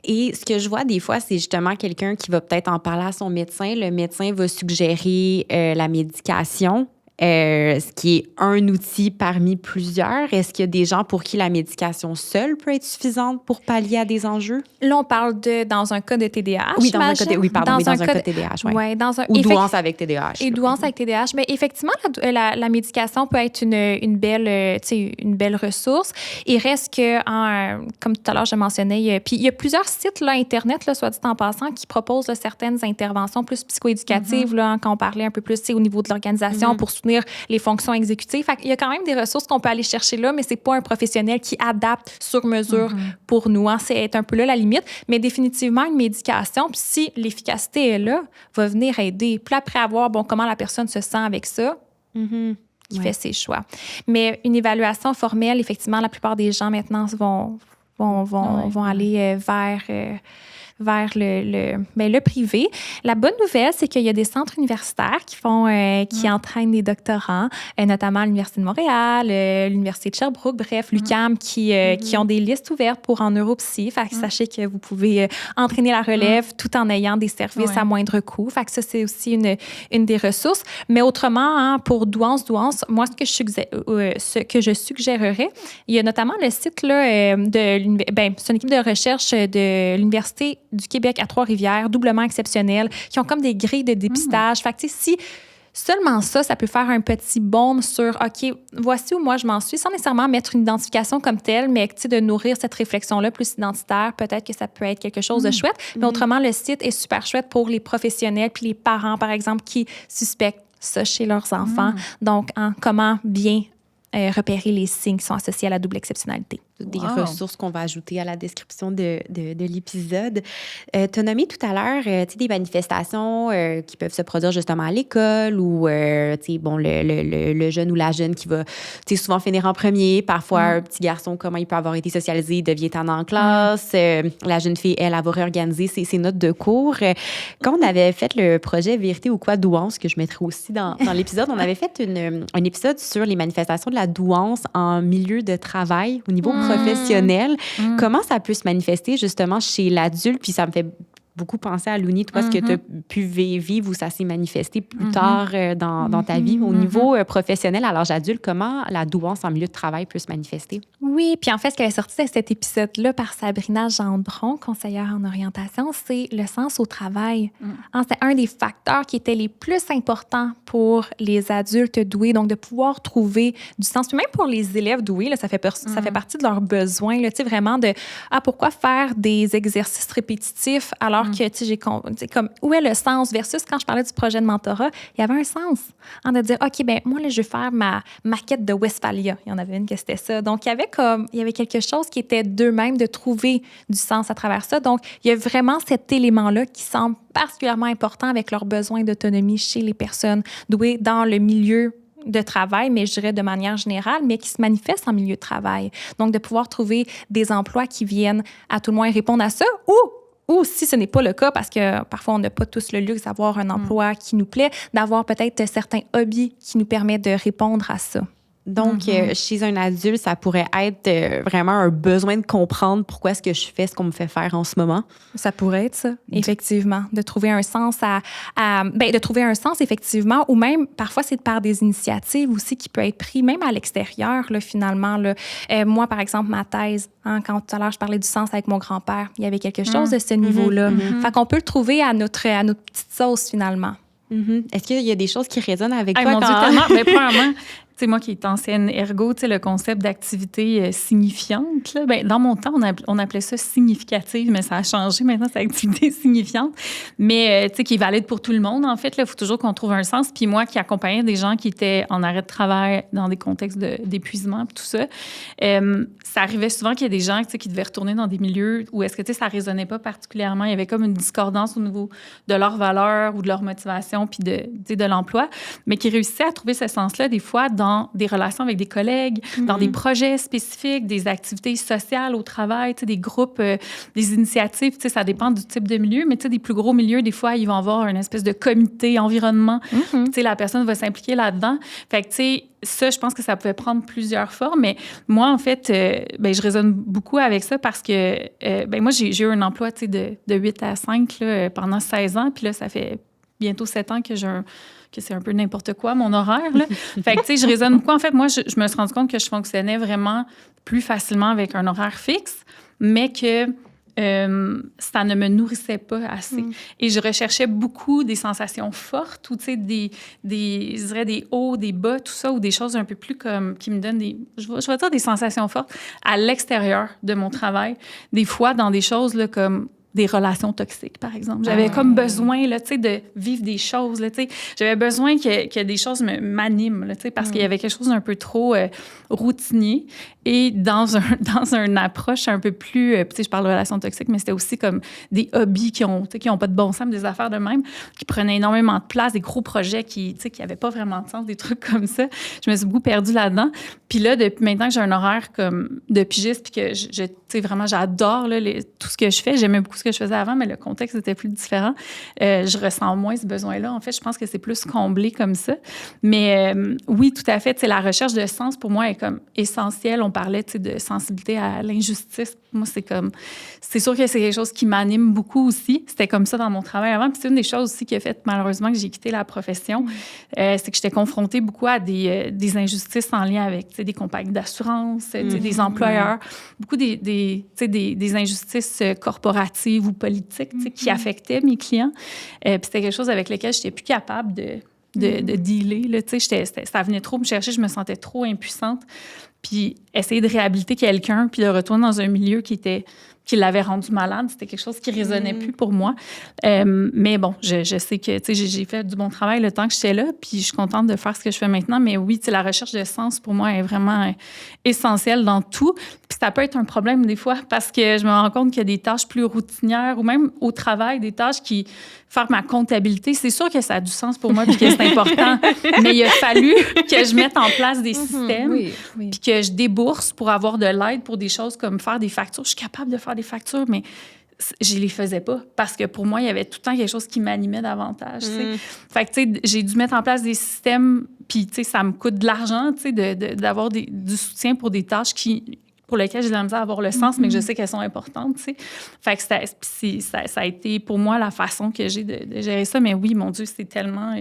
A: Et ce que je vois des fois, c'est justement quelqu'un qui va peut-être en parler à son médecin. Le médecin va suggérer la médication. Ce qui est un outil parmi plusieurs. Est-ce qu'il y a des gens pour qui la médication seule peut être suffisante pour pallier à des enjeux?
C: Là, on parle dans un cas de TDAH.
A: Oui, dans un cas de TDAH.
C: Ouais,
A: ou douance avec TDAH.
C: Et douance avec TDAH. Mais effectivement, la médication peut être une belle ressource. Il reste que, comme tout à l'heure, je mentionnais, puis il y a plusieurs sites là, Internet, là, soit dit en passant, qui proposent là, certaines interventions plus psychoéducatives, là, quand on parlait un peu plus au niveau de l'organisation pour soutenir les fonctions exécutives. Fait qu'il y a quand même des ressources qu'on peut aller chercher là, mais c'est pas un professionnel qui adapte sur mesure pour nous. Hein. C'est un peu là la limite, mais définitivement une médication. Puis si l'efficacité est là, va venir aider. Puis après avoir, comment la personne se sent avec ça, qui fait ses choix. Mais une évaluation formelle, effectivement, la plupart des gens maintenant vont aller vers le privé. La bonne nouvelle, c'est qu'il y a des centres universitaires qui entraînent des doctorants, notamment à l'Université de Montréal, l'Université de Sherbrooke, bref, l'UQAM, qui ont des listes ouvertes pour en neuropsy. Fait que sachez que vous pouvez entraîner la relève tout en ayant des services à moindre coût. Fait que ça, c'est aussi une des ressources. Mais autrement, pour douance, moi, ce que je suggérerais, il y a notamment le site là, c'est une équipe de recherche de l'Université du Québec à Trois-Rivières, doublement exceptionnels, qui ont comme des grilles de dépistage. Fait que, si seulement ça peut faire un petit baume sur, OK, voici où moi je m'en suis, sans nécessairement mettre une identification comme telle, mais de nourrir cette réflexion-là plus identitaire, peut-être que ça peut être quelque chose de chouette. Mais autrement, le site est super chouette pour les professionnels puis les parents, par exemple, qui suspectent ça chez leurs enfants. Donc, comment bien repérer les signes qui sont associés à la double exceptionnalité.
A: Des ressources qu'on va ajouter à la description de l'épisode. Tu as nommé tout à l'heure des manifestations qui peuvent se produire justement à l'école ou le jeune ou la jeune qui va souvent finir en premier. Parfois, un petit garçon, comment il peut avoir été socialisé, devient tannant en classe. La jeune fille, elle va réorganiser ses notes de cours. Quand on avait fait le projet Vérité ou quoi douance, que je mettrai aussi dans l'épisode, on avait fait un épisode sur les manifestations de la douance en milieu de travail au niveau professionnel. Comment ça peut se manifester justement chez l'adulte? Puis ça me fait beaucoup penser à Louni, toi, ce que tu as pu vivre ou ça s'est manifesté plus tard dans ta vie. Au niveau professionnel, à l'âge adulte, comment la douance en milieu de travail peut se manifester?
C: Oui, puis en fait, ce qui est sorti de cet épisode-là par Sabrina Gendron, conseillère en orientation, c'est le sens au travail. C'est un des facteurs qui étaient les plus importants pour les adultes doués, donc de pouvoir trouver du sens. Puis même pour les élèves doués, là, ça fait partie de leurs besoins, là, vraiment de pourquoi faire des exercices répétitifs alors alors que, tu sais, comme, où est le sens versus quand je parlais du projet de mentorat, il y avait un sens. Hein, de dire, OK, ben moi, là, je vais faire ma maquette de Westphalia. Il y en avait une que c'était ça. Donc, il y avait quelque chose qui était d'eux-mêmes, de trouver du sens à travers ça. Donc, il y a vraiment cet élément-là qui semble particulièrement important avec leurs besoins d'autonomie chez les personnes douées dans le milieu de travail, mais je dirais de manière générale, mais qui se manifestent en milieu de travail. Donc, de pouvoir trouver des emplois qui viennent à tout le moins répondre à ça ou si ce n'est pas le cas, parce que parfois, on n'a pas tous le luxe d'avoir un emploi qui nous plaît, d'avoir peut-être certains hobbies qui nous permettent de répondre à ça.
A: Donc, chez un adulte, ça pourrait être vraiment un besoin de comprendre pourquoi est-ce que je fais ce qu'on me fait faire en ce moment.
C: Ça pourrait être ça, effectivement, de trouver un sens de trouver un sens, effectivement, ou même, parfois, c'est par des initiatives aussi qui peuvent être prises, même à l'extérieur, là, finalement. Là. Moi, par exemple, ma thèse, quand tout à l'heure, je parlais du sens avec mon grand-père, il y avait quelque chose de ce niveau-là. Fait qu'on peut le trouver à notre petite sauce, finalement.
A: Est-ce qu'il y a des choses qui résonnent avec toi?
B: Mon Dieu, tellement. Mais premièrement, tu sais, moi qui est ancienne ergo, tu sais, le concept d'activité signifiante, là, ben, dans mon temps, on appelait ça significative, mais ça a changé. Maintenant, c'est activité signifiante. Mais, tu sais, qui est valide pour tout le monde, en fait. Il faut toujours qu'on trouve un sens. Puis moi, qui accompagnais des gens qui étaient en arrêt de travail dans des contextes d'épuisement, tout ça, ça arrivait souvent qu'il y a des gens, tu sais, qui devaient retourner dans des milieux où est-ce que, tu sais, ça résonnait pas particulièrement. Il y avait comme une discordance au niveau de leurs valeurs ou de leur motivation puis de l'emploi, mais qui réussissaient à trouver ce sens-là, des fois, dans des relations avec des collègues, dans des projets spécifiques, des activités sociales au travail, des groupes, des initiatives. Ça dépend du type de milieu, mais des plus gros milieux, des fois, ils vont avoir une espèce de comité environnement. La personne va s'impliquer là-dedans. Fait que, ça, je pense que ça pouvait prendre plusieurs formes. Mais moi, en fait, je résonne beaucoup avec ça parce que moi, j'ai eu un emploi de 8 à 5 là, pendant 16 ans. Puis là, ça fait bientôt 7 ans que que c'est un peu n'importe quoi, mon horaire. Là. Fait que, je résonne beaucoup. En fait, moi, je me suis rendu compte que je fonctionnais vraiment plus facilement avec un horaire fixe, mais que ça ne me nourrissait pas assez. Et je recherchais beaucoup des sensations fortes ou, des hauts, des bas, tout ça, ou des choses un peu plus comme, qui me donnent je vais dire des sensations fortes à l'extérieur de mon travail. Des fois, dans des choses là, comme des relations toxiques, par exemple. J'avais comme besoin, là, de vivre des choses, là, j'avais besoin que des choses m'animent, là, parce qu'il y avait quelque chose d'un peu trop routinier. Et dans une approche un peu plus, je parle de relations toxiques, mais c'était aussi comme des hobbies qui ont pas de bon sens, des affaires de même, qui prenaient énormément de place, des gros projets qui n'avaient pas vraiment de sens, des trucs comme ça. Je me suis beaucoup perdue là-dedans. Puis là, depuis maintenant que j'ai un horaire comme de pigiste, puis que vraiment, j'adore là, tout ce que je fais. J'aimais beaucoup ce que je faisais avant, mais le contexte était plus différent. Je ressens moins ce besoin-là. En fait, je pense que c'est plus comblé comme ça. Mais oui, tout à fait. La recherche de sens, pour moi, est comme essentielle. On parlait de sensibilité à l'injustice. Moi, c'est sûr que c'est quelque chose qui m'anime beaucoup aussi. C'était comme ça dans mon travail avant. Puis c'est une des choses aussi qui a fait, malheureusement, que j'ai quitté la profession. C'est que j'étais confrontée beaucoup à des injustices en lien avec des compagnies d'assurance, des employeurs, beaucoup des injustices corporatives ou politiques qui affectaient mes clients. Puis c'était quelque chose avec lequel je n'étais plus capable de dealer. Là, ça venait trop me chercher, je me sentais trop impuissante. Puis essayer de réhabiliter quelqu'un, puis de retourner dans un milieu qui l'avait rendu malade, c'était quelque chose qui résonnait plus pour moi. Mais bon, je sais que j'ai fait du bon travail le temps que j'étais là, puis je suis contente de faire ce que je fais maintenant. Mais oui, la recherche de sens, pour moi, est vraiment essentielle dans tout. Puis ça peut être un problème des fois, parce que je me rends compte qu'il y a des tâches plus routinières, ou même au travail, des tâches qui... Faire ma comptabilité, c'est sûr que ça a du sens pour moi, puis que c'est important. Mais il a fallu que je mette en place des systèmes, puis que je débourse pour avoir de l'aide pour des choses comme faire des factures. Je suis capable de faire des factures, mais je les faisais pas parce que pour moi, il y avait tout le temps quelque chose qui m'animait davantage. Fait que, j'ai dû mettre en place des systèmes, puis, ça me coûte de l'argent, d'avoir du soutien pour des tâches pour lesquelles j'ai de la misère à avoir le sens, mais que je sais qu'elles sont importantes, Fait que ça a été, pour moi, la façon que j'ai de gérer ça. Mais oui, mon Dieu, c'est tellement...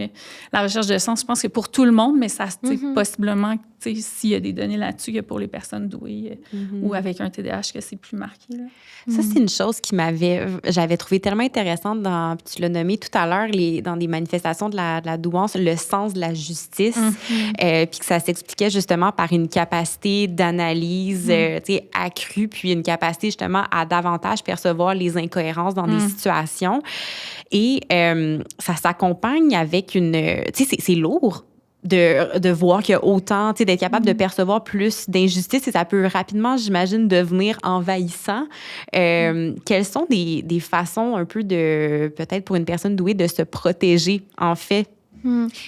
B: la recherche de sens, je pense que pour tout le monde, mais ça, possiblement, s'il y a des données là-dessus, que pour les personnes douées ou avec un TDAH, que c'est plus marqué, là.
A: Ça, c'est une chose qui j'avais trouvé tellement intéressante tu l'as nommé tout à l'heure, dans des manifestations de la douance, le sens de la justice, puis que ça s'expliquait justement par une capacité d'analyse, accrue, puis une capacité justement à davantage percevoir les incohérences dans des situations. Et ça s'accompagne avec c'est lourd de voir qu'il y a autant, d'être capable de percevoir plus d'injustice, et ça peut rapidement, j'imagine, devenir envahissant. Quelles sont des façons un peu peut-être pour une personne douée, de se protéger, en fait?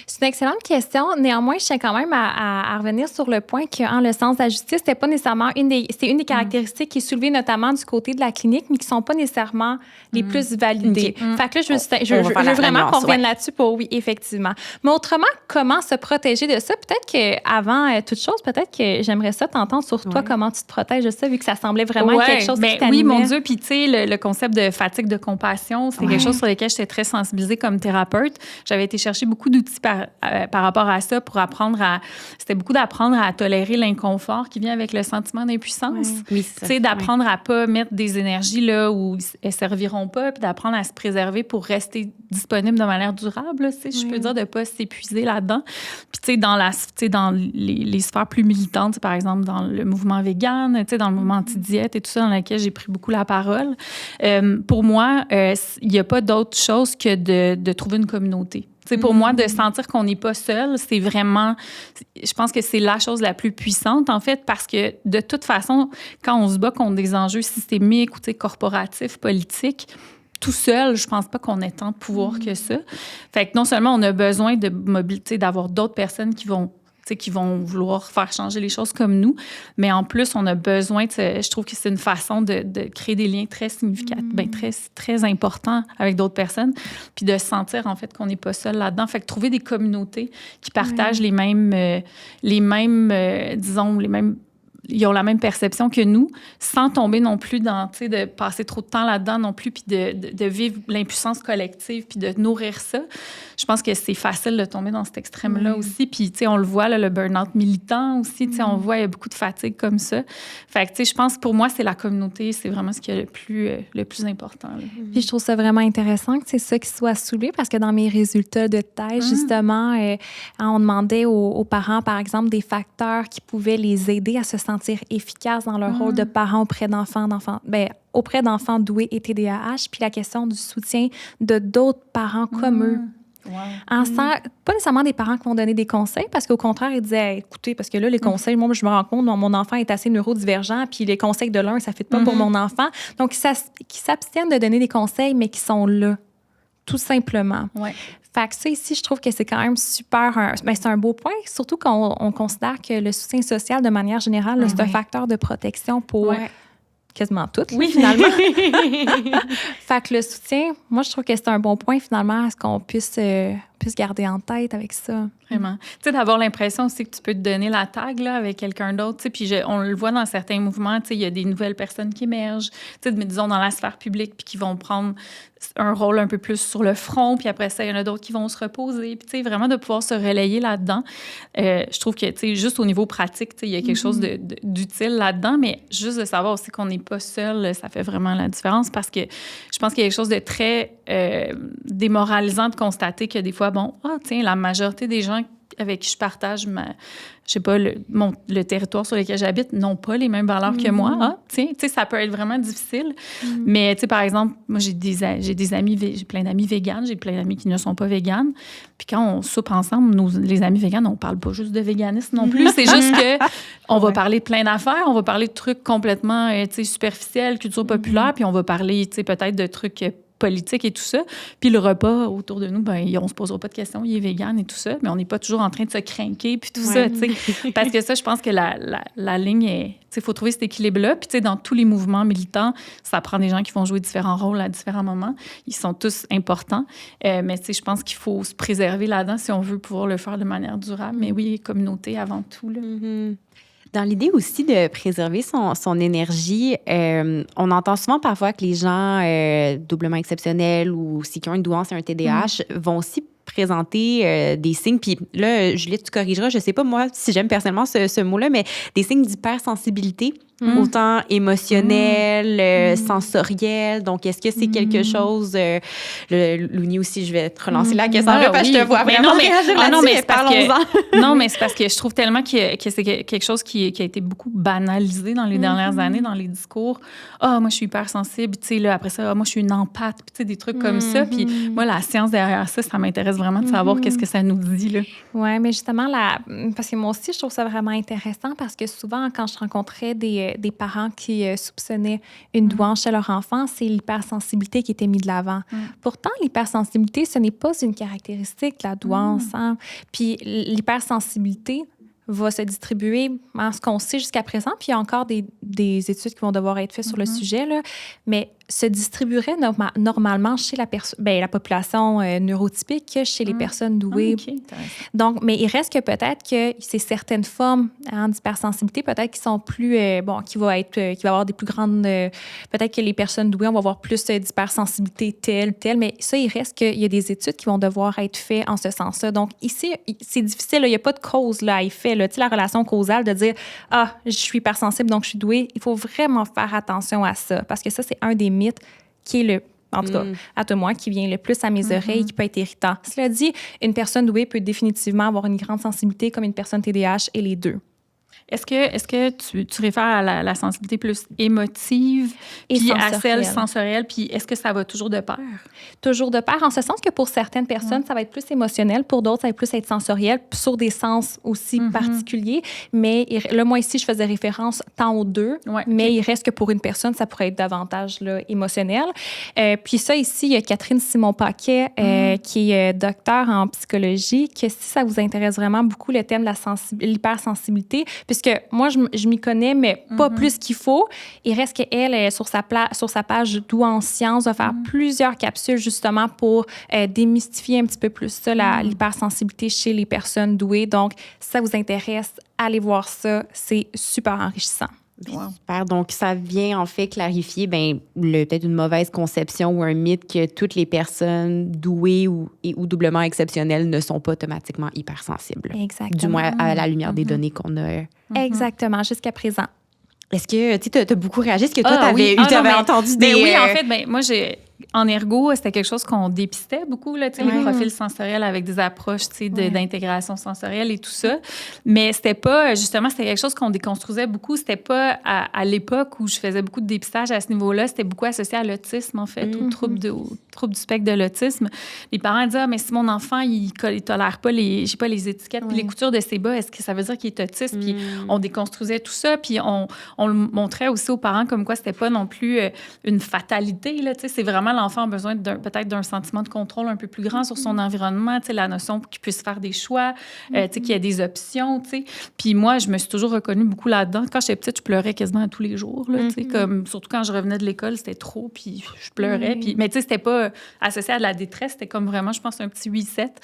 C: C'est une excellente question. Néanmoins, je tiens quand même à revenir sur le point que le sens de la justice, c'était pas nécessairement c'est une des caractéristiques qui est soulevée notamment du côté de la clinique, mais qui sont pas nécessairement les plus validées. Fait que là, je veux vraiment qu'on revienne là-dessus pour oui, effectivement. Mais autrement, comment se protéger de ça? Peut-être qu'avant toute chose, peut-être que j'aimerais ça t'entendre sur toi, comment tu te protèges de ça, vu que ça semblait vraiment être quelque chose qui t'animait.
B: Oui, mon Dieu. Puis, tu sais, le concept de fatigue de compassion, c'est quelque chose sur lequel j'étais très sensibilisée comme thérapeute. J'avais été chercher beaucoup d'outils par rapport à ça pour c'était beaucoup d'apprendre à tolérer l'inconfort qui vient avec le sentiment d'impuissance.
A: Oui,
B: tu sais, d'apprendre à pas mettre des énergies là où elles serviront pas, puis d'apprendre à se préserver pour rester disponible de manière durable, si je peux dire, de pas s'épuiser là-dedans. Puis, tu sais, dans les sphères plus militantes, par exemple, dans le mouvement vegan, tu sais, dans le mouvement anti-diète et tout ça, dans lequel j'ai pris beaucoup la parole, pour moi, il n'y a pas d'autre chose que de trouver une communauté. T'sais, pour moi, de sentir qu'on n'est pas seul, c'est vraiment... Je pense que c'est la chose la plus puissante, en fait, parce que, de toute façon, quand on se bat contre des enjeux systémiques ou corporatifs, politiques, tout seul, je pense pas qu'on ait tant de pouvoir que ça. Fait que non seulement on a besoin de mobilité, d'avoir d'autres personnes qui vont vouloir faire changer les choses comme nous. Mais en plus, on a besoin, je trouve que c'est une façon de créer des liens très significatifs, très, très importants avec d'autres personnes, puis de sentir, en fait, qu'on n'est pas seul là-dedans. Fait que trouver des communautés qui partagent les mêmes, ils ont la même perception que nous, sans tomber non plus dans, de passer trop de temps là-dedans non plus, puis de vivre l'impuissance collective, puis de nourrir ça. Je pense que c'est facile de tomber dans cet extrême-là aussi. Puis, on le voit, là, le burn-out militant aussi, on voit, il y a beaucoup de fatigue comme ça. Fait que, je pense, pour moi, c'est la communauté, c'est vraiment ce qui est le plus important. Là.
C: Puis, je trouve ça vraiment intéressant que c'est ça qui soit soulevé, parce que dans mes résultats de thèse, justement, on demandait aux parents, par exemple, des facteurs qui pouvaient les aider à se sentir efficaces dans leur rôle de parents auprès d'enfants doués et TDAH, puis la question du soutien de d'autres parents comme eux. Wow. Pas nécessairement des parents qui vont donner des conseils, parce qu'au contraire, ils disaient, écoutez, parce que là, les conseils, moi, je me rends compte, mon enfant est assez neurodivergent, puis les conseils de l'un, ça ne fit pas pour mon enfant. Donc, qui s'abstiennent de donner des conseils, mais qui sont là, tout simplement.
B: Ouais.
C: Fait que ça, ici, je trouve que c'est quand même super... c'est un beau point, surtout quand on considère que le soutien social, de manière générale, c'est un facteur de protection pour quasiment tout, finalement. Fait que le soutien, moi, je trouve que c'est un bon point, finalement, à ce qu'on puisse garder en tête avec ça.
B: Vraiment. Tu sais, d'avoir l'impression aussi que tu peux te donner la tag là, avec quelqu'un d'autre. Tu sais, puis on le voit dans certains mouvements, tu sais, il y a des nouvelles personnes qui émergent, tu sais, disons dans la sphère publique, puis qui vont prendre un rôle un peu plus sur le front, puis après ça, il y en a d'autres qui vont se reposer. Puis, tu sais, vraiment de pouvoir se relayer là-dedans. Je trouve que, tu sais, juste au niveau pratique, tu sais, il y a quelque chose d'utile là-dedans, mais juste de savoir aussi qu'on n'est pas seul, ça fait vraiment la différence, parce que je pense qu'il y a quelque chose de très démoralisant de constater que des fois, tiens, la majorité des gens avec qui je partage le territoire sur lequel j'habite n'ont pas les mêmes valeurs que moi. Tiens, ça peut être vraiment difficile. Mais, par exemple, moi, j'ai plein d'amis véganes, j'ai plein d'amis qui ne sont pas véganes. Puis quand on soupe ensemble, les amis véganes, on parle pas juste de véganisme non plus. C'est juste que on va parler de plein d'affaires, on va parler de trucs complètement, superficiels, culture populaire, puis on va parler, peut-être de trucs politique et tout ça. Puis le repas autour de nous, on se posera pas de questions, il est vegan et tout ça, mais on n'est pas toujours en train de se craquer puis tout ça, tu sais. Parce que ça, je pense que la ligne est... Tu sais, il faut trouver cet équilibre-là. Puis, tu sais, dans tous les mouvements militants, ça prend des gens qui vont jouer différents rôles à différents moments. Ils sont tous importants. Mais, tu sais, je pense qu'il faut se préserver là-dedans si on veut pouvoir le faire de manière durable. Mais oui, communauté avant tout, là.
A: Dans l'idée aussi de préserver son énergie, on entend souvent parfois que les gens doublement exceptionnels ou qui ont une douance et un TDAH vont aussi présenter des signes. Puis là, Juliette, tu corrigeras, je sais pas moi si j'aime personnellement ce mot-là, mais des signes d'hypersensibilité autant émotionnel, sensoriel. Donc, est-ce que c'est quelque chose... Louni aussi, je vais te relancer la question. Parce que je te vois vraiment réagir là-dessus, mais parlons-en.
B: Non, mais c'est parce que je trouve tellement que c'est quelque chose qui a été beaucoup banalisé dans les dernières années, dans les discours. Moi, je suis hypersensible. Tu sais, là, après ça, moi, je suis une empathe. Puis, tu sais, des trucs comme ça. Puis, moi, la science derrière ça m'intéresse vraiment de savoir qu'est-ce que ça nous dit, là.
C: Oui, mais justement, parce que moi aussi, je trouve ça vraiment intéressant parce que souvent, quand je rencontrais des parents qui soupçonnaient une douance chez leur enfant, c'est l'hypersensibilité qui était mise de l'avant. Pourtant, l'hypersensibilité, ce n'est pas une caractéristique de la douance. Hein? Puis l'hypersensibilité va se distribuer en ce qu'on sait jusqu'à présent, puis il y a encore des études qui vont devoir être faites sur le sujet, là, mais se distribuerait normalement chez la population neurotypique que chez les personnes douées. Donc, mais il reste que peut-être que c'est certaines formes d'hypersensibilité, peut-être qui sont plus, qui va avoir des plus grandes, peut-être que les personnes douées, on va avoir plus d'hypersensibilité telle, mais ça, il reste qu'il y a des études qui vont devoir être faites en ce sens-là. Donc, ici, c'est difficile, il n'y a pas de cause là, à effet, là, tu sais, la relation causale de dire, je suis hypersensible, donc je suis douée. Il faut vraiment faire attention à ça, parce que ça, c'est un des mythes qui est en tout cas, à tout moi, qui vient le plus à mes oreilles, qui peut être irritant. Cela dit, une personne douée peut définitivement avoir une grande sensibilité comme une personne TDAH et les deux.
B: Est-ce que tu réfères à la sensibilité plus émotive et puis à celle sensorielle, puis est-ce que ça va toujours de pair?
C: Toujours de pair, en ce sens que pour certaines personnes, ça va être plus émotionnel, pour d'autres, ça va plus être sensoriel, sur des sens aussi particuliers. Mais là, moi, ici, je faisais référence tant aux deux, mais il reste que pour une personne, ça pourrait être davantage là, émotionnel. Puis ça, ici, il y a Catherine Simon-Paquet, qui est docteure en psychologie, que si ça vous intéresse vraiment beaucoup, le thème de l'hypersensibilité, puisque moi, je m'y connais, mais pas plus qu'il faut. Il reste qu'elle, sur sa page Doux en sciences, va faire plusieurs capsules justement pour démystifier un petit peu plus ça, l'hypersensibilité chez les personnes douées. Donc, si ça vous intéresse, allez voir ça. C'est super enrichissant.
A: Super. Donc, ça vient en fait clarifier peut-être une mauvaise conception ou un mythe que toutes les personnes douées ou doublement exceptionnelles ne sont pas automatiquement hypersensibles.
C: Exactement.
A: Du moins, à la lumière des données qu'on a.
C: Exactement, jusqu'à présent.
A: Est-ce que tu as beaucoup réagi? Est-ce que toi, tu avais entendu des...
B: Oui, en fait, moi, en ergo, c'était quelque chose qu'on dépistait beaucoup, là, les profils sensoriels avec des approches d'intégration sensorielle et tout ça. Mais c'était pas, justement, c'était quelque chose qu'on déconstruisait beaucoup. C'était pas à l'époque où je faisais beaucoup de dépistage à ce niveau-là. C'était beaucoup associé à l'autisme, en fait, au trouble du spectre de l'autisme. Les parents disaient, mais si mon enfant, il tolère pas les étiquettes puis les coutures de ses bas, est-ce que ça veut dire qu'il est autiste? Puis on déconstruisait tout ça. Puis on le montrait aussi aux parents comme quoi c'était pas non plus une fatalité, là, c'est vraiment l'enfant a besoin peut-être d'un sentiment de contrôle un peu plus grand sur son environnement, la notion qu'il puisse faire des choix, qu'il y ait des options. Puis moi, je me suis toujours reconnue beaucoup là-dedans. Quand j'étais petite, je pleurais quasiment tous les jours. Là, comme, surtout quand je revenais de l'école, c'était trop, puis je pleurais. Puis, mais c'était pas associé à de la détresse, c'était comme vraiment, je pense, un petit reset.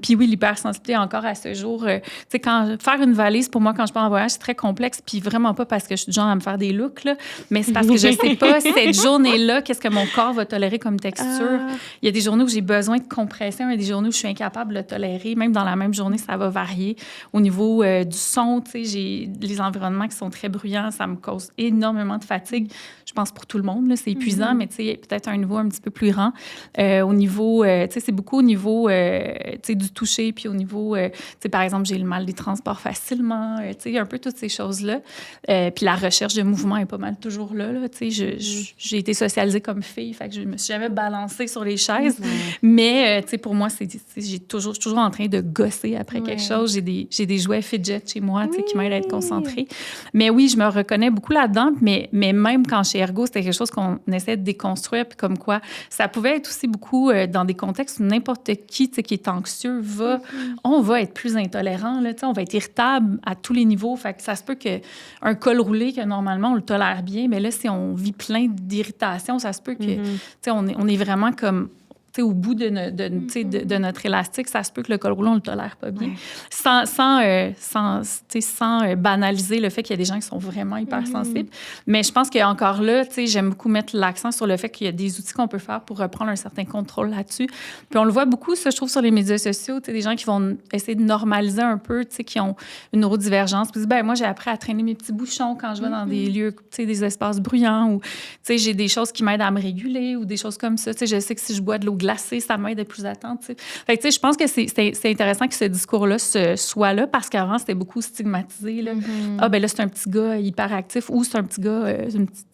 B: Puis oui, l'hypersensibilité, encore à ce jour, faire une valise, pour moi, quand je pars en voyage, c'est très complexe, puis vraiment pas parce que je suis du genre à me faire des looks, là, mais c'est parce que je sais pas, cette journée-là, qu'est-ce que mon corps va tolérer comme texture. Il y a des journées où j'ai besoin de compression, il y a des journées où je suis incapable de le tolérer. Même dans la même journée, ça va varier. Au niveau du son, j'ai les environnements qui sont très bruyants, ça me cause énormément de fatigue. Je pense pour tout le monde, là, c'est épuisant, mais peut-être à un niveau un petit peu plus grand. Au niveau, c'est beaucoup au niveau du toucher, puis au niveau, par exemple, j'ai le mal des transports facilement, un peu toutes ces choses-là. Puis la recherche de mouvement est pas mal toujours là. J'ai été socialisée comme fille, fait que je me suis jamais balancée sur les chaises. Mais pour moi, je suis toujours en train de gosser après quelque chose. J'ai des jouets fidget chez moi qui m'aident à être concentrée. Mais oui, je me reconnais beaucoup là-dedans. Mais même quand chez Ergo, c'était quelque chose qu'on essaie de déconstruire. Puis comme quoi, ça pouvait être aussi beaucoup dans des contextes où n'importe qui est anxieux on va être plus intolérant. Là, on va être irritable à tous les niveaux. Fait que ça se peut qu'un col roulé, que normalement, on le tolère bien, mais là, si on vit plein d'irritations, ça se peut que on est vraiment comme au bout de notre élastique, ça se peut que le col roulant, on le tolère pas bien.
C: Ouais.
B: Sans banaliser le fait qu'il y a des gens qui sont vraiment hypersensibles. Mais je pense qu'encore là, j'aime beaucoup mettre l'accent sur le fait qu'il y a des outils qu'on peut faire pour reprendre un certain contrôle là-dessus. Puis on le voit beaucoup, ça, je trouve, sur les médias sociaux, des gens qui vont essayer de normaliser un peu, qui ont une neurodivergence. Puis moi, j'ai appris à traîner mes petits bouchons quand je vais dans des lieux, des espaces bruyants, ou j'ai des choses qui m'aident à me réguler ou des choses comme ça. Je sais que si je bois de l'eau glacée, ça m'aide à être plus attentive. Fait que, je pense que c'est intéressant que ce discours-là soit là, parce qu'avant, c'était beaucoup stigmatisé. Là. Ah, ben là, c'est un petit gars hyperactif, ou c'est un petit gars,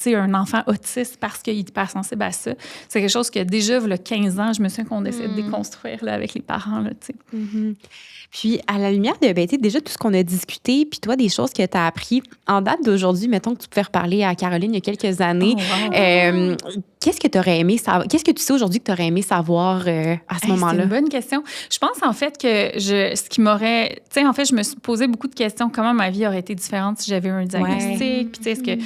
B: un enfant autiste parce qu'il est hypersensible à ça. C'est quelque chose que déjà, il y a 15 ans, je me souviens qu'on essaie de déconstruire là, avec les parents. Là,
A: Puis, à la lumière de déjà tout ce qu'on a discuté, puis toi, des choses que tu as appris en date d'aujourd'hui, mettons que tu pouvais reparler à Caroline il y a quelques années, qu'est-ce que tu aurais aimé savoir? Qu'est-ce que tu sais aujourd'hui que tu aurais aimé savoir à ce moment-là?
B: C'est une bonne question. Je pense, en fait, que ce qui m'aurait... Tu sais, en fait, je me suis posé beaucoup de questions. Comment ma vie aurait été différente si j'avais eu un diagnostic? Puis, tu sais, est-ce que...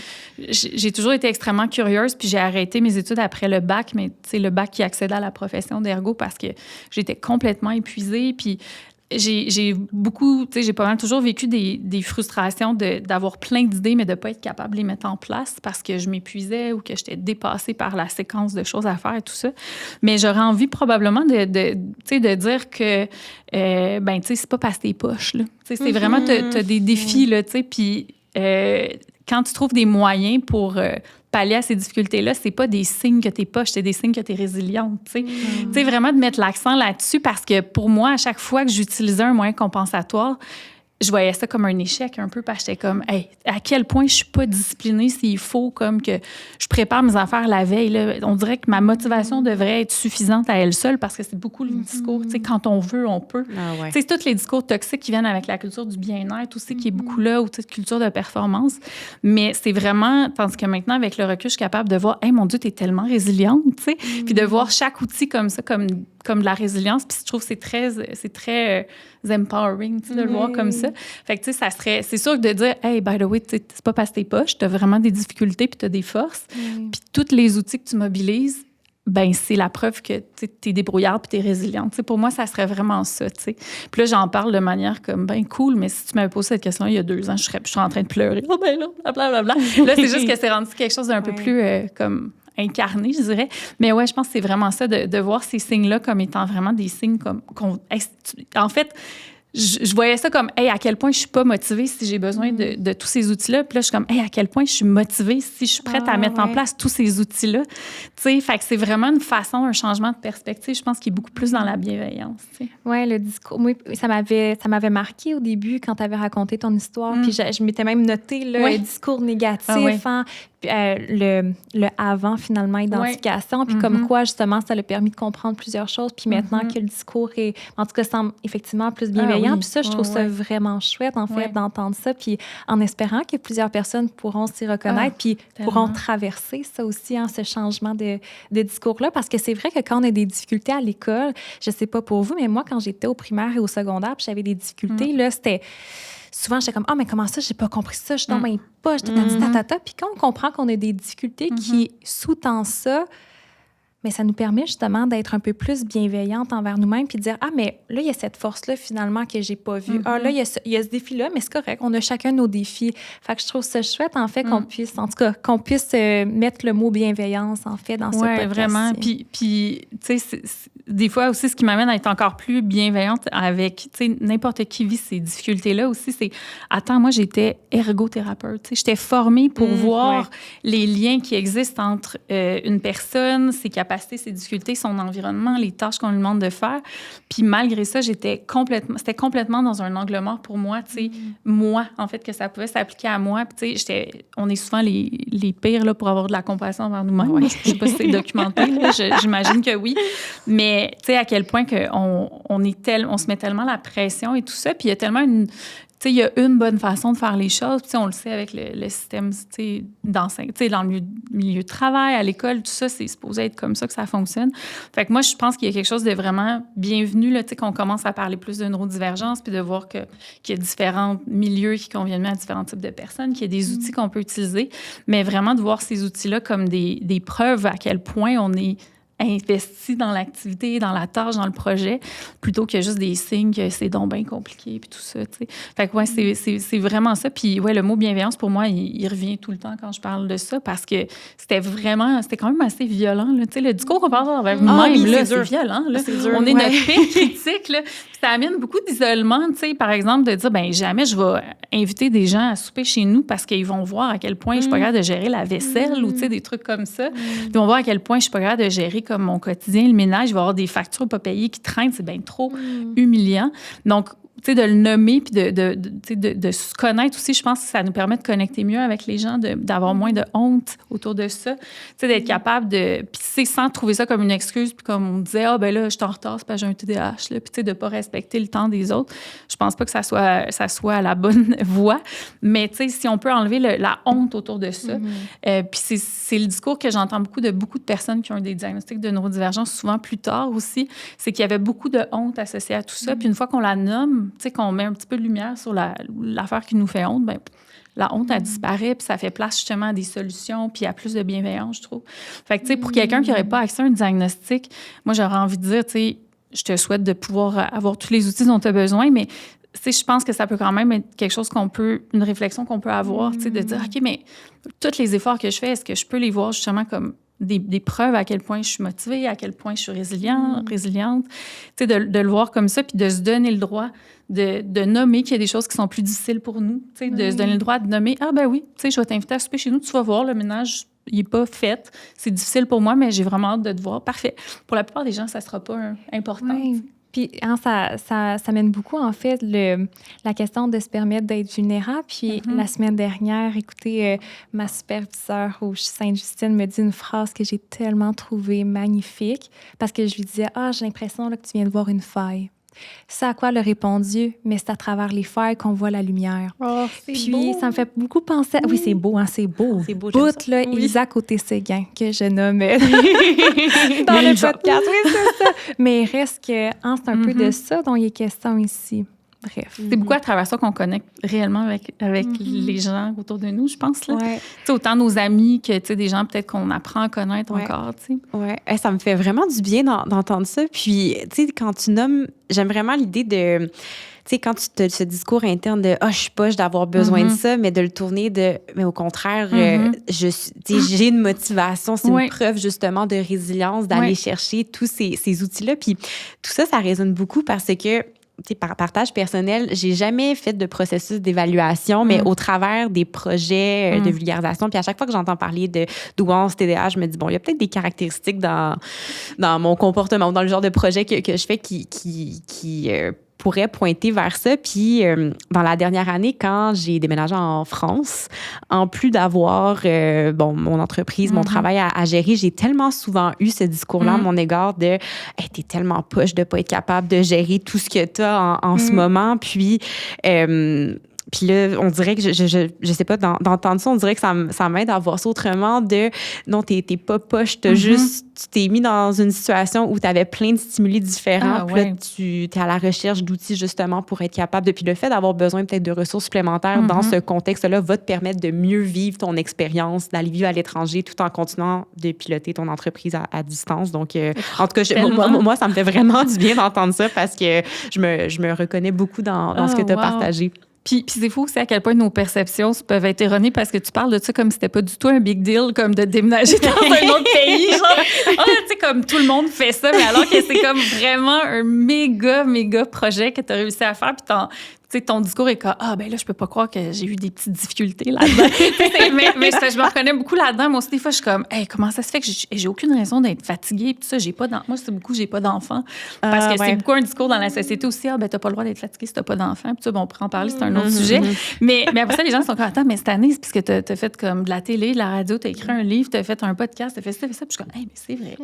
B: J'ai toujours été extrêmement curieuse, puis j'ai arrêté mes études après le bac, mais tu sais, le bac qui accédait à la profession d'ergo parce que j'étais complètement épuisée, puis... J'ai beaucoup, tu sais, j'ai pas mal toujours vécu des frustrations d'avoir plein d'idées, mais de pas être capable de les mettre en place parce que je m'épuisais ou que j'étais dépassée par la séquence de choses à faire et tout ça. Mais j'aurais envie probablement de dire que, ben, tu sais, c'est pas parce que t'es poche, là. Tu sais, c'est vraiment, t'as des défis, là, tu sais, puis quand tu trouves des moyens pour pallier à ces difficultés-là, c'est pas des signes que t'es poche, c'est des signes que t'es résiliente, tu sais. Tu sais, vraiment de mettre l'accent là-dessus parce que pour moi, à chaque fois que j'utilisais un moyen compensatoire, je voyais ça comme un échec un peu parce que j'étais comme, hey, à quel point je suis pas disciplinée s'il faut comme que je prépare mes affaires la veille. Là. On dirait que ma motivation devrait être suffisante à elle seule parce que c'est beaucoup le discours, tu sais, quand on veut, on peut.
A: Ah ouais.
B: Tu sais, c'est tous les discours toxiques qui viennent avec la culture du bien-être aussi qui est beaucoup là, ou cette culture de performance. Mais c'est vraiment, tandis que maintenant, avec le recul, je suis capable de voir, hey, mon Dieu, t'es tellement résiliente, tu sais. Puis de voir chaque outil comme ça, comme de la résilience. Puis je trouve que c'est très empowering, tu sais, de le voir comme ça. Fait que, tu sais, c'est sûr que de dire, hey, by the way, c'est pas parce que t'es poche, t'as vraiment des difficultés puis t'as des forces. Puis tous les outils que tu mobilises, ben c'est la preuve que t'es débrouillarde puis t'es résiliente. T'sais, pour moi, ça serait vraiment ça, tu sais. Puis là, j'en parle de manière comme, ben cool, mais si tu m'avais posé cette question il y a 2 ans, je serais en train de pleurer. Oh, ben là, blablabla. Là, c'est juste que c'est rendu quelque chose d'un peu plus comme incarné, je dirais. Mais ouais, je pense que c'est vraiment ça, de voir ces signes-là comme étant vraiment des signes comme... En fait, je voyais ça comme, hey, à quel point je suis pas motivée si j'ai besoin de tous ces outils-là. Puis là, je suis comme, hey, à quel point je suis motivée si je suis prête à mettre en place tous ces outils-là. Tu sais, fait que c'est vraiment une façon, un changement de perspective, je pense, qui est beaucoup plus dans la bienveillance.
C: Oui, le discours. Moi, ça m'avait marqué au début quand tu avais raconté ton histoire. Puis je m'étais même noté le discours négatif, le avant, finalement, identification. Puis comme quoi, justement, ça l'a permis de comprendre plusieurs choses. Puis maintenant que le discours est, en tout cas, semble effectivement plus bienveillant. Puis ça, je trouve ça vraiment chouette, en fait, d'entendre ça. Puis en espérant que plusieurs personnes pourront s'y reconnaître, puis pourront traverser ça aussi, ce changement de discours-là. Parce que c'est vrai que quand on a des difficultés à l'école, je sais pas pour vous, mais moi, quand j'étais au primaire et au secondaire, puis j'avais des difficultés, là, c'était... Souvent, j'étais comme, mais comment ça, j'ai pas compris ça, je suis dans mes poches, tatata. Puis quand on comprend qu'on a des difficultés qui sous-tendent ça, mais ça nous permet justement d'être un peu plus bienveillante envers nous-mêmes puis de dire, mais là, il y a cette force-là, finalement, que j'ai pas vue. Là, il y a ce défi-là, mais c'est correct, on a chacun nos défis. Fait que je trouve ça chouette, en fait, qu'on puisse, en tout cas, mettre le mot bienveillance, en fait, dans ce podcast. Oui,
B: vraiment. Puis tu sais, des fois aussi, ce qui m'amène à être encore plus bienveillante avec, tu sais, n'importe qui vit ces difficultés-là aussi, c'est, attends, moi, j'étais ergothérapeute. Tu sais, j'étais formée pour voir les liens qui existent entre une personne, ses capacités, ses difficultés, son environnement, les tâches qu'on lui demande de faire. Puis malgré ça, c'était complètement dans un angle mort pour moi, tu sais, moi, en fait, que ça pouvait s'appliquer à moi. Puis tu sais, on est souvent les pires là, pour avoir de la compassion envers nous-mêmes. Ouais. Je sais pas si c'est documenté, là, j'imagine que oui. Mais tu sais, à quel point on se met tellement la pression et tout ça, puis il y a tellement tu sais, il y a une bonne façon de faire les choses. Puis on le sait avec le système, tu sais, dans le milieu de travail, à l'école, tout ça, c'est supposé être comme ça que ça fonctionne. Fait que moi, je pense qu'il y a quelque chose de vraiment bienvenu, là, tu sais, qu'on commence à parler plus de neurodivergence, puis de voir qu'il y a différents milieux qui conviennent mieux à différents types de personnes, qu'il y a des outils qu'on peut utiliser, mais vraiment de voir ces outils-là comme des preuves à quel point on est investi dans l'activité, dans la tâche, dans le projet, plutôt que juste des signes que c'est donc bien compliqué puis tout ça, tu sais. Fait que, ouais, c'est vraiment ça. Puis, ouais, le mot bienveillance, pour moi, il revient tout le temps quand je parle de ça parce que c'était quand même assez violent, là. Tu sais, le discours qu'on parle avec nous-mêmes, là, c'est violent, là.
A: C'est dur,
B: on est notre pire critique, là. Puis ça amène beaucoup d'isolement, tu sais, par exemple, de dire, ben jamais je vais inviter des gens à souper chez nous parce qu'ils vont voir à quel point je suis pas capable de gérer la vaisselle ou, tu sais, des trucs comme ça. Ils vont voir à quel point je suis pas capable de gérer comme mon quotidien, le ménage. Il va y avoir des factures pas payées qui traînent. C'est bien trop humiliant. Donc, tu sais, de le nommer puis de se connaître aussi, je pense que ça nous permet de connecter mieux avec les gens, d'avoir moins de honte autour de ça. Tu sais, d'être capable de... Puis c'est sans trouver ça comme une excuse, puis comme on disait, ah, ben là, je suis en retard, c'est parce que j'ai un TDAH, là. Puis tu sais, de pas respecter le temps des autres. Je pense pas que ça soit à la bonne voie. Mais tu sais, si on peut enlever la honte autour de ça, puis c'est le discours que j'entends beaucoup de personnes qui ont des diagnostics de neurodivergence, souvent plus tard aussi, c'est qu'il y avait beaucoup de honte associée à tout ça. Puis une fois qu'on la nomme, tu sais, qu'on met un petit peu de lumière sur l'affaire qui nous fait honte, bien, la honte, elle disparaît, puis ça fait place justement à des solutions, puis à plus de bienveillance, je trouve. Fait que, tu sais, pour quelqu'un qui n'aurait pas accès à un diagnostic, moi, j'aurais envie de dire, tu sais, je te souhaite de pouvoir avoir tous les outils dont tu as besoin, mais tu sais, je pense que ça peut quand même être quelque chose une réflexion qu'on peut avoir, tu sais, de dire, OK, mais tous les efforts que je fais, est-ce que je peux les voir justement comme des preuves à quel point je suis motivée, à quel point je suis résiliente, tu sais, de le voir comme ça, puis de se donner le droit de nommer qu'il y a des choses qui sont plus difficiles pour nous, tu sais, de se donner le droit de nommer, ah ben oui, tu sais, je vais t'inviter à souper chez nous, tu vas voir, le ménage, il n'est pas fait, c'est difficile pour moi, mais j'ai vraiment hâte de te voir. Parfait. Pour la plupart des gens, ça ne sera pas important.
C: Oui. Puis hein, ça mène beaucoup, en fait, la question de se permettre d'être vulnérable. Puis la semaine dernière, écoutez, ma superviseure au Sainte-Justine me dit une phrase que j'ai tellement trouvée magnifique parce que je lui disais « Ah, j'ai l'impression là, que tu viens de voir une faille. » C'est à quoi elle a répondu, mais c'est à travers les failles qu'on voit la lumière.
B: Oh,
C: puis
B: beau.
C: ça me fait beaucoup penser... Oui, c'est beau, hein, c'est beau.
A: C'est beau,
C: Bout, là,
A: oui.
C: Elisa Côté-Séguin, que je nomme dans le podcast. Oui, c'est ça. Mais il reste que hein, c'est un peu de ça dont il est question ici. Bref.
B: C'est beaucoup à travers ça qu'on connecte réellement avec les gens autour de nous, je pense. Là.
C: Ouais.
B: Autant nos amis que des gens peut-être qu'on apprend à connaître encore. T'sais.
A: Ouais, ça me fait vraiment du bien d'entendre ça. Puis, tu sais, quand tu nommes, j'aime vraiment l'idée de... Tu sais, quand tu as ce discours interne de « Ah, je suis poche d'avoir besoin de ça », mais de le tourner mais au contraire, j'ai une motivation, c'est une preuve justement de résilience, d'aller chercher tous ces outils-là. Puis tout ça, ça résonne beaucoup parce que par partage personnel, j'ai jamais fait de processus d'évaluation, mais au travers des projets de vulgarisation. Puis à chaque fois que j'entends parler de douance, TDAH, je me dis, bon, il y a peut-être des caractéristiques dans mon comportement ou dans le genre de projet que je fais qui pourrait pointer vers ça. Puis, dans la dernière année, quand j'ai déménagé en France, en plus d'avoir mon entreprise, mon travail à gérer, j'ai tellement souvent eu ce discours-là à mon égard de hey, « t'es tellement poche de pas être capable de gérer tout ce que t'as en ce moment. » Puis là, on dirait que, je sais pas, d'entendre ça, on dirait que ça m'aide à voir ça autrement de non, t'es pas poche, tu t'es mis dans une situation où t'avais plein de stimuli différents. Puis là, tu es à la recherche d'outils justement pour être capable de. Puis le fait d'avoir besoin peut-être de ressources supplémentaires dans ce contexte-là va te permettre de mieux vivre ton expérience, d'aller vivre à l'étranger tout en continuant de piloter ton entreprise à distance. Donc, en tout cas, moi, ça me fait vraiment du bien d'entendre ça parce que je me reconnais beaucoup dans ce que tu as partagé.
B: Puis c'est fou aussi à quel point nos perceptions peuvent être erronées parce que tu parles de ça comme si c'était pas du tout un big deal, comme de déménager dans un autre pays. Genre, tu sais, comme tout le monde fait ça, mais alors que c'est comme vraiment un méga projet que tu as réussi à faire. Puis tu sais, ton discours est comme « Ah, ben là, je peux pas croire que j'ai eu des petites difficultés là-dedans. » mais je me reconnais beaucoup là-dedans. Moi aussi, des fois, je suis comme « Hey, comment ça se fait que j'ai aucune raison d'être fatiguée? » Puis tout ça, moi, c'est beaucoup « J'ai pas d'enfant. » Parce que c'est beaucoup un discours dans la société aussi « Ah, ben t'as pas le droit d'être fatiguée si t'as pas d'enfant. » Puis ça, bon, on pourrait en parler, c'est un autre sujet. Mais après ça, les gens sont comme « Attends, mais cette année, c'est parce que t'as fait comme de la télé, de la radio, t'as écrit un livre, t'as fait un podcast, t'as fait ça, Puis je suis comme « Hey, mais c'est vrai. »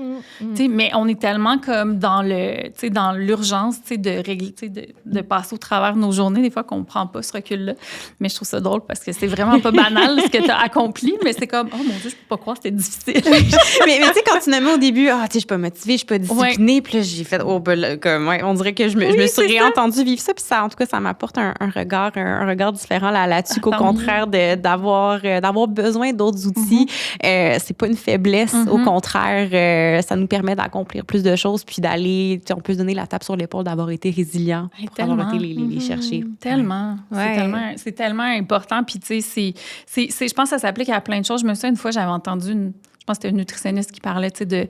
B: Tu sais, mais on est tellement comme dans l'urgence, tu sais, de régler, tu sais, de passer au travers de nos journées journée, des fois, qu'on prend pas ce recul-là. Mais je trouve ça drôle parce que c'est vraiment pas banal ce que tu as accompli, mais c'est comme, oh mon Dieu, je peux pas croire que c'était difficile.
A: mais tu sais, quand tu nommais au début, tu sais, je suis pas motivée, je suis pas disciplinée, puis là, j'ai fait, on dirait que je me suis réentendue vivre ça, puis ça, en tout cas, ça m'apporte un regard différent là-dessus, qu'au contraire, d'avoir besoin d'autres outils, c'est pas une faiblesse, au contraire, ça nous permet d'accomplir plus de choses, puis d'aller, on peut se donner la tape sur l'épaule d'avoir été résilient pour avoir été les chercher.
B: Tellement. C'est tellement important. Puis, tu sais, je pense que ça s'applique à plein de choses. Je me souviens, une fois, j'avais entendu je pense que c'était une nutritionniste qui parlait, tu sais, de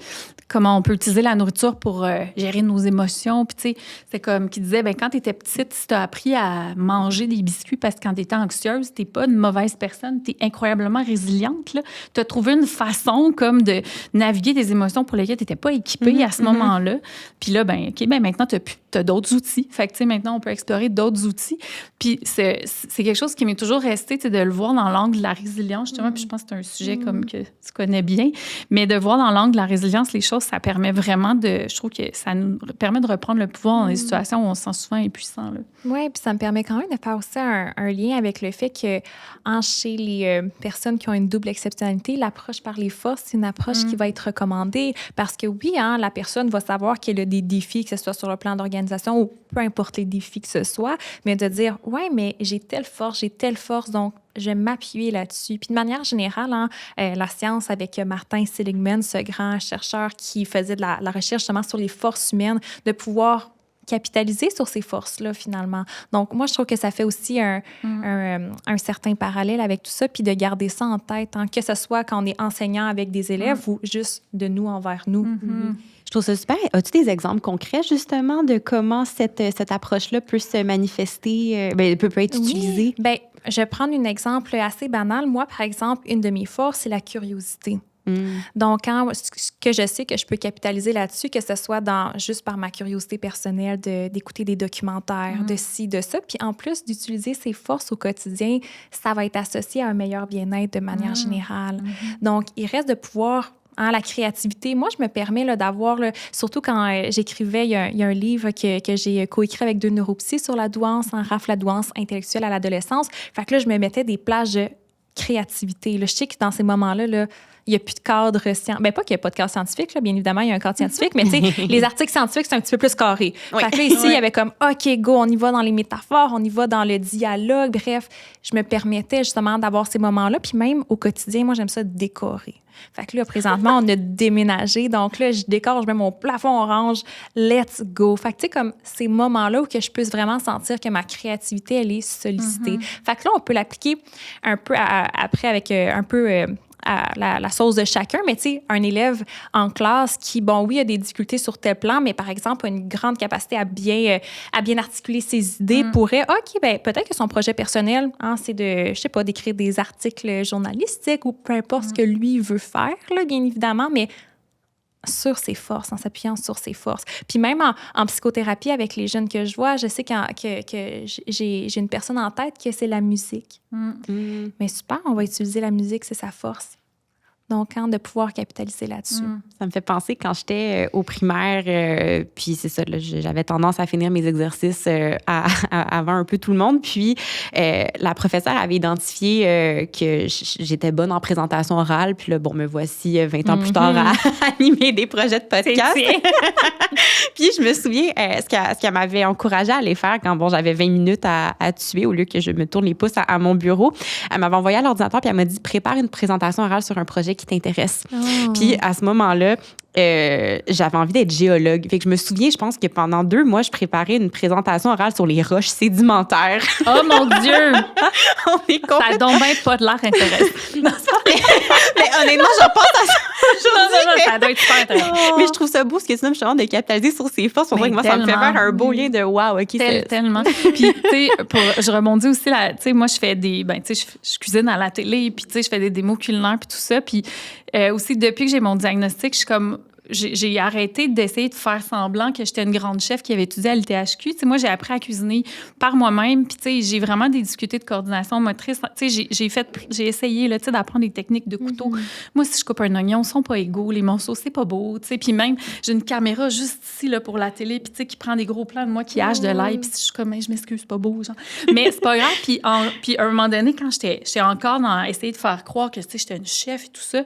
B: comment on peut utiliser la nourriture pour gérer nos émotions. Puis, tu sais, c'est comme qui disait, quand tu étais petite, si tu as appris à manger des biscuits parce que quand tu étais anxieuse, tu n'es pas une mauvaise personne, tu es incroyablement résiliente. Tu as trouvé une façon comme de naviguer des émotions pour lesquelles tu n'étais pas équipée à ce moment-là. Puis là, maintenant, tu as d'autres outils. Fait que, tu sais, maintenant, on peut explorer d'autres outils. Puis c'est quelque chose qui m'est toujours resté, tu sais, de le voir dans l'angle de la résilience, justement. Puis je pense que c'est un sujet comme que tu connais bien. Mais de voir dans l'angle de la résilience les choses, ça permet vraiment je trouve que ça nous permet de reprendre le pouvoir dans des situations où on se sent souvent impuissant.
C: Oui, puis ça me permet quand même de faire aussi un lien avec le fait que chez les personnes qui ont une double exceptionnalité, l'approche par les forces, c'est une approche qui va être recommandée parce que oui, la personne va savoir qu'elle a des défis, que ce soit sur le plan d'organisation ou peu importe les défis que ce soit, mais de dire, ouais, mais j'ai telle force, donc je vais m'appuyer là-dessus. Puis de manière générale, la science avec Martin Seligman, ce grand chercheur qui faisait de la recherche justement sur les forces humaines, de pouvoir capitaliser sur ces forces-là, finalement. Donc, moi, je trouve que ça fait aussi un certain parallèle avec tout ça, puis de garder ça en tête, que ce soit quand on est enseignant avec des élèves ou juste de nous envers nous.
A: Je trouve ça super. As-tu des exemples concrets, justement, de comment cette approche-là peut se manifester, peut être utilisée?
C: Bien, je vais prendre un exemple assez banal. Moi, par exemple, une de mes forces, c'est la curiosité. Donc, ce que je sais que je peux capitaliser là-dessus, que ce soit juste par ma curiosité personnelle d'écouter des documentaires, de ci, de ça, puis en plus d'utiliser ces forces au quotidien, ça va être associé à un meilleur bien-être de manière générale. Donc, il reste de pouvoir... la créativité. Moi, je me permets d'avoir, surtout quand j'écrivais, il y a un livre que j'ai coécrit avec 2 neuropsys sur la douance, RAF, la douance intellectuelle à l'adolescence. Fait que là, je me mettais des plages de créativité. Là, je sais que dans ces moments-là, il n'y a plus de cadre scientifique. Bien, pas qu'il n'y a pas de cadre scientifique, là, bien évidemment, il y a un cadre scientifique, mais tu sais, les articles scientifiques, c'est un petit peu plus carré.
A: Oui.
C: Fait que là, ici, il y avait comme, OK, go, on y va dans les métaphores, on y va dans le dialogue. Bref, je me permettais justement d'avoir ces moments-là. Puis même au quotidien, moi, j'aime ça décorer. Fait que là, présentement, on a déménagé. Donc là, je décore, je mets mon plafond orange. Let's go. Fait que tu sais, comme ces moments-là où que je puisse vraiment sentir que ma créativité, elle est sollicitée. Fait que là, on peut l'appliquer un peu après avec un peu... à la sauce de chacun, mais tu sais, un élève en classe qui, oui, a des difficultés sur tel plan, mais par exemple, a une grande capacité à bien articuler ses idées, pourrait, OK, peut-être que son projet personnel, c'est de, je sais pas, d'écrire des articles journalistiques ou peu importe ce que lui veut faire, là, bien évidemment, mais sur ses forces, en s'appuyant sur ses forces. Puis même en psychothérapie, avec les jeunes que je vois, je sais que j'ai une personne en tête que c'est la musique. Mais super, on va utiliser la musique, c'est sa force. Donc, de pouvoir capitaliser là-dessus.
A: Ça me fait penser quand j'étais au primaire, puis c'est ça, là, j'avais tendance à finir mes exercices avant un peu tout le monde. Puis, la professeure avait identifié que j'étais bonne en présentation orale. Puis là, me voici 20 ans plus tard à animer des projets de podcast. Puis, je me souviens, ce qu'elle m'avait encouragée à aller faire quand j'avais 20 minutes à tuer au lieu que je me tourne les pouces à mon bureau. Elle m'avait envoyé à l'ordinateur puis elle m'a dit « Prépare une présentation orale sur un projet qui t'intéresse. Puis à ce moment-là, j'avais envie d'être géologue. Fait que je me souviens, je pense que pendant 2 mois, je préparais une présentation orale sur les roches sédimentaires.
B: Oh mon Dieu!
A: On est complètement...
B: Ça a donc bien pas de l'air intéressant.
A: mais honnêtement, j'en pense à ça aujourd'hui.
B: Ça doit être super intéressant.
A: Mais je trouve ça beau, ce que c'est justement de capitaliser sur ses forces. On dirait que moi, ça me fait faire un beau lien de wow, OK.
B: Tellement. Puis, tu sais, je rebondis aussi là, tu sais, moi, je fais des, tu sais, je cuisine à la télé, puis, tu sais, je fais des démos culinaires, puis tout ça. Puis aussi, depuis que j'ai mon diagnostic, je suis comme, j'ai arrêté d'essayer de faire semblant que j'étais une grande chef qui avait étudié à l'ITHQ. Tu sais, moi, j'ai appris à cuisiner par moi-même. Puis, tu sais, j'ai vraiment des difficultés de coordination motrice. Tu sais, j'ai essayé, là, tu sais, d'apprendre des techniques de couteau. Moi, si je coupe un oignon, ils sont pas égaux. Les morceaux, c'est pas beau. Tu sais, puis même, j'ai une caméra juste ici, là, pour la télé, puis, tu sais, qui prend des gros plans de moi qui hache de l'ail. Puis, je suis comme, je m'excuse, c'est pas beau, genre. Mais c'est pas grave. Puis, à un moment donné, quand j'étais encore dans essayer de faire croire que, tu sais, j'étais une chef et tout ça,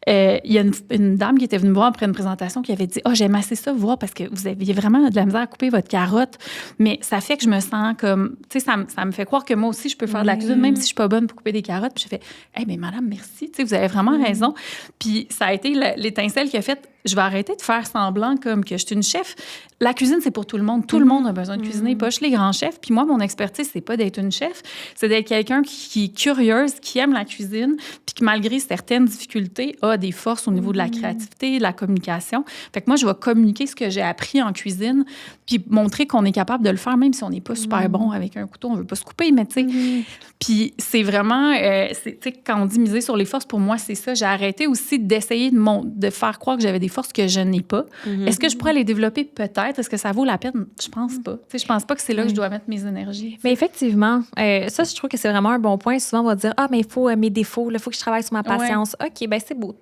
B: il y a une dame qui était venue me voir après une présentation qui avait dit « Ah, j'aime assez ça, voir, parce que vous aviez vraiment de la misère à couper votre carotte. Mais ça fait que je me sens comme... Tu sais, ça me fait croire que moi aussi, je peux faire de la cuisine, même si je suis pas bonne pour couper des carottes. » Puis j'ai fait « Hey, mais madame, merci. Tu sais, vous avez vraiment raison. » Puis ça a été l'étincelle qui a fait « Je vais arrêter de faire semblant comme que je suis une chef. La cuisine, c'est pour tout le monde. Tout le monde a besoin de cuisiner, pas juste les grands chefs. Puis moi, mon expertise, c'est pas d'être une chef, c'est d'être quelqu'un qui est curieuse, qui aime la cuisine, puis qui, malgré certaines difficultés, a des forces au niveau de la créativité, de la communication. Fait que moi, je vais communiquer ce que j'ai appris en cuisine, puis montrer qu'on est capable de le faire, même si on n'est pas super bon avec un couteau, on veut pas se couper, mais tu sais. Puis c'est vraiment, tu sais, quand on dit miser sur les forces, pour moi, c'est ça. J'ai arrêté aussi d'essayer de faire croire que j'avais des forces que je n'ai pas. Est-ce que je pourrais les développer? Peut-être. Est-ce que ça vaut la peine? Je pense pas. Tu sais, je pense pas que c'est là que je dois mettre mes énergies.
C: Mais effectivement, ça, je trouve que c'est vraiment un bon point. Souvent, on va dire « Ah, mais il faut mes défauts, il faut que je travaille sur ma patience. » OK, bien, c'est beau.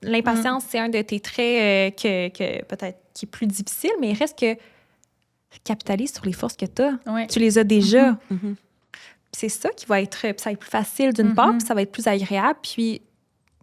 C: L'impatience, c'est un de tes traits que peut-être qui est plus difficile, mais il reste que capitalise sur les forces que tu as.
B: Ouais.
C: Tu les as déjà. C'est ça qui va être, ça va être plus facile d'une part, puis ça va être plus agréable. Puis,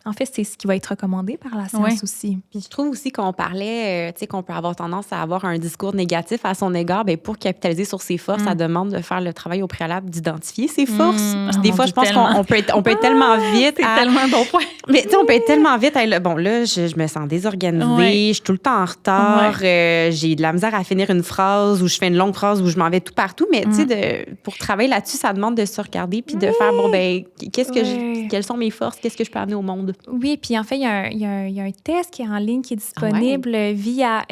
C: en fait, c'est ce qui va être recommandé par la science aussi.
A: Puis je trouve aussi qu'on parlait, tu sais, qu'on peut avoir tendance à avoir un discours négatif à son égard. Bien, pour capitaliser sur ses forces, ça demande de faire le travail au préalable d'identifier ses forces. Puis des fois, je pense qu'on peut être tellement vite.
B: C'est tellement un bon point.
A: Mais tu sais, on peut être tellement vite. Bon, là, je me sens désorganisée. Je suis tout le temps en retard. J'ai de la misère à finir une phrase ou je fais une longue phrase où je m'en vais tout partout. Mais tu sais, pour travailler là-dessus, ça demande de se regarder puis de faire, bon, ben, quelles sont mes forces? Qu'est-ce que je peux amener au monde?
C: Oui, puis en fait, il y a un test qui est en ligne qui est disponible via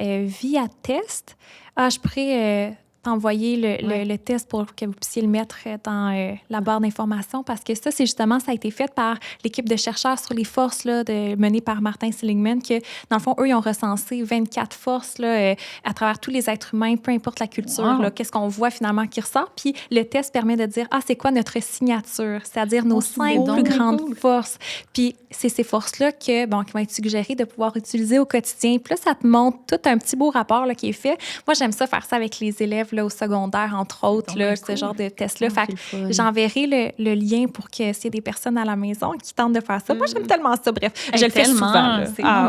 C: Test. Je pourrais t'envoyer le test pour que vous puissiez le mettre dans la barre d'informations parce que ça, ça a été fait par l'équipe de chercheurs sur les forces menée par Martin Seligman, que dans le fond, eux, ils ont recensé 24 forces à travers tous les êtres humains, peu importe la culture, qu'est-ce qu'on voit finalement qui ressort. Puis le test permet de dire, c'est quoi notre signature, c'est-à-dire nos 5 plus grandes forces. Puis c'est ces forces-là qui vont être suggérées de pouvoir utiliser au quotidien. Puis là, ça te montre tout un petit beau rapport qui est fait. Moi, j'aime ça faire ça avec les élèves au secondaire, entre autres, ce genre de test-là. Fait que j'enverrai le lien pour que s'il y a des personnes à la maison qui tentent de faire ça. Moi, j'aime tellement ça. Bref, je le fais souvent.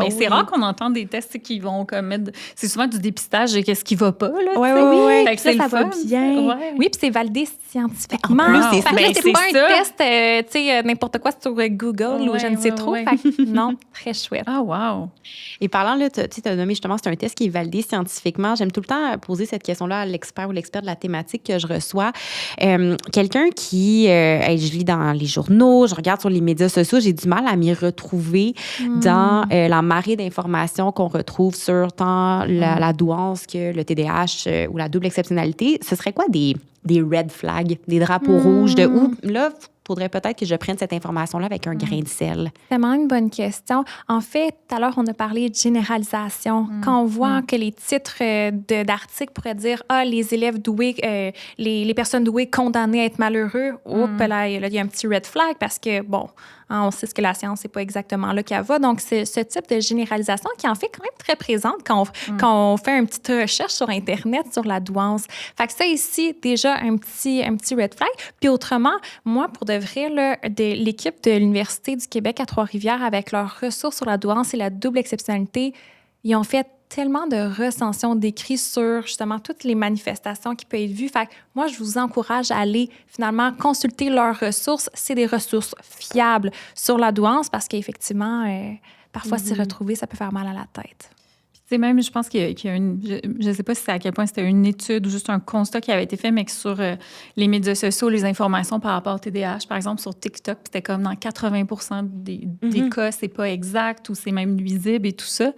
B: C'est rare qu'on entende des tests qui vont mettre... C'est souvent du dépistage de qu'est-ce qui va pas.
C: Oui.
B: Fait que
C: ça va bien.
B: Ouais.
C: Oui, puis c'est validé scientifiquement.
A: En plus,
C: c'est pas un test, n'importe quoi sur Google ou je ne sais trop. Fait que, non, très chouette.
B: Ah, wow.
A: Et parlant, là, tu as nommé justement, c'est un test qui est validé scientifiquement. J'aime tout le temps poser cette question-là à l'expert ou l'expert de la thématique que je reçois. Quelqu'un qui, je lis dans les journaux, je regarde sur les médias sociaux, j'ai du mal à m'y retrouver dans la marée d'informations qu'on retrouve sur tant la douance que le TDAH ou la double exceptionnalité. Ce serait quoi des red flags, des drapeaux rouges de où, là, faudrait peut-être que je prenne cette information-là avec un grain de sel?
C: C'est vraiment une bonne question. En fait, tout à l'heure, on a parlé de généralisation. Quand on voit que les titres d'articles pourraient dire « les élèves doués, les personnes douées condamnées à être malheureux », là, il y a un petit red flag parce que, on sait ce que la science, c'est pas exactement là qu'elle va. Donc, c'est ce type de généralisation qui en fait quand même très présente quand on fait une petite recherche sur Internet sur la douance. Fait que ça, ici, déjà, un petit red flag. Puis autrement, moi, pour de vrai, l'équipe de l'Université du Québec à Trois-Rivières, avec leurs ressources sur la douance et la double exceptionnalité, ils ont fait tellement de recensions d'écrits sur justement toutes les manifestations qui peuvent être vues. Fait que moi, je vous encourage à aller finalement consulter leurs ressources. C'est des ressources fiables sur la douance parce qu'effectivement, parfois, s'y retrouver, ça peut faire mal à la tête.
B: C'est même, je pense qu'il y a une... Je ne sais pas si c'est à quel point c'était une étude ou juste un constat qui avait été fait, mais que sur les médias sociaux, les informations par rapport au TDAH, par exemple, sur TikTok, c'était comme dans 80% des cas, c'est pas exact ou c'est même nuisible et tout ça.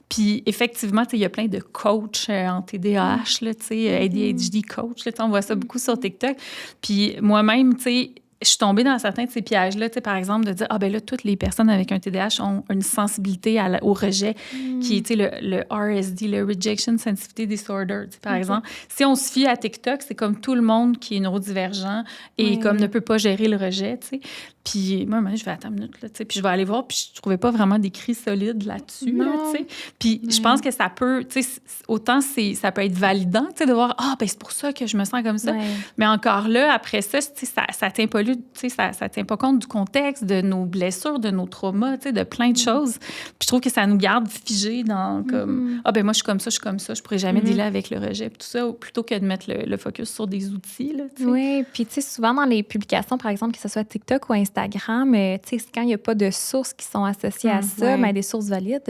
B: Puis, effectivement, il y a plein de coachs en TDAH, là, ADHD coach, là, on voit ça beaucoup sur TikTok. Puis, moi-même, tu sais, je suis tombée dans certains de ces pièges-là, tu sais, par exemple, de dire, ben là, toutes les personnes avec un TDAH ont une sensibilité au rejet, qui est, tu sais, le RSD, le Rejection Sensitivity Disorder, tu sais, par exemple. Si on se fie à TikTok, c'est comme tout le monde qui est neurodivergent et comme ne peut pas gérer le rejet, tu sais. Puis moi, à un moment donné, je vais attendre une minute, là, tu sais, puis je vais aller voir, puis je trouvais pas vraiment d'écrit solide là-dessus, là, tu sais. Puis je pense que ça peut, tu sais, autant ça peut être validant, tu sais, de voir, ben c'est pour ça que je me sens comme ça. Mais encore là, après ça, tu sais, ça tient pas ça tient pas compte du contexte, de nos blessures, de nos traumas, tu sais, de plein de choses. Puis je trouve que ça nous garde figés dans comme ben moi je suis comme ça, je pourrais jamais dealer avec le rejet, puis tout ça, plutôt que de mettre le focus sur des outils, là, tu sais.
C: Oui, puis tu sais, souvent dans les publications, par exemple, que ce soit TikTok ou Instagram, tu sais, quand il n'y a pas de sources qui sont associées à ça, mais des sources valides,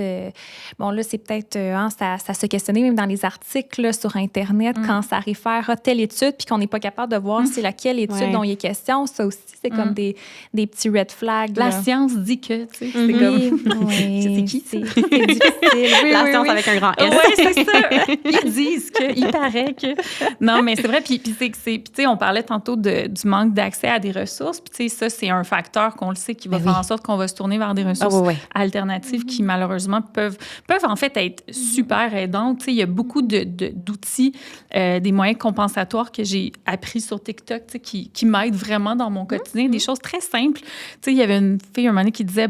C: bon là, c'est peut-être, ça se questionner même dans les articles là, sur Internet, quand ça réfère à telle étude, puis qu'on n'est pas capable de voir c'est laquelle étude dont il est question. Ça aussi, c'est comme des petits red flags.
B: La
C: là.
B: science dit que, tu sais, c'est
C: comme...
B: c'est qui?
C: C'est difficile.
A: La science avec un grand S.
B: Oui, c'est ça. Ils disent il paraît que... Non, mais c'est vrai. Puis tu sais, on parlait tantôt du manque d'accès à des ressources. Puis tu sais, ça, c'est un facteur qu'on le sait qui va faire en sorte qu'on va se tourner vers des ressources alternatives qui, malheureusement, peuvent en fait être super aidantes. Tu sais, il y a beaucoup d'outils, des moyens compensatoires que j'ai appris sur TikTok, tu sais, qui m'aident vraiment dans mon quotidien. Des choses très simples. Tu sais, il y avait une fille un moment donné qui disait,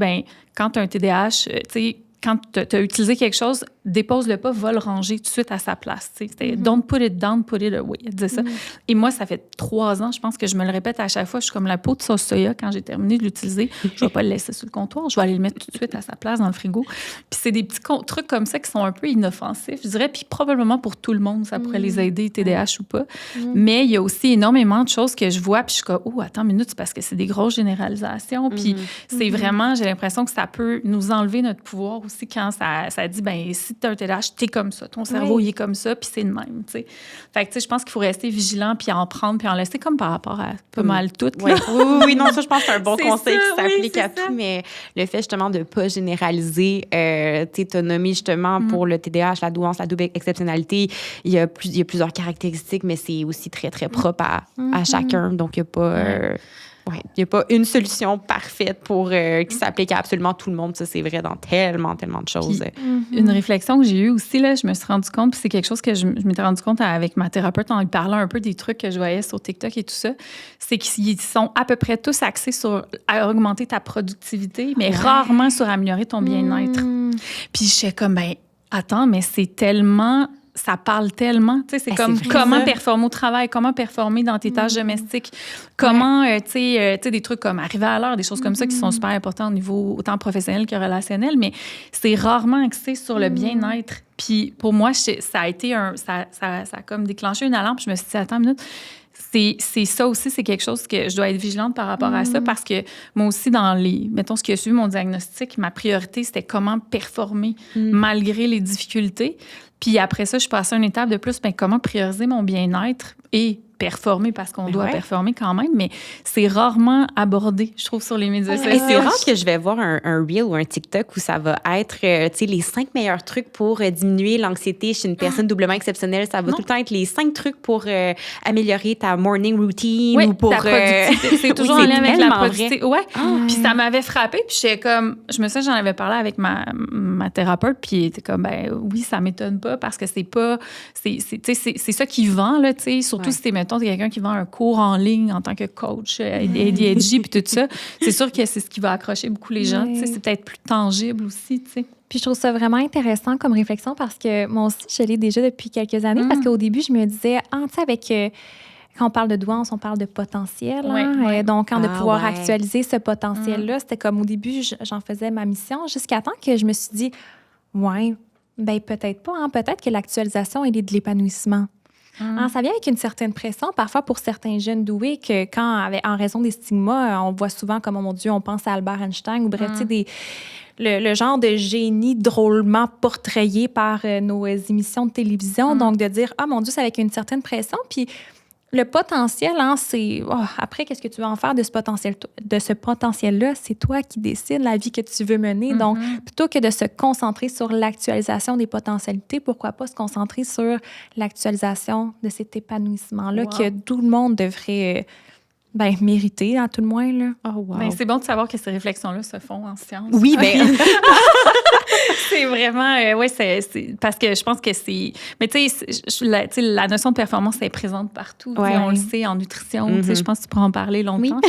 B: quand tu as un TDAH, tu sais, quand tu as utilisé quelque chose, dépose-le pas, va le ranger tout de suite à sa place. C'était don't put it down, put it away. Elle disait ça. Et moi, ça fait 3 ans, je pense que je me le répète à chaque fois. Je suis comme la peau de sauce soya quand j'ai terminé de l'utiliser. Je vais pas le laisser sur le comptoir. Je vais aller le mettre tout de suite à sa place dans le frigo. Puis c'est des petits trucs comme ça qui sont un peu inoffensifs, je dirais. Puis probablement pour tout le monde, ça pourrait les aider, TDAH ou pas. Mais il y a aussi énormément de choses que je vois. Puis je suis comme, attends une minute, c'est parce que c'est des grosses généralisations. Puis c'est vraiment, j'ai l'impression que ça peut nous enlever notre pouvoir aussi quand ça dit, si tu as un TDAH, t'es comme ça. Ton cerveau, il est comme ça, puis c'est le même, tu sais. Fait que, tu sais, je pense qu'il faut rester vigilant, puis en prendre, puis en laisser comme par rapport à pas mal tout.
A: Oui, non, ça, je pense que c'est un bon conseil qui s'applique à
B: ça.
A: tout, mais le fait, justement, de ne pas généraliser, tu sais, t'as nommé, justement, pour le TDAH, la douance, la double exceptionnalité, il y a plusieurs caractéristiques, mais c'est aussi très, très propre à chacun. Donc, il n'y a pas... il n'y a pas une solution parfaite pour qui s'applique à absolument tout le monde. Ça, c'est vrai dans tellement de choses.
B: Puis, une réflexion que j'ai eue aussi, là, je me suis rendu compte, puis c'est quelque chose que je m'étais rendu compte avec ma thérapeute en lui parlant un peu des trucs que je voyais sur TikTok et tout ça, c'est qu'ils sont à peu près tous axés sur augmenter ta productivité, mais rarement sur améliorer ton bien-être. Puis je suis comme, attends, mais c'est tellement... Ça parle tellement, tu sais, c'est comme comment performer au travail, comment performer dans tes tâches domestiques, comment, tu sais, des trucs comme arriver à l'heure, des choses comme ça qui sont super importantes au niveau autant professionnel que relationnel, mais c'est rarement axé sur le bien-être. Puis pour moi, ça a été ça a comme déclenché une alarme. Je me suis dit, attends une minute, c'est ça aussi, c'est quelque chose que je dois être vigilante par rapport à ça parce que moi aussi, mettons, ce qui a suivi mon diagnostic, ma priorité, c'était comment performer malgré les difficultés. Puis après ça, je suis passée à une étape de plus, comment prioriser mon bien-être et performer parce qu'on doit performer quand même, mais c'est rarement abordé, je trouve, sur les médias sociaux.
A: C'est rare que je vais voir un Reel ou un TikTok où ça va être, tu sais, les 5 meilleurs trucs pour diminuer l'anxiété chez une personne doublement exceptionnelle. Ça va tout le temps être les 5 trucs pour améliorer ta morning routine ou pour...
B: ta productivité. C'est toujours en lien avec la productivité.
A: Ouais.
B: Puis ça m'avait frappée, puis j'étais comme... Je me souviens, j'en avais parlé avec ma thérapeute, puis elle était comme, oui, ça m'étonne pas parce que c'est pas... C'est ça qui vend, là, tu sais, surtout si t'es, mettons, t'es quelqu'un qui vend un cours en ligne en tant que coach, ADHD, puis tout ça, c'est sûr que c'est ce qui va accrocher beaucoup les gens. Tu sais, c'est peut-être plus tangible aussi, tu sais.
C: Puis je trouve ça vraiment intéressant comme réflexion parce que moi aussi, je l'ai déjà depuis quelques années parce qu'au début, je me disais, tu sais, avec... Quand on parle de douance, on parle de potentiel. Donc, quand de pouvoir actualiser ce potentiel-là, c'était comme au début, j'en faisais ma mission jusqu'à temps que je me suis dit, peut-être pas. Peut-être que l'actualisation, elle est de l'épanouissement. Ça vient avec une certaine pression, parfois pour certains jeunes doués, que en raison des stigmas, on voit souvent comme, oh mon Dieu, on pense à Albert Einstein ou bref, tu sais, le genre de génie drôlement portrayé par nos émissions de télévision. Donc, de dire, mon Dieu, c'est avec une certaine pression. Puis, le potentiel, c'est... après, qu'est-ce que tu veux en faire de ce potentiel-là? C'est toi qui décides la vie que tu veux mener. Donc, plutôt que de se concentrer sur l'actualisation des potentialités, pourquoi pas se concentrer sur l'actualisation de cet épanouissement-là que tout le monde devrait Ben, mérité, à tout le moins, là.
A: Oh, wow.
B: Ben, c'est bon de savoir que ces réflexions-là se font en sciences.
A: Oui, bien.
B: C'est vraiment... oui, c'est parce que je pense que c'est... Mais tu sais, la notion de performance est présente partout.
A: Ouais.
B: On le sait en nutrition. Je pense que tu pourras en parler longtemps.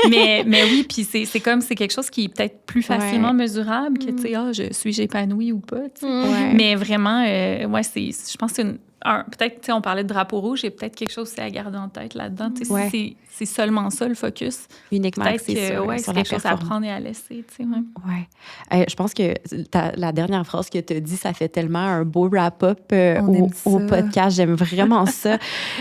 B: Oui. mais oui, puis c'est comme... C'est quelque chose qui est peut-être plus facilement mesurable que, tu sais, suis-je épanouie ou pas, tu sais.
A: Ouais.
B: Mais vraiment, je pense que c'est peut-être, tu sais, on parlait de drapeau rouge, il y a peut-être quelque chose à garder en tête là-dedans. Tu sais, si c'est seulement ça, le focus.
A: Uniquement
B: peut-être
A: axé
B: que
A: sur
B: c'est
A: la
B: quelque chose à
A: performance.
B: prendre et à laisser, tu sais.
A: Ouais. Je pense que la dernière phrase que tu as dit, ça fait tellement un beau wrap-up au podcast. J'aime vraiment ça.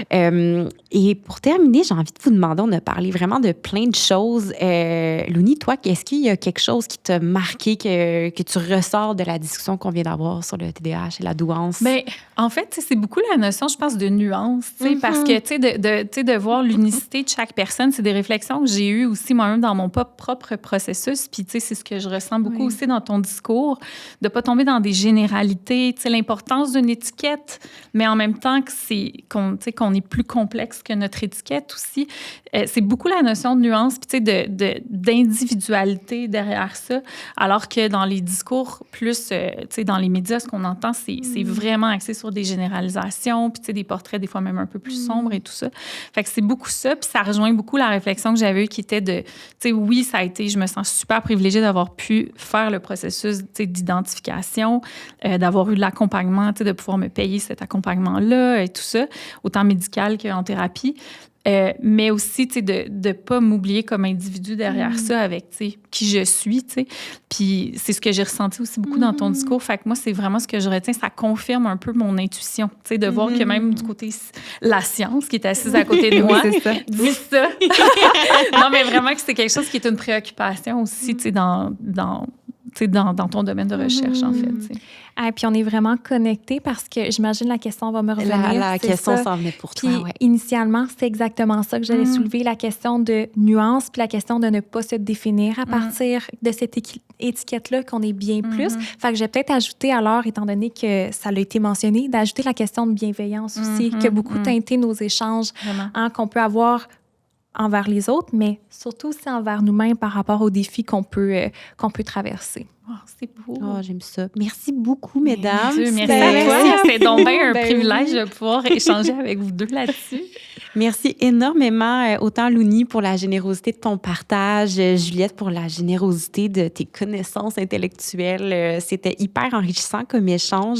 A: Et pour terminer, j'ai envie de vous demander, on a parlé vraiment de plein de choses. Louni, toi, est-ce qu'il y a quelque chose qui t'a marqué, que tu ressors de la discussion qu'on vient d'avoir sur le TDAH et la douance?
B: Bien, en fait, c'est beaucoup la notion, je pense, de nuance, tu sais, parce que, tu sais, de voir l'unicité de chaque personne, c'est des réflexions que j'ai eues aussi moi-même dans mon propre processus. Puis, tu sais, c'est ce que je ressens beaucoup aussi dans ton discours, de pas tomber dans des généralités, tu sais, l'importance d'une étiquette, mais en même temps qu'on est plus complexe que notre étiquette aussi. C'est beaucoup la notion de nuance, puis, tu sais, d'individualité derrière ça, alors que dans les discours plus, tu sais, dans les médias, ce qu'on entend, c'est vraiment axé sur des généralisations, puis, tu sais, des portraits des fois même un peu plus sombres et tout ça. Fait que c'est beaucoup ça, puis ça rejoint beaucoup la réflexion que j'avais eue qui était de, tu sais, oui, ça a été, je me sens super privilégiée d'avoir pu faire le processus, tu sais, d'identification, d'avoir eu de l'accompagnement, tu sais, de pouvoir me payer cet accompagnement-là et tout ça, autant médical qu'en thérapie. Mais aussi, tu sais, de ne pas m'oublier comme individu derrière ça avec, tu sais, qui je suis, tu sais. Puis c'est ce que j'ai ressenti aussi beaucoup dans ton discours. Fait que moi, c'est vraiment ce que je retiens. Ça confirme un peu mon intuition, tu sais, de voir que même du côté la science qui est assise à côté de moi,
C: c'est ça.
B: dit ça. Non, mais vraiment que c'est quelque chose qui est une préoccupation aussi, tu sais, dans ton domaine de recherche, en fait, tu sais.
C: Puis on est vraiment connectés parce que j'imagine la question va me revenir.
A: La question s'en venait pour toi,
C: Puis initialement, c'était exactement ça que j'allais soulever, la question de nuance, puis la question de ne pas se définir à partir de cette étiquette-là qu'on est bien plus. Fait que j'ai peut-être ajouté alors, étant donné que ça a été mentionné, d'ajouter la question de bienveillance aussi, qui a beaucoup teinté nos échanges, qu'on peut avoir envers les autres, mais surtout aussi envers nous-mêmes par rapport aux défis qu'on peut traverser.
B: Oh, c'est beau.
A: Oh, j'aime ça. Merci beaucoup, mesdames.
B: Merci à toi. C'est donc bien un privilège de pouvoir échanger avec vous deux là-dessus.
A: Merci énormément, autant Louni pour la générosité de ton partage, Juliette pour la générosité de tes connaissances intellectuelles. C'était hyper enrichissant comme échange.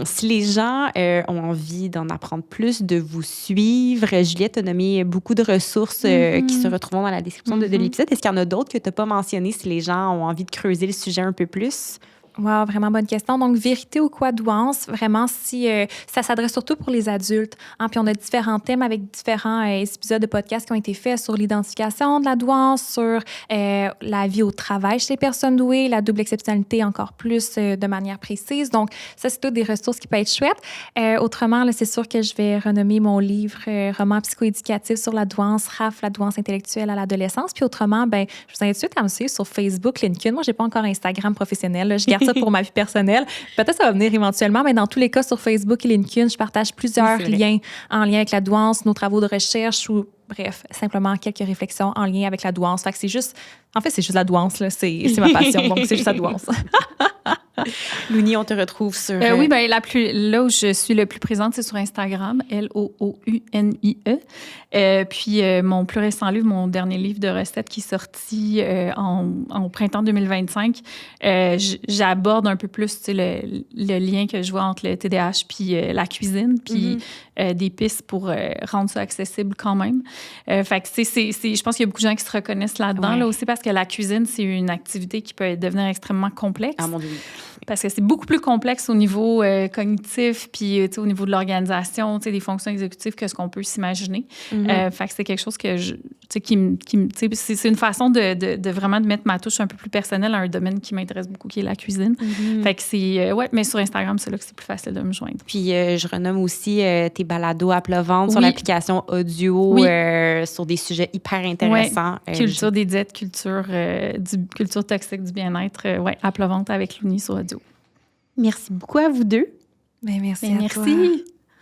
A: Si les gens ont envie d'en apprendre plus, de vous suivre, Juliette a nommé beaucoup de ressources qui se retrouvent dans la description de l'épisode. Est-ce qu'il y en a d'autres que tu n'as pas mentionnées si les gens ont envie de creuser le sujet un peu plus?
C: Wow, vraiment bonne question. Donc, vérité ou quoi douance, vraiment, si ça s'adresse surtout pour les adultes. Puis on a différents thèmes avec différents épisodes de podcast qui ont été faits sur l'identification de la douance, sur la vie au travail chez les personnes douées, la double exceptionnalité encore plus de manière précise. Donc, ça, c'est toutes des ressources qui peuvent être chouettes. Autrement, là, c'est sûr que je vais renommer mon livre roman psychoéducatif sur la douance, RAF, la douance intellectuelle à l'adolescence. Puis autrement, je vous invite à me suivre sur Facebook, LinkedIn. Moi, j'ai pas encore Instagram professionnel. Là. Je garde ça pour ma vie personnelle. Peut-être ça va venir éventuellement, mais dans tous les cas, sur Facebook et LinkedIn, je partage plusieurs liens en lien avec la douance, nos travaux de recherche ou, bref, simplement quelques réflexions en lien avec la douance. Fait que c'est juste la douance, là. C'est ma passion, donc c'est juste la douance.
A: Louni, on te retrouve sur...
B: Oui, là où je suis le plus présente, c'est sur Instagram, LOOUNIE. Puis mon plus récent livre, mon dernier livre de recettes qui est sorti au printemps 2025, j'aborde un peu plus le lien que je vois entre le TDAH puis la cuisine, puis des pistes pour rendre ça accessible quand même. Fait que je pense qu'il y a beaucoup de gens qui se reconnaissent là-dedans, là aussi, parce que la cuisine, c'est une activité qui peut devenir extrêmement complexe.
A: Ah, mon Dieu.
B: Parce que c'est beaucoup plus complexe au niveau cognitif, puis au niveau de l'organisation, des fonctions exécutives que ce qu'on peut s'imaginer. Fait que c'est quelque chose que c'est une façon de vraiment de mettre ma touche un peu plus personnelle à un domaine qui m'intéresse beaucoup, qui est la cuisine. Fait que c'est mais sur Instagram, c'est là que c'est plus facile de me joindre.
A: Puis je renomme aussi tes balados à plat ventre sur l'application audio, sur des sujets hyper intéressants.
B: Culture des diètes, culture toxique du bien-être, à plat ventre avec Louni sur audio.
A: Merci beaucoup à vous deux.
C: Merci à toi.
B: Merci.